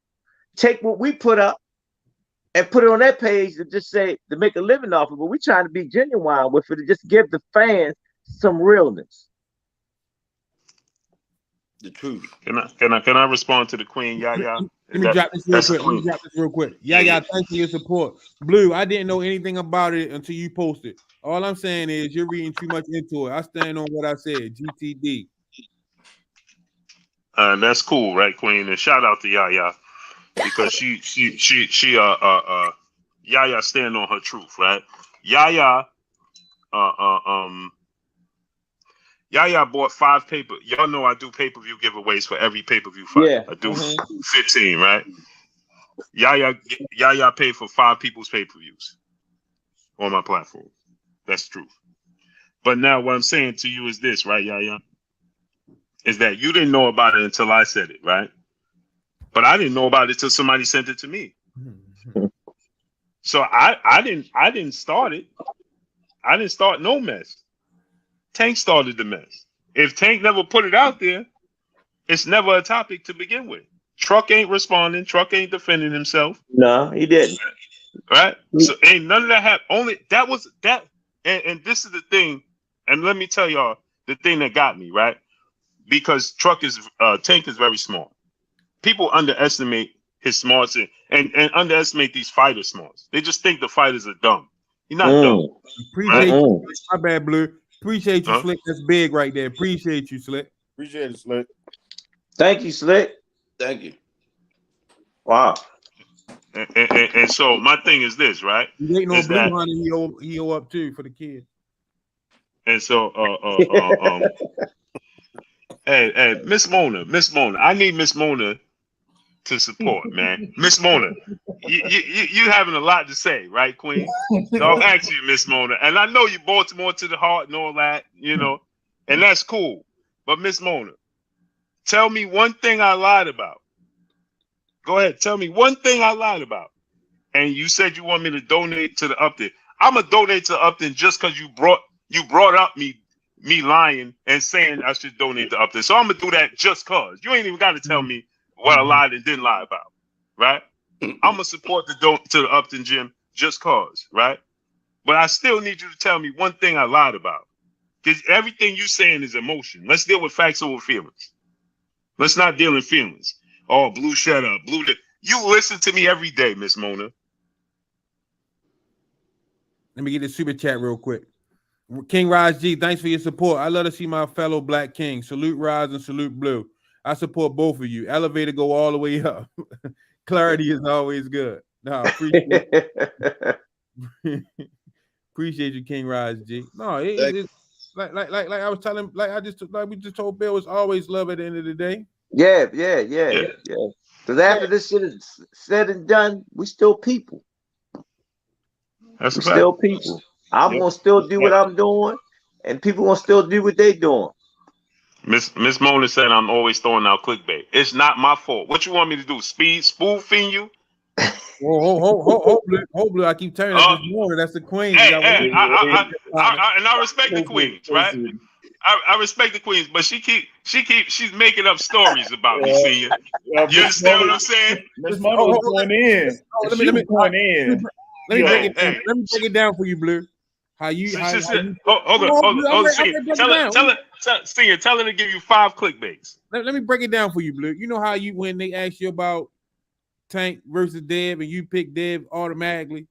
take what we put up and put it on that page to just say, to make a living off of it. But we're trying to be genuine with it, to just give the fans some realness. The truth. Can I respond to the Queen Yaya? Let me drop this real quick. Yaya, thanks for your support. Blue, I didn't know anything about it until you posted. All I'm saying is you're reading too much into it. I stand on what I said. GTD. That's cool, right, Queen? And shout out to Yaya, because she Yaya stand on her truth, right? Yaya Yaya bought 5 paper. Y'all know I do pay-per-view giveaways for every pay-per-view fight. Yeah. I do 15, right? Yaya paid for 5 people's pay-per-views on my platform. That's true. But now what I'm saying to you is this, right, Yaya? Is that you didn't know about it until I said it, right? But I didn't know about it till somebody sent it to me. So I didn't start it. I didn't start no mess. Tank started the mess. If Tank never put it out there, it's never a topic to begin with. Truck ain't responding. Truck ain't defending himself. No, he didn't. Right? So ain't none of that happened. Only that was that. And this is the thing. And let me tell y'all the thing that got me, right? Because Tank is very smart. People underestimate his smarts and underestimate these fighter smarts. They just think the fighters are dumb. You're not dumb. Appreciate you. My bad, Blue. Appreciate you, Slick. That's big right there. Appreciate you, Slick. Appreciate it, Slick. Thank you, Slick. Thank you. Wow. And so my thing is this, right? You ain't no Blue Honey. He owe up too for the kids. And so, hey, Miss Mona, I need Miss Mona to support, man. Miss Mona, you having a lot to say, right, Queen? So I'm asking you, Miss Mona, and I know you Baltimore to the heart and all that, you know, and that's cool. But Miss Mona, tell me one thing I lied about. Go ahead, tell me one thing I lied about. And you said you want me to donate to the Upton. I'm gonna donate to Upton just because you brought up me lying and saying I should donate to Upton. So I'm gonna do that just cause. You ain't even got to tell me what I lied and didn't lie about, right? I'm gonna support to the Upton gym just cause, right? But I still need you to tell me one thing I lied about, because everything you saying is emotion. Let's deal with facts over feelings. Let's not deal in feelings. Oh, Blue, shut up, Blue. You listen to me every day, Miss Mona. Let me get this super chat real quick. King Rize G, thanks for your support. I love to see my fellow Black King. Salute Rize and salute Blue. I support both of you. Elevator go all the way up. Clarity is always good. No, appreciate appreciate you, King Rize G. No, it's like I was telling, we just told Bill, it's always love at the end of the day. Yeah. Because after this shit is said and done, we still people. That's still people. I'm gonna still do what I'm doing, and people gonna still do what they doing. Miss Mona said I'm always throwing out clickbait. It's not my fault. What you want me to do? Spoofing you? Hopefully, I keep turning at this morning. That's the queen. Hey, and I respect the queens, right? I respect the queens, but she's making up stories about me, Senior. You understand what I'm saying? Miss Mona was going in. Let me break it down for you, Blue. Hold on, Senior. Tell her to give you 5 clickbaits. Let me break it down for you, Blue. You know how when they ask you about Tank versus Dev and you pick Dev automatically?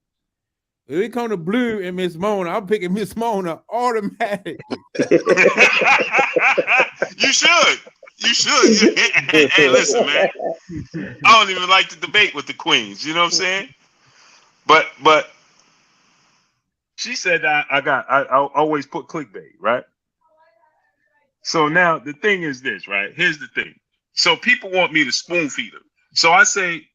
If it come to Blue and Miss Mona, I'm picking Miss Mona automatically. You should. Hey, listen, man. I don't even like to debate with the queens. You know what I'm saying? But she said I always put clickbait, right? So now the thing is this, right? Here's the thing. So people want me to spoon feed them. So I say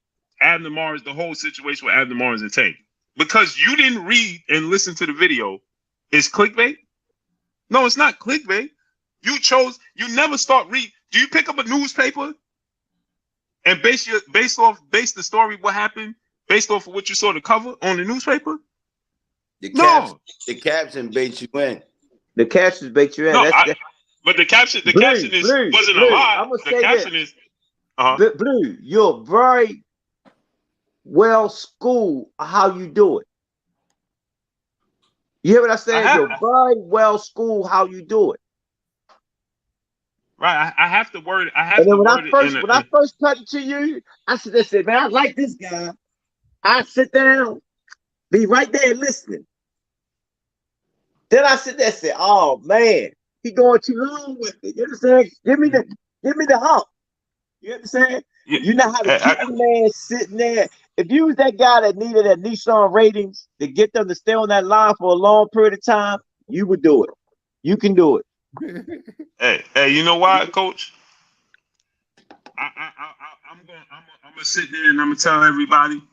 Abner Mars, the whole situation with Abner Mars and Tank. Because you didn't read and listen to the video, is clickbait? No, it's not clickbait. You never start read. Do you pick up a newspaper and base the story what happened based off of what you saw the cover on the newspaper? The caption baits you in. The caption baits you in. No, but the caption wasn't a lie. I'm gonna the say caption this. is Blue, you're very well schooled how you do it. You hear what I said? You're very well schooled how you do it. Right, I have to word it. When I first cut it to you, I said, man, I like this guy. I sit down, be right there listening. Then I sit there and say, oh man, he going too long with it. You understand? Give me the hump. You understand? You know how to keep the man sitting there. If you was that guy that needed that Nissan ratings to get them to stay on that line for a long period of time, you would do it. You can do it. Hey, you know why, Coach? I'm gonna sit there and I'm gonna tell everybody,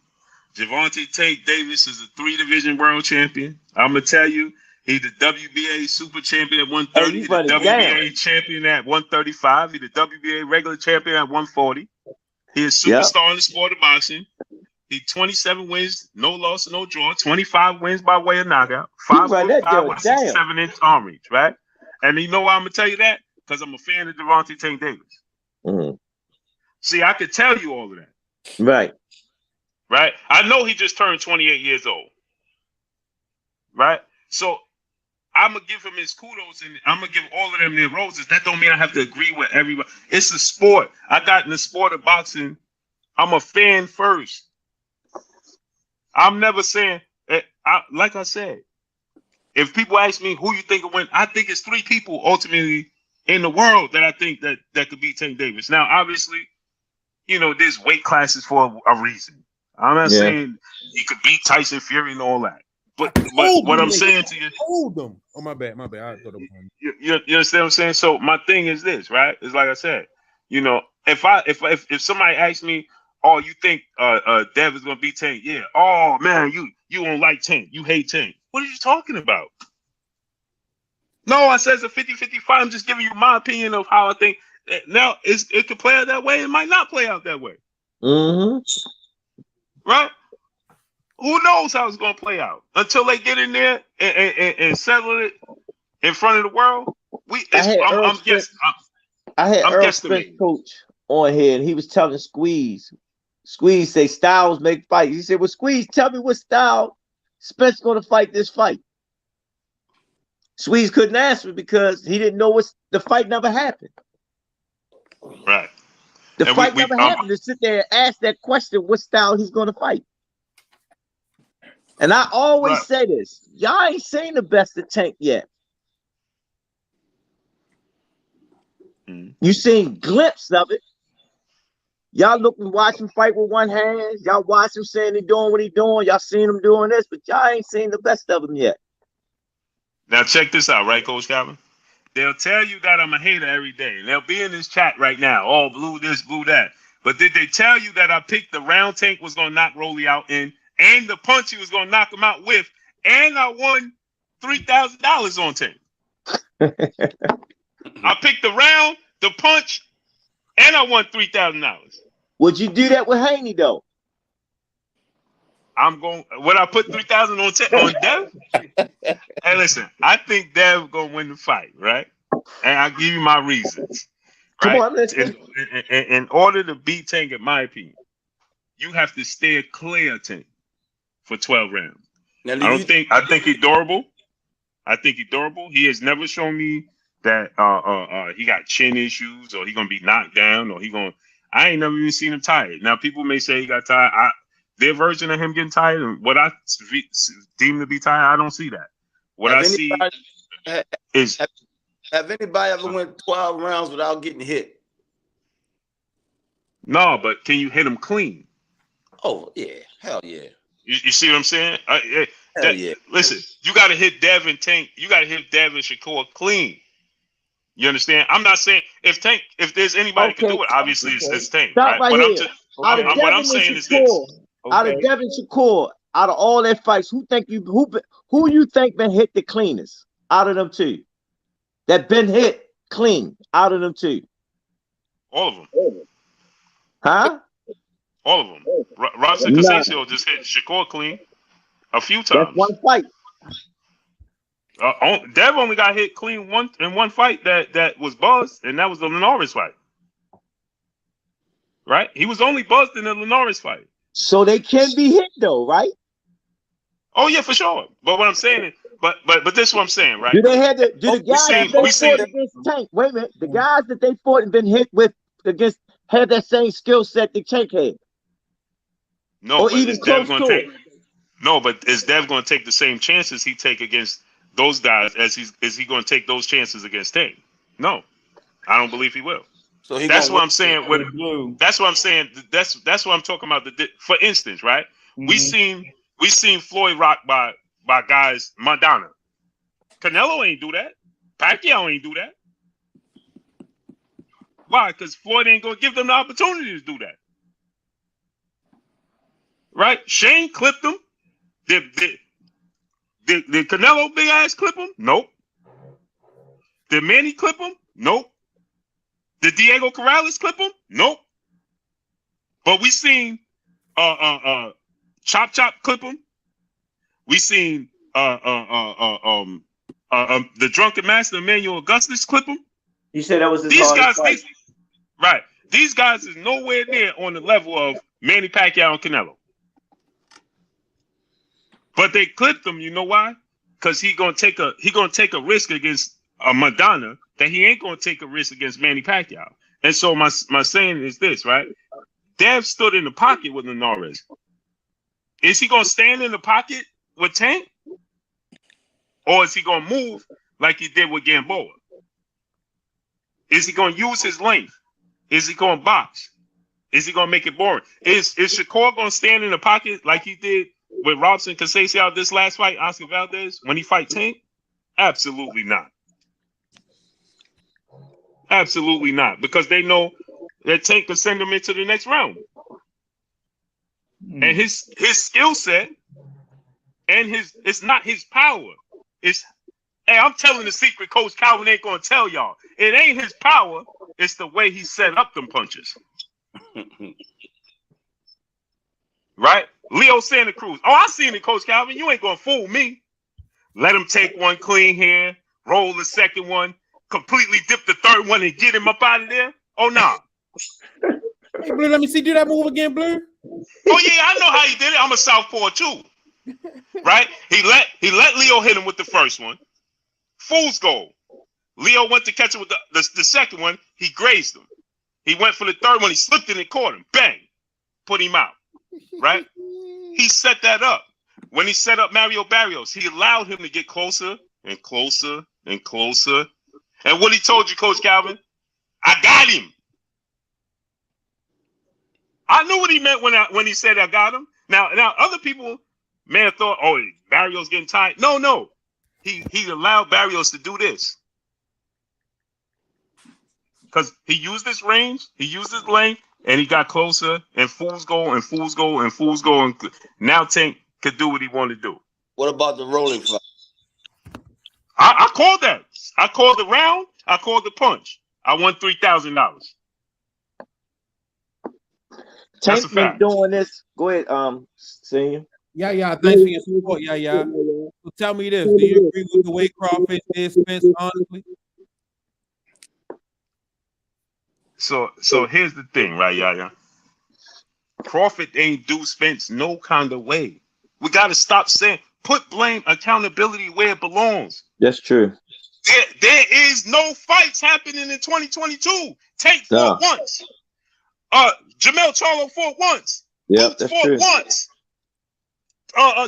Gervonta Tank Davis is a 3-division world champion. I'm gonna tell you, he's the WBA super champion at 130. He's the WBA champion at 135. He's the WBA regular champion at 140. He's a superstar in the sport of boxing. He 27 wins, no loss, no draw. 25 wins by way of knockout. 5 with a 67-inch arm reach, right? And you know why I'm gonna tell you that? Because I'm a fan of Gervonta Tank Davis. Mm-hmm. See, I could tell you all of that. Right. I know he just turned 28 years old. Right? So I'm gonna give him his kudos and I'm gonna give all of them their roses. That don't mean I have to agree with everybody. It's a sport. I got in the sport of boxing. I'm a fan first. I'm never saying, like I said, if people ask me who you think will win, I think it's 3 people ultimately in the world that I think that could beat Tank Davis. Now, obviously, there's weight classes for a reason. I'm not saying he could beat Tyson Fury and all that. But what I'm saying to you, hold them. Oh, my bad. I thought you understand what I'm saying? So my thing is this, right? It's like I said, if somebody asks me, oh, you think Dev is gonna beat Tank? Yeah. Oh man, you don't like Tank. You hate Tank. What are you talking about? No, I said it's a 50-50 fight. I'm just giving you my opinion of how I think. Now, it could play out that way. It might not play out that way. Mm-hmm. Right? Who knows how it's going to play out until they get in there and settle it in front of the world? I'm guessing. I had Earl Spence coach on here, and he was telling Squeeze. Squeeze say styles make fights. He said, "Well, Squeeze, tell me what style Spence going to fight this fight." Squeeze couldn't answer because he didn't know the fight never happened. Right. The fight never happened to sit there and ask that question, what style he's going to fight. And I always say this, y'all ain't seen the best of Tank yet. You seen glimpses of it. Y'all look and watch him fight with one hand. Y'all watch him saying he doing what he doing. Y'all seen him doing this, but y'all ain't seen the best of him yet. Now check this out, right, Coach Calvin? They'll tell you that I'm a hater every day. They'll be in this chat right now. Oh, blue this, blue that. But did they tell you that I picked the round Tank was going to knock Rolly out in, and the punch he was going to knock him out with, and I won $3,000 on Tank? I picked the round, the punch, and I won $3,000. Would you do that with Haney though? Would I put 3,000 on Dev? Hey, listen, I think Dev gonna win the fight, right? and I'll give you my reasons. Come Right? on, I'm listening. In order to beat Tank, in my opinion, you have to steer clear of Tank for 12 rounds. Now, I think he's durable. I think he's durable. He has never shown me that he got chin issues or he gonna be knocked down or I ain't never even seen him tired. Now people may say he got tired. Their version of him getting tired and what I deem to be tired, I don't see that. What I see is have anybody ever went 12 rounds without getting hit? No, but can you hit him clean? Oh yeah, hell yeah. You see what I'm saying? Hell yeah. Listen, you got to hit Dev and Tank. You got to hit Dev and Shakur clean. You understand? I'm not saying if there's anybody can do it, obviously it's Tank. Stop right here. What I'm saying is this. Out of Devin Shakur, out of all their fights, who you think been hit the cleanest out of them two? That been hit clean out of them two? All of them. Huh? All of them. Robson Casasio just hit Shakur clean a few times. That's one fight. Dev only got hit clean in one fight that was buzzed, and that was the Linares fight. Right? He was only buzzed in the Linares fight. So they can be hit though, right? Oh yeah, for sure. But what I'm saying is, but this is what I'm saying, right? Do the guys that they fought against Tank? Wait a minute, the guys that they fought and been hit with against had that same skill set that Tank had. No, or but even close to it. No, but is Dev going to take the same chances he take against those guys as he going to take those chances against Tank? No, I don't believe he will. So that's what I'm saying. That's what I'm saying. That's what I'm talking about. For instance, right? Mm-hmm. We seen Floyd rock by guys. Madonna, Canelo ain't do that. Pacquiao ain't do that. Why? Because Floyd ain't gonna give them the opportunity to do that. Right? Shane clipped him. Did Canelo big ass clip him? Nope. Did Manny clip him? Nope. Did Diego Corrales clip him? Nope. But we seen Chop clip him. We seen the drunken master Emmanuel Augustus clip him. You said that was his these guys. fight. Right. These guys is nowhere near on the level of Manny Pacquiao and Canelo. But they clipped him. You know why? Because he gonna take a risk against Madonna that he ain't gonna take a risk against Manny Pacquiao. And so my saying is this, right? Dev stood in the pocket with Linares. Is he gonna stand in the pocket with Tank, or is he gonna move like he did with Gamboa? Is he gonna use his length? Is he gonna box? Is he gonna make it boring? Is Shakur gonna stand in the pocket like he did with Robson Casasio this last fight, Oscar Valdez, when he fight Tank? Absolutely not. Absolutely not. Because they know that Tank can send him into the next round. And his skill set and it's not his power. Hey, I'm telling the secret, Coach Calvin ain't gonna tell y'all. It ain't his power, it's the way he set up them punches. Right? Leo Santa Cruz. Oh, I seen it, Coach Calvin. You ain't gonna fool me. Let him take one clean here, roll the second one, completely dip the third one and get him up out of there. Oh no. Nah. Hey, Blue, let me see. Do that move again, Blue. Oh yeah, I know how he did it. I'm a southpaw too. Right? He let Leo hit him with the first one. Fool's goal. Leo went to catch him with the second one. He grazed him. He went for the third one. He slipped it and caught him. Bang. Put him out. Right? He set that up. When he set up Mario Barrios, he allowed him to get closer and closer and closer. And what he told you, Coach Calvin, I got him. I knew what he meant when he said I got him. Now other people may have thought, oh, Barrios getting tired. No. He allowed Barrios to do this. Because he used his range, he used his length, and he got closer, and fools go, and fools go, and fools go. And now Tank could do what he wanted to do. What about the rolling fight? I called that. I called the round. I called the punch. I won $3,000. Tank's been doing this. Go ahead, Senior. Yeah. Thanks for your support. Yeah. So tell me this: do you agree with the way Crawfish did Spence? Honestly, So here's the thing, right, Yaya? Crawford ain't do Spence no kind of way. We got to stop saying, put blame, accountability where it belongs. That's true. There is no fights happening in 2022. Tank fought once. Jamel Charlo fought once. Yeah, Boots that's fought true. once.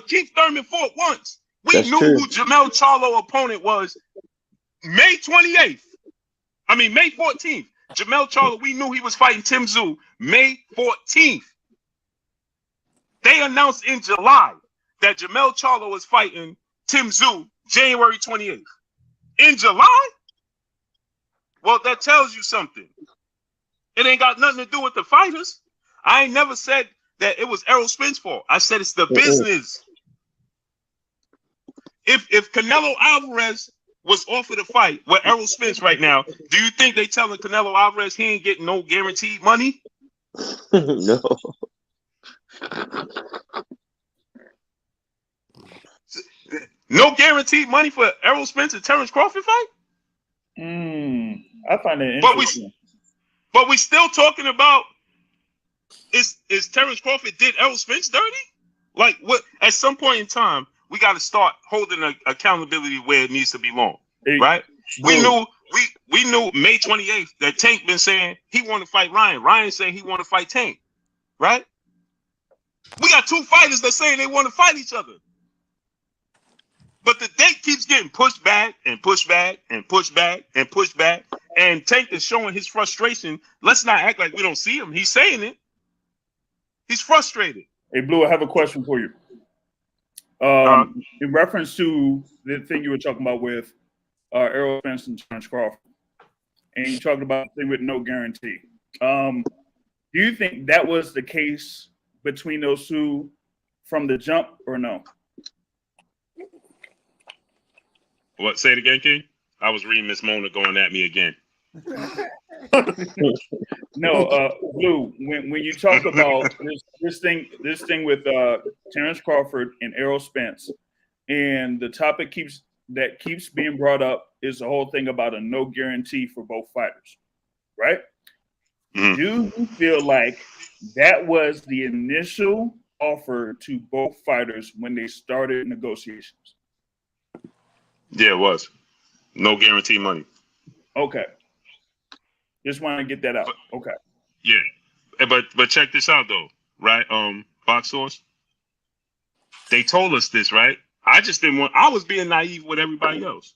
Keith Thurman fought once. We knew true. who Jamel Charlo opponent was May 28th. I mean, May 14th. Jamel Charlo, we knew he was fighting Tim Tszyu May 14th. They announced in July that Jamel Charlo was fighting Tim Tszyu January 28th. In July? Well, that tells you something. It ain't got nothing to do with the fighters. I ain't never said that it was Errol Spence' fault. I said it's the business. If Canelo Alvarez was offered a fight with Errol Spence right now, do you think they telling Canelo Alvarez he ain't getting no guaranteed money? No. No guaranteed money for Errol Spence and Terrence Crawford fight? I find it But interesting. we still talking about is Terrence Crawford did Errol Spence dirty? Like what? At some point in time, we got to start holding accountability where it needs to belong, right? We knew May 28th that Tank been saying he want to fight Ryan. Ryan saying he want to fight Tank, right? We got two fighters that saying they want to fight each other. But the date keeps getting pushed back and pushed back and pushed back and pushed back. And Tank is showing his frustration. Let's not act like we don't see him. He's saying it. He's frustrated. Hey, Blue, I have a question for you. In reference to the thing you were talking about with Errol Spence and Terrence Crawford, and you talked about the thing with no guarantee. Do you think that was the case between those two from the jump or no? What? Say it again, King? I was reading Miss Mona going at me again. No, Blue. When you talk about this thing with Terrence Crawford and Errol Spence, and the topic keeps being brought up is the whole thing about a no guarantee for both fighters, right? Mm-hmm. Do you feel like that was the initial offer to both fighters when they started negotiations? Yeah, it was. No guarantee money. Okay. Just want to get that out. Okay. Yeah. But check this out though, right? Box Source. They told us this, right? I just didn't want, I was being naive with everybody else.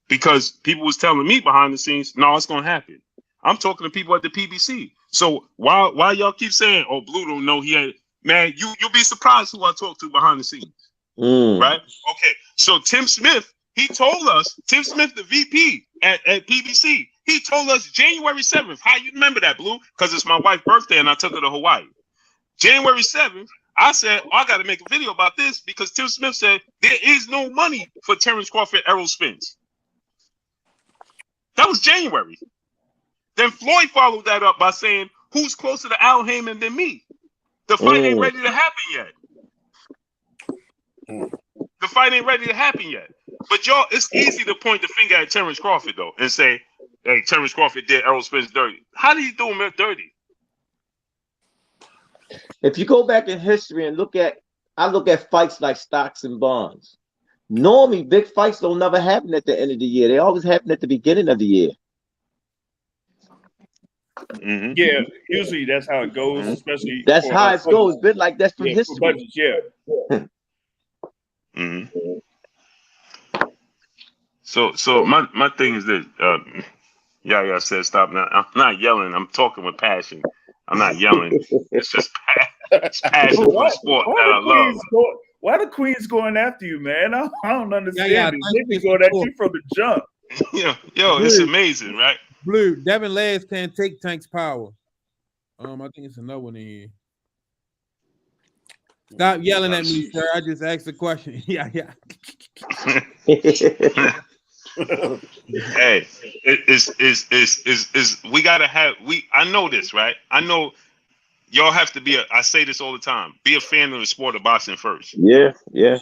Because people was telling me behind the scenes, no, it's gonna happen. I'm talking to people at the PBC. So why y'all keep saying, oh, Blue don't know he had, man, you'll be surprised who I talk to behind the scenes. Right? Okay. So Tim Smith, he told us, Tim Smith, the VP at PBC, he told us January 7th. How you remember that, Blue? Because it's my wife's birthday and I took her to Hawaii. January 7th, I said, I got to make a video about this because Tim Smith said there is no money for Terrence Crawford, Errol Spence. That was January. Then Floyd followed that up by saying, who's closer to Al Heyman than me? The fight ain't ready to happen yet. The fight ain't ready to happen yet. But y'all, it's easy to point the finger at Terrence Crawford, though, and say, hey, Terrence Crawford did Errol Spence dirty. How did he do him dirty? If you go back in history and look at fights like stocks and bonds. Normally, big fights don't never happen at the end of the year. They always happen at the beginning of the year. Mm-hmm. Yeah, usually that's how it goes, especially that's how it goes. Been like that's from history. Budgets, yeah. Mm-hmm. So my thing is this. Yaya said stop now. I'm not yelling. I'm talking with passion. I'm not yelling. It's just passion for the sport that I love. Why the Queen's going after you, man? I don't understand. They be going at you from the jump. Yo, it's amazing, right? Blue, Devin Legs can't take Tank's power. I think it's another one in here. Stop yelling at me, sir. I just asked a question. Yeah. Hey, it's we gotta have I know this, right? I know y'all have to be I say this all the time. Be a fan of the sport of boxing first. Yeah. And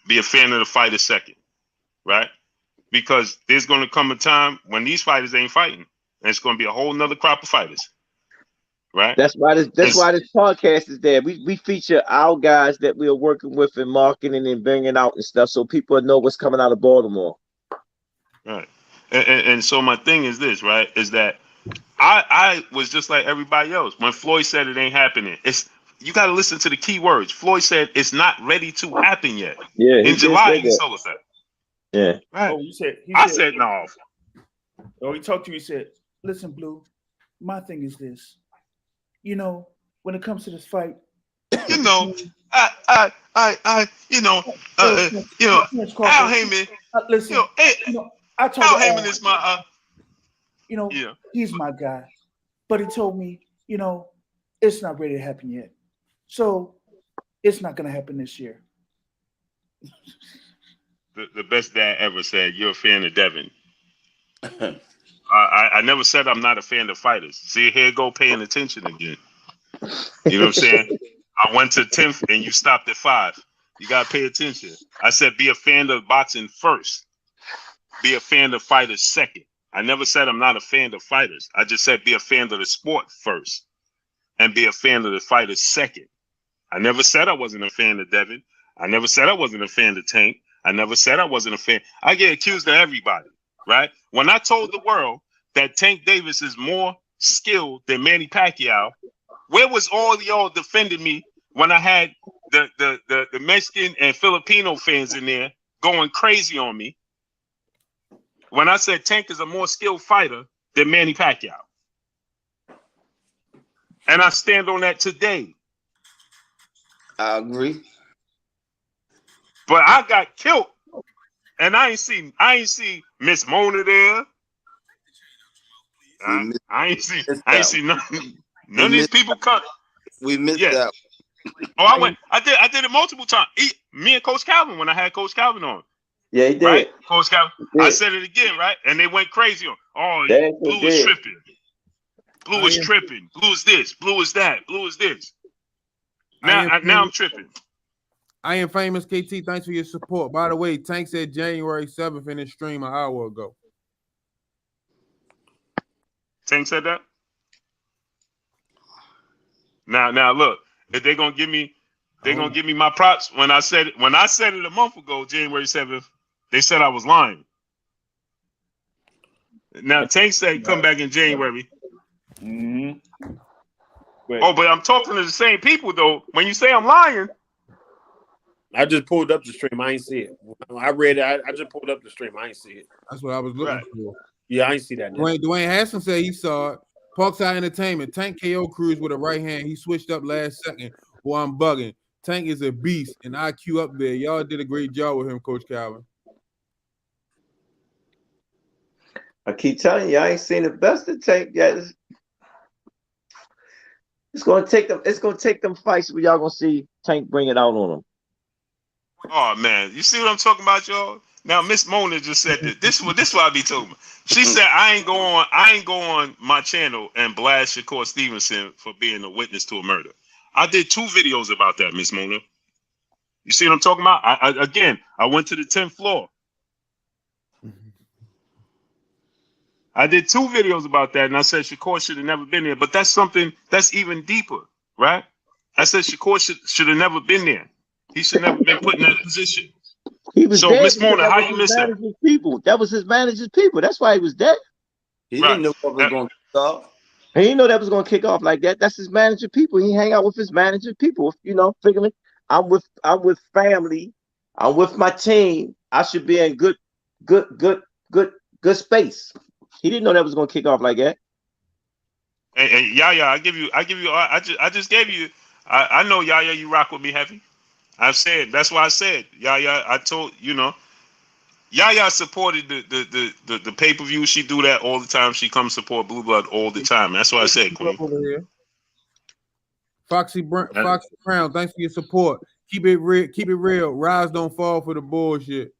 be a fan of the fighter second, right? Because there's gonna come a time when these fighters ain't fighting. and it's going to be a whole nother crop of fighters. Right. That's why this podcast is there. We feature our guys that we are working with in marketing and bringing out and stuff, so people know what's coming out of Baltimore. Right. And so my thing is this, right? Is that I was just like everybody else when Floyd said it ain't happening. You got to listen to the key words. Floyd said it's not ready to happen yet. Yeah. In July, he told us that. Yeah. Right. Oh, I said no. Oh, he talked to you. He said, "Listen, Blue. My thing is this. You know, when it comes to this fight, you know, Al Heyman. Listen, I told Al Heyman is my, he's my guy, but he told me, it's not ready to happen yet, so it's not gonna happen this year." The best dad ever said, "You're a fan of Devin." I never said I'm not a fan of fighters. See, here go paying attention again. You know what I'm saying? I went to 10th and you stopped at 5. You got to pay attention. I said be a fan of boxing first. Be a fan of fighters second. I never said I'm not a fan of fighters. I just said be a fan of the sport first and be a fan of the fighters second. I never said I wasn't a fan of Devin. I never said I wasn't a fan of Tank. I never said I wasn't a fan. I get accused of everybody, right? When I told the world that Tank Davis is more skilled than Manny Pacquiao, where was all y'all defending me when I had the Mexican and Filipino fans in there going crazy on me? When I said Tank is a more skilled fighter than Manny Pacquiao. And I stand on that today. I agree. But I got killed. And I ain't see Miss Mona there. I ain't see nothing. None of these people come. We missed that. Oh, I did it multiple times. Me and Coach Calvin when I had Coach Calvin on. Yeah, he did. Right? Coach Calvin. I said it again, right? And they went crazy on. Oh, Blue is tripping. Blue is tripping. Blue is this. Blue is that. Blue is this. Now I'm tripping. I am famous KT. Thanks for your support. By the way, Tank said January 7th in his stream an hour ago. Tank said that? Now look, if they're gonna give me my props when I said it a month ago, January 7th, they said I was lying. Now Tank said come back in January. Mm-hmm. But I'm talking to the same people though. When you say I'm lying, I just pulled up the stream. I ain't see it. I read it. I just pulled up the stream. I ain't see it. That's what I was looking for. Yeah, I ain't see that. Dwayne Hassan said he saw it. Parkside Entertainment. Tank KO Cruz with a right hand. He switched up last second. Boy, I'm bugging. Tank is a beast and IQ up there. Y'all did a great job with him, Coach Calvin. I keep telling you, I ain't seen the best of Tank yet. It's gonna take them. It's gonna take them fights where y'all gonna see Tank bring it out on them. Oh man, you see what I'm talking about, y'all? Now Miss Mona just said that this is what I be told me. She said I ain't go on my channel and blast Shakur Stevenson for being a witness to a murder. I did 2 videos about that, Miss Mona. You see what I'm talking about? I went to the 10th floor. I did 2 videos about that, and I said Shakur should have never been there. But that's something that's even deeper, right? I said Shakur should have never been there. He should never been put in that position. He was so, Miss Mona, how you miss that? People. That was his manager's people. That's why he was dead. He didn't know what was going to kick off. He didn't know that was going to kick off like that. That's his manager people. He hang out with his manager people. Figuring I'm with family. I'm with my team. I should be in good space. He didn't know that was going to kick off like that. Hey, Yaya, I just gave you. I know Yaya, you rock with me heavy. I've said that's why I said Yaya. I told Yaya supported the pay-per-view. She do that all the time. She comes support Blue Blood all the time. That's what I said, Queen. Foxy Brown, thanks for your support. Keep it real. Rise don't fall for the bullshit.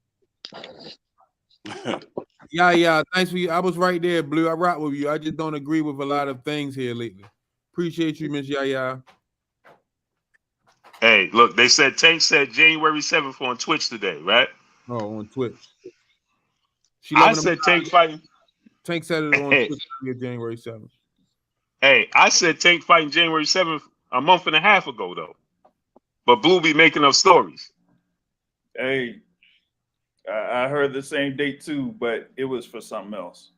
Yeah, thanks for you. I was right there, Blue. I rock with you. I just don't agree with a lot of things here lately. Appreciate you, Miss Yaya. Hey, look, they said Tank said January 7th on Twitch today, right? Oh, on Twitch. I said Tank fighting. Tank said it on January 7th. Hey, I said Tank fighting January 7th a month and a half ago, though. But Blue be making up stories. Hey, I heard the same date too, but it was for something else.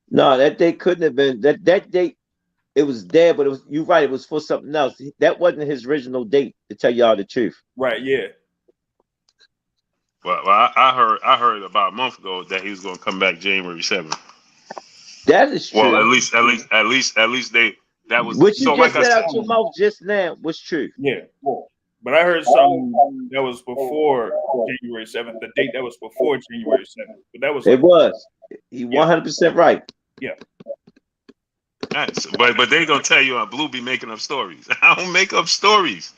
No, that date couldn't have been that date. It was there, but it was, you're right, it was for something else. That wasn't his original date, to tell y'all the truth. Right, yeah. Well, I heard about a month ago that he was going to come back January 7th. That is true. Well, at least they that was what you so. Just like said I said, out your mouth just now was true. Yeah, but I heard something that was before January 7th. The date that was before January 7th, but that was. It was. He 100% right. Yeah. Nice. But they gonna tell you Blue be making up stories. I don't make up stories.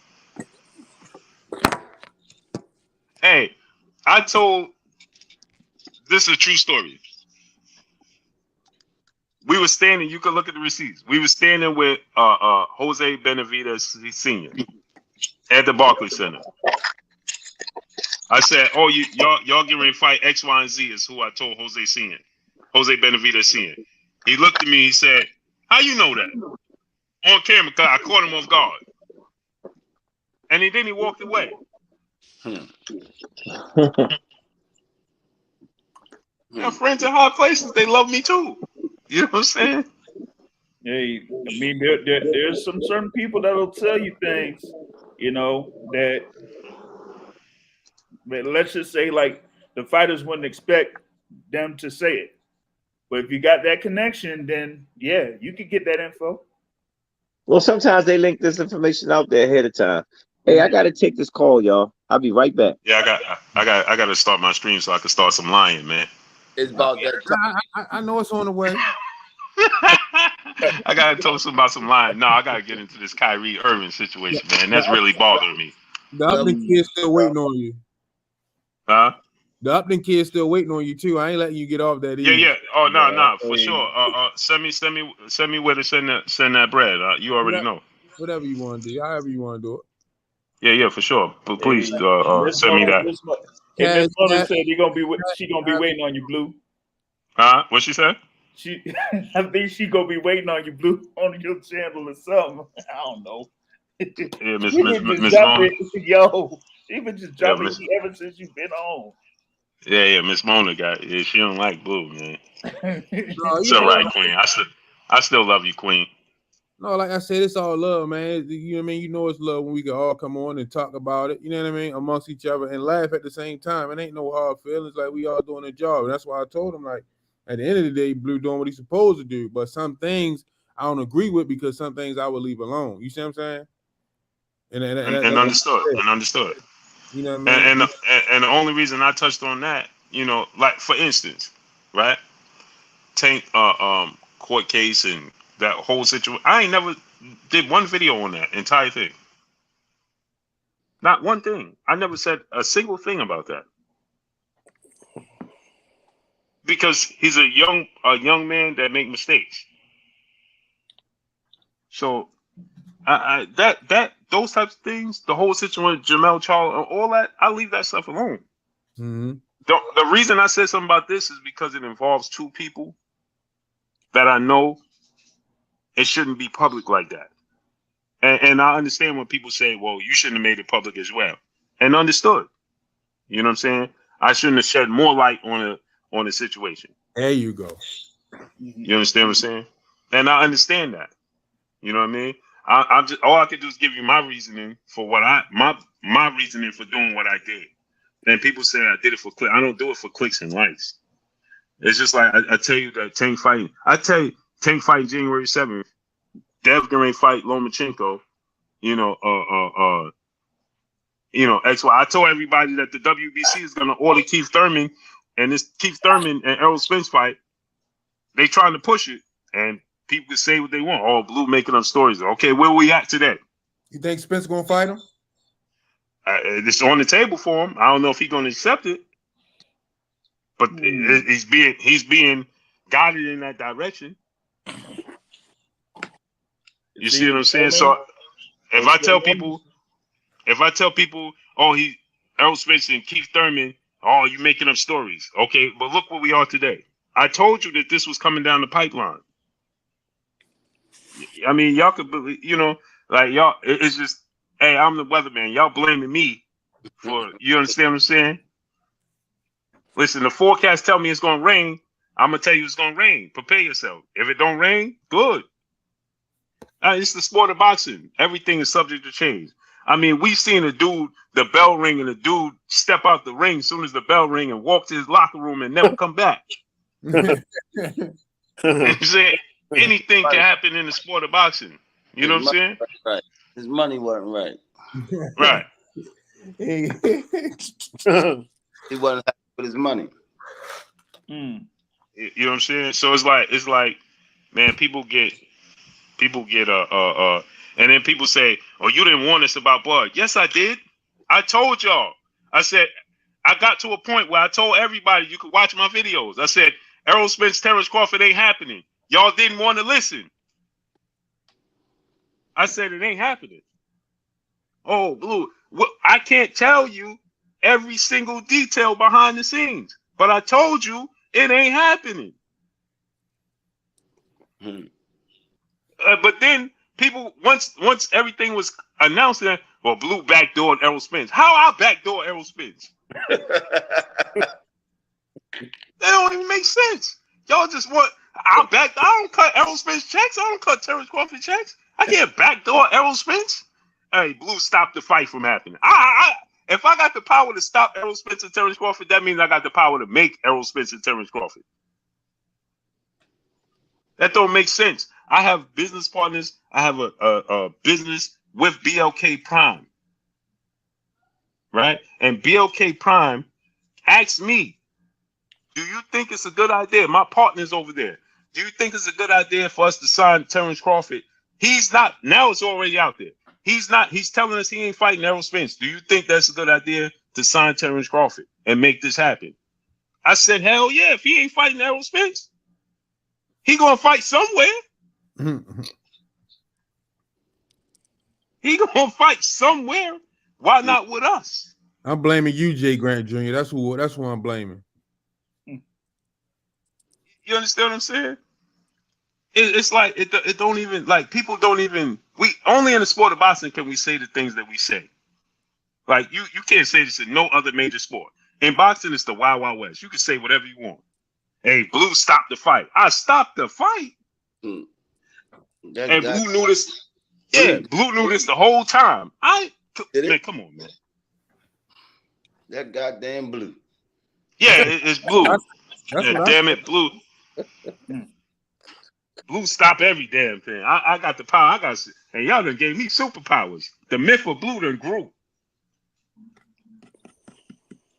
Hey, I told this is a true story. We were standing, you can look at the receipts. We were standing with Jose Benavidez Sr. at the Barclays Center. I said, "Oh, y'all getting ready to fight X, Y, and Z," is who I told Jose Sr. Jose Benavidez Sr. He looked at me, he said, "How you know that?" On camera, cause I caught him off guard. And then he walked away. My friends in high places, they love me too. You know what I'm saying? Hey, I mean, there's some certain people that'll tell you things, you know, that let's just say like the fighters wouldn't expect them to say it. But if you got that connection, then yeah, you could get that info. Well, sometimes they link this information out there ahead of time. Hey, I gotta take this call, y'all. I'll be right back. Yeah, I got to start my stream so I can start some lying, man. It's about that time. I know it's on the way. I gotta tell some about some lying. No, I gotta get into this Kyrie Irving situation, man. That's really bothering me. The Upton kid's still waiting on you. Huh? The Upton kid's still waiting on you too. I ain't letting you get off that easy. Yeah. Oh no, for sure. Send me where to send that bread. You already know. Whatever you want to do, however you want to do it. Yeah, for sure. But please send me that. Miss Mona said she gonna be waiting on you, Blue. Huh? What she said? I think she gonna be waiting on you, Blue, on your channel or something. I don't know. Yeah, Miss Mona. Yo, she been just dropping ever since you've been on. Yeah, Miss Mona she don't like Blue, man. It's all right, Queen. I still love you, Queen. No, like I said, it's all love, man. You know what I mean? You know it's love when we can all come on and talk about it, you know what I mean, amongst each other and laugh at the same time. It ain't no hard feelings, like we all doing a job. And that's why I told him, like, at the end of the day, Blue doing what he's supposed to do. But some things I don't agree with because some things I would leave alone. You see what I'm saying? And understood. You know what I mean? And the only reason I touched on that, you know, like for instance, right? Tank court case and that whole situation. I ain't never did one video on that entire thing. Not one thing. I never said a single thing about that. Because he's a young man that make mistakes. So those types of things, the whole situation with Jamel Charles, all that, I leave that stuff alone. Mm-hmm. The reason I said something about this is because it involves two people that I know. It shouldn't be public like that. And I understand when people say, well, you shouldn't have made it public as well. And understood. You know what I'm saying? I shouldn't have shed more light on a situation. There you go. You understand what I'm saying? And I understand that. You know what I mean? I'm just, all I can do is give you my reasoning for what my reasoning for doing what I did. And people say I did it for clicks. I don't do it for clicks and likes. It's just like I tell you that Tank fighting. I tell you, Tank fighting January 7th. Dev gonna fight Lomachenko. XY. I told everybody that the WBC is gonna order Keith Thurman, and this Keith Thurman and Errol Spence fight. They trying to push it, and people can say what they want. Oh, Blue making up stories. Okay, where we at today? You think Spence gonna fight him? It's on the table for him. I don't know if he's gonna accept it, but he's being guided in that direction. You see what I'm saying? So if I tell people, oh, Errol Spence and Keith Thurman, oh, you making up stories. Okay, but look where we are today. I told you that this was coming down the pipeline. I mean, y'all could believe, like y'all. It's just, hey, I'm the weatherman. Y'all blaming me for, you understand what I'm saying? Listen, the forecast tell me it's gonna rain. I'm gonna tell you it's gonna rain. Prepare yourself. If it don't rain, good. It's the sport of boxing. Everything is subject to change. I mean, we've seen a dude, the bell ring, and the dude step out the ring as soon as the bell ring and walk to his locker room and never come back. Saying anything can happen in the sport of boxing. You know what I'm saying? Right. His money wasn't right. Right. He wasn't happy with his money. You know what I'm saying? So it's like, man, people get and then people say, "Oh, you didn't warn us about blood." Yes, I did. I told y'all. I said, I got to a point where I told everybody you could watch my videos. I said, Errol Spence, Terrence Crawford ain't happening. Y'all didn't want to listen. I said it ain't happening. Oh, Blue, I can't tell you every single detail behind the scenes, but I told you it ain't happening. But then people, once everything was announced, well, Blue backdoored Errol Spence. How I backdoor Errol Spence? That don't even make sense. Y'all just want I don't cut Errol Spence checks. I don't cut Terrence Crawford checks. I can't backdoor Errol Spence. Hey, Blue, stop the fight from happening. If I got the power to stop Errol Spence and Terrence Crawford, that means I got the power to make Errol Spence and Terrence Crawford. That don't make sense. I have business partners. I have a business with BLK Prime, right? And BLK Prime asked me, do you think it's a good idea? My partner's over there. Do you think it's a good idea for us to sign Terrence Crawford? He's not. Now it's already out there. He's not. He's telling us he ain't fighting Errol Spence. Do you think that's a good idea to sign Terrence Crawford and make this happen? I said, hell yeah. If he ain't fighting Errol Spence, he gonna fight somewhere. He gonna fight somewhere. Why not with us? I'm blaming you, Jay Grant Jr. That's who I'm blaming. You understand what I'm saying? It's like it don't even, like, people don't even, we only in the sport of boxing can we say the things that we say. Like you can't say this in no other major sport. In boxing, it's the Wild Wild West. You can say whatever you want. Hey, Blue, stop the fight. I stopped the fight. And Blue knew this. Yeah, Blue knew this the whole time. Man, come on, man. That goddamn Blue. Yeah, it's Blue. That's damn it, Blue. Blue stop every damn thing. I got the power. And y'all done gave me superpowers. The myth of Blue done grew.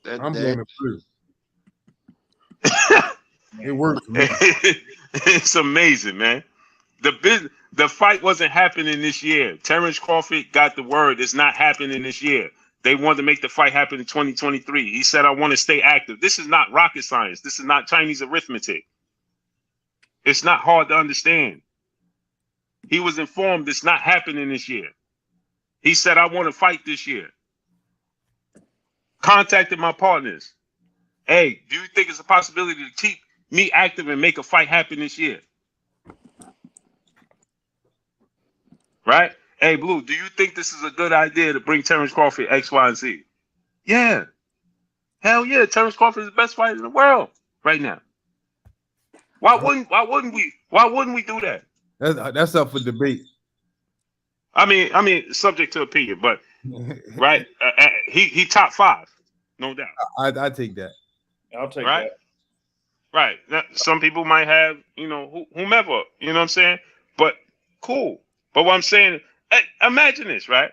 I'm blaming Blue. It works for me. It's amazing, man. The fight wasn't happening this year. Terrence Crawford got the word. It's not happening this year. They wanted to make the fight happen in 2023. He said, I want to stay active. This is not rocket science. This is not Chinese arithmetic. It's not hard to understand. He was informed it's not happening this year. He said, I want to fight this year. Contacted my partners. Hey, do you think it's a possibility to keep me active and make a fight happen this year? Right? Hey, Blue, do you think this is a good idea to bring Terrence Crawford X, Y, and Z? Yeah. Hell yeah, Terrence Crawford is the best fighter in the world right now. Why wouldn't we do that? That's up for debate. I mean, subject to opinion, but right, he top 5, no doubt. I take that. I'll take right? that. Right. Now, some people might have, whomever, you know what I'm saying? But cool. But what I'm saying, hey, imagine this, right?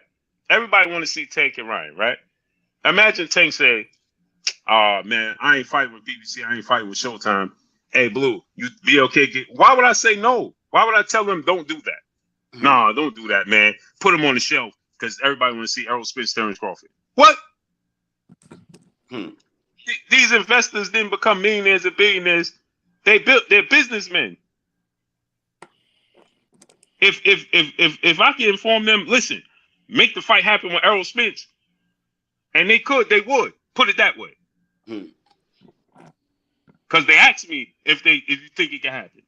Everybody want to see Tank and Ryan, right? Imagine Tank say, oh man, I ain't fighting with BBC, I ain't fighting with Showtime. Hey, Blue, you be okay. Why would I say no? Why would I tell them don't do that? No, don't do that, man. Put him on the shelf because everybody want to see Errol Spence, Terrence Crawford. What? These investors didn't become millionaires and billionaires. They're businessmen. If I can inform them, listen, make the fight happen with Errol Spence, and they would. Put it that way. Because they asked me if you think it can happen.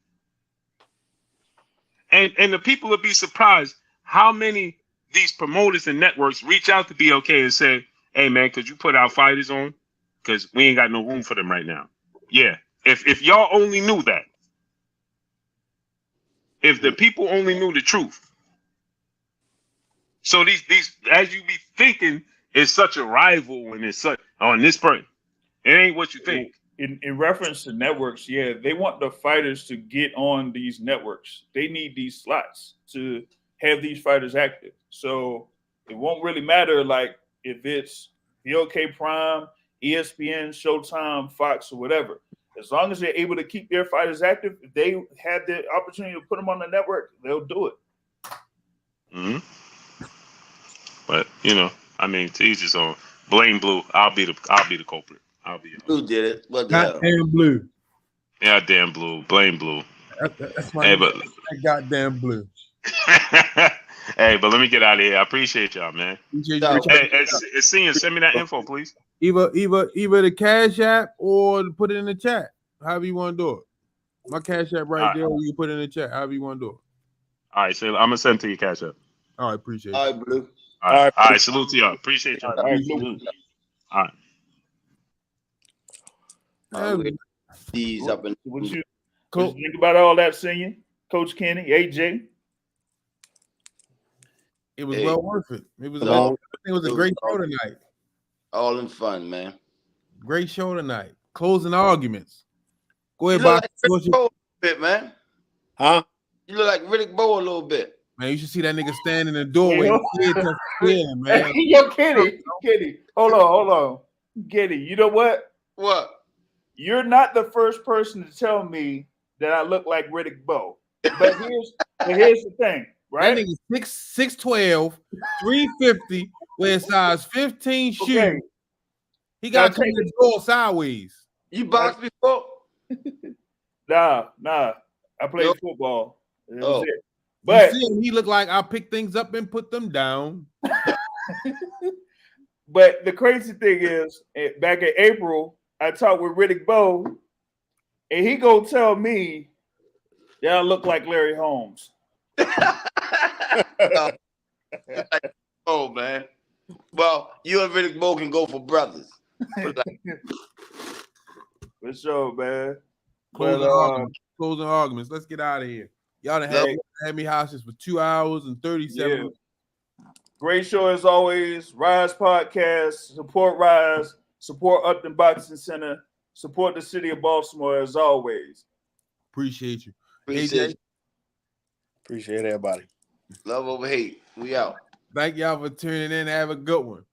And the people would be surprised how many these promoters and networks reach out to BLK and say, hey man, could you put our fighters on? Because we ain't got no room for them right now. Yeah. If y'all only knew that. If the people only knew the truth. So these as you be thinking, it's such a rival and it's such on this person. It ain't what you think. In reference to networks, yeah, they want the fighters to get on these networks. They need these slots to have these fighters active. So it won't really matter like if it's BLK Prime, ESPN, Showtime, Fox, or whatever. As long as they're able to keep their fighters active, if they have the opportunity to put them on the network, they'll do it. Mm-hmm. But I mean, to each his own. Blame Blue. I'll be the culprit. I'll be. Blue did it. What the hell? Goddamn Blue. Yeah, damn Blue. Blame Blue. That's my name. Goddamn Blue. Hey, but let me get out of here. I appreciate y'all, man. Hey, senior, send me that info, please. Either the Cash App or put it in the chat. However you want to do it. My Cash App right there. You put it in the chat. However you want to do it. All right, so I'm gonna send to your Cash App. All right, appreciate it. All right, Blue. All right, salute to y'all. Appreciate y'all. All right, Blue. All right. These up in what you think about all that, senior? Coach Kenny, AJ? It was well worth it. It was a great show tonight. All in fun, man. Great show tonight. Closing arguments. Go ahead, Bob. Like a little bit, man. Huh? You look like Riddick Bowe a little bit. Man, you should see that nigga stand in the doorway. Man. Yo, Kenny. Hold on. Kenny, you know what? What? You're not the first person to tell me that I look like Riddick Bowe. But here's the thing, right? That nigga 6'12", 350, wears size 15 shoes. Okay. He got to come to the door sideways. You boxed before? Nah. I played football. Oh. But he looked like I picked things up and put them down. But the crazy thing is, back in April, I talked with Riddick Bowe, and he gonna tell me that I look like Larry Holmes. Oh man. Well, you and Riddick Bowe can go for brothers. For sure, man. Closing arguments. Let's get out of here. Y'all done had me hostage for 2 hours and 37 minutes. Great show as always. Rize Podcast. Support Rize. Support Upton Boxing Center. Support the city of Baltimore as always. Appreciate you. Appreciate everybody. Love over hate. We out. Thank y'all for tuning in. Have a good one.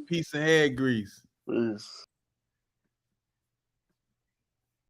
Peace and head grease. Peace.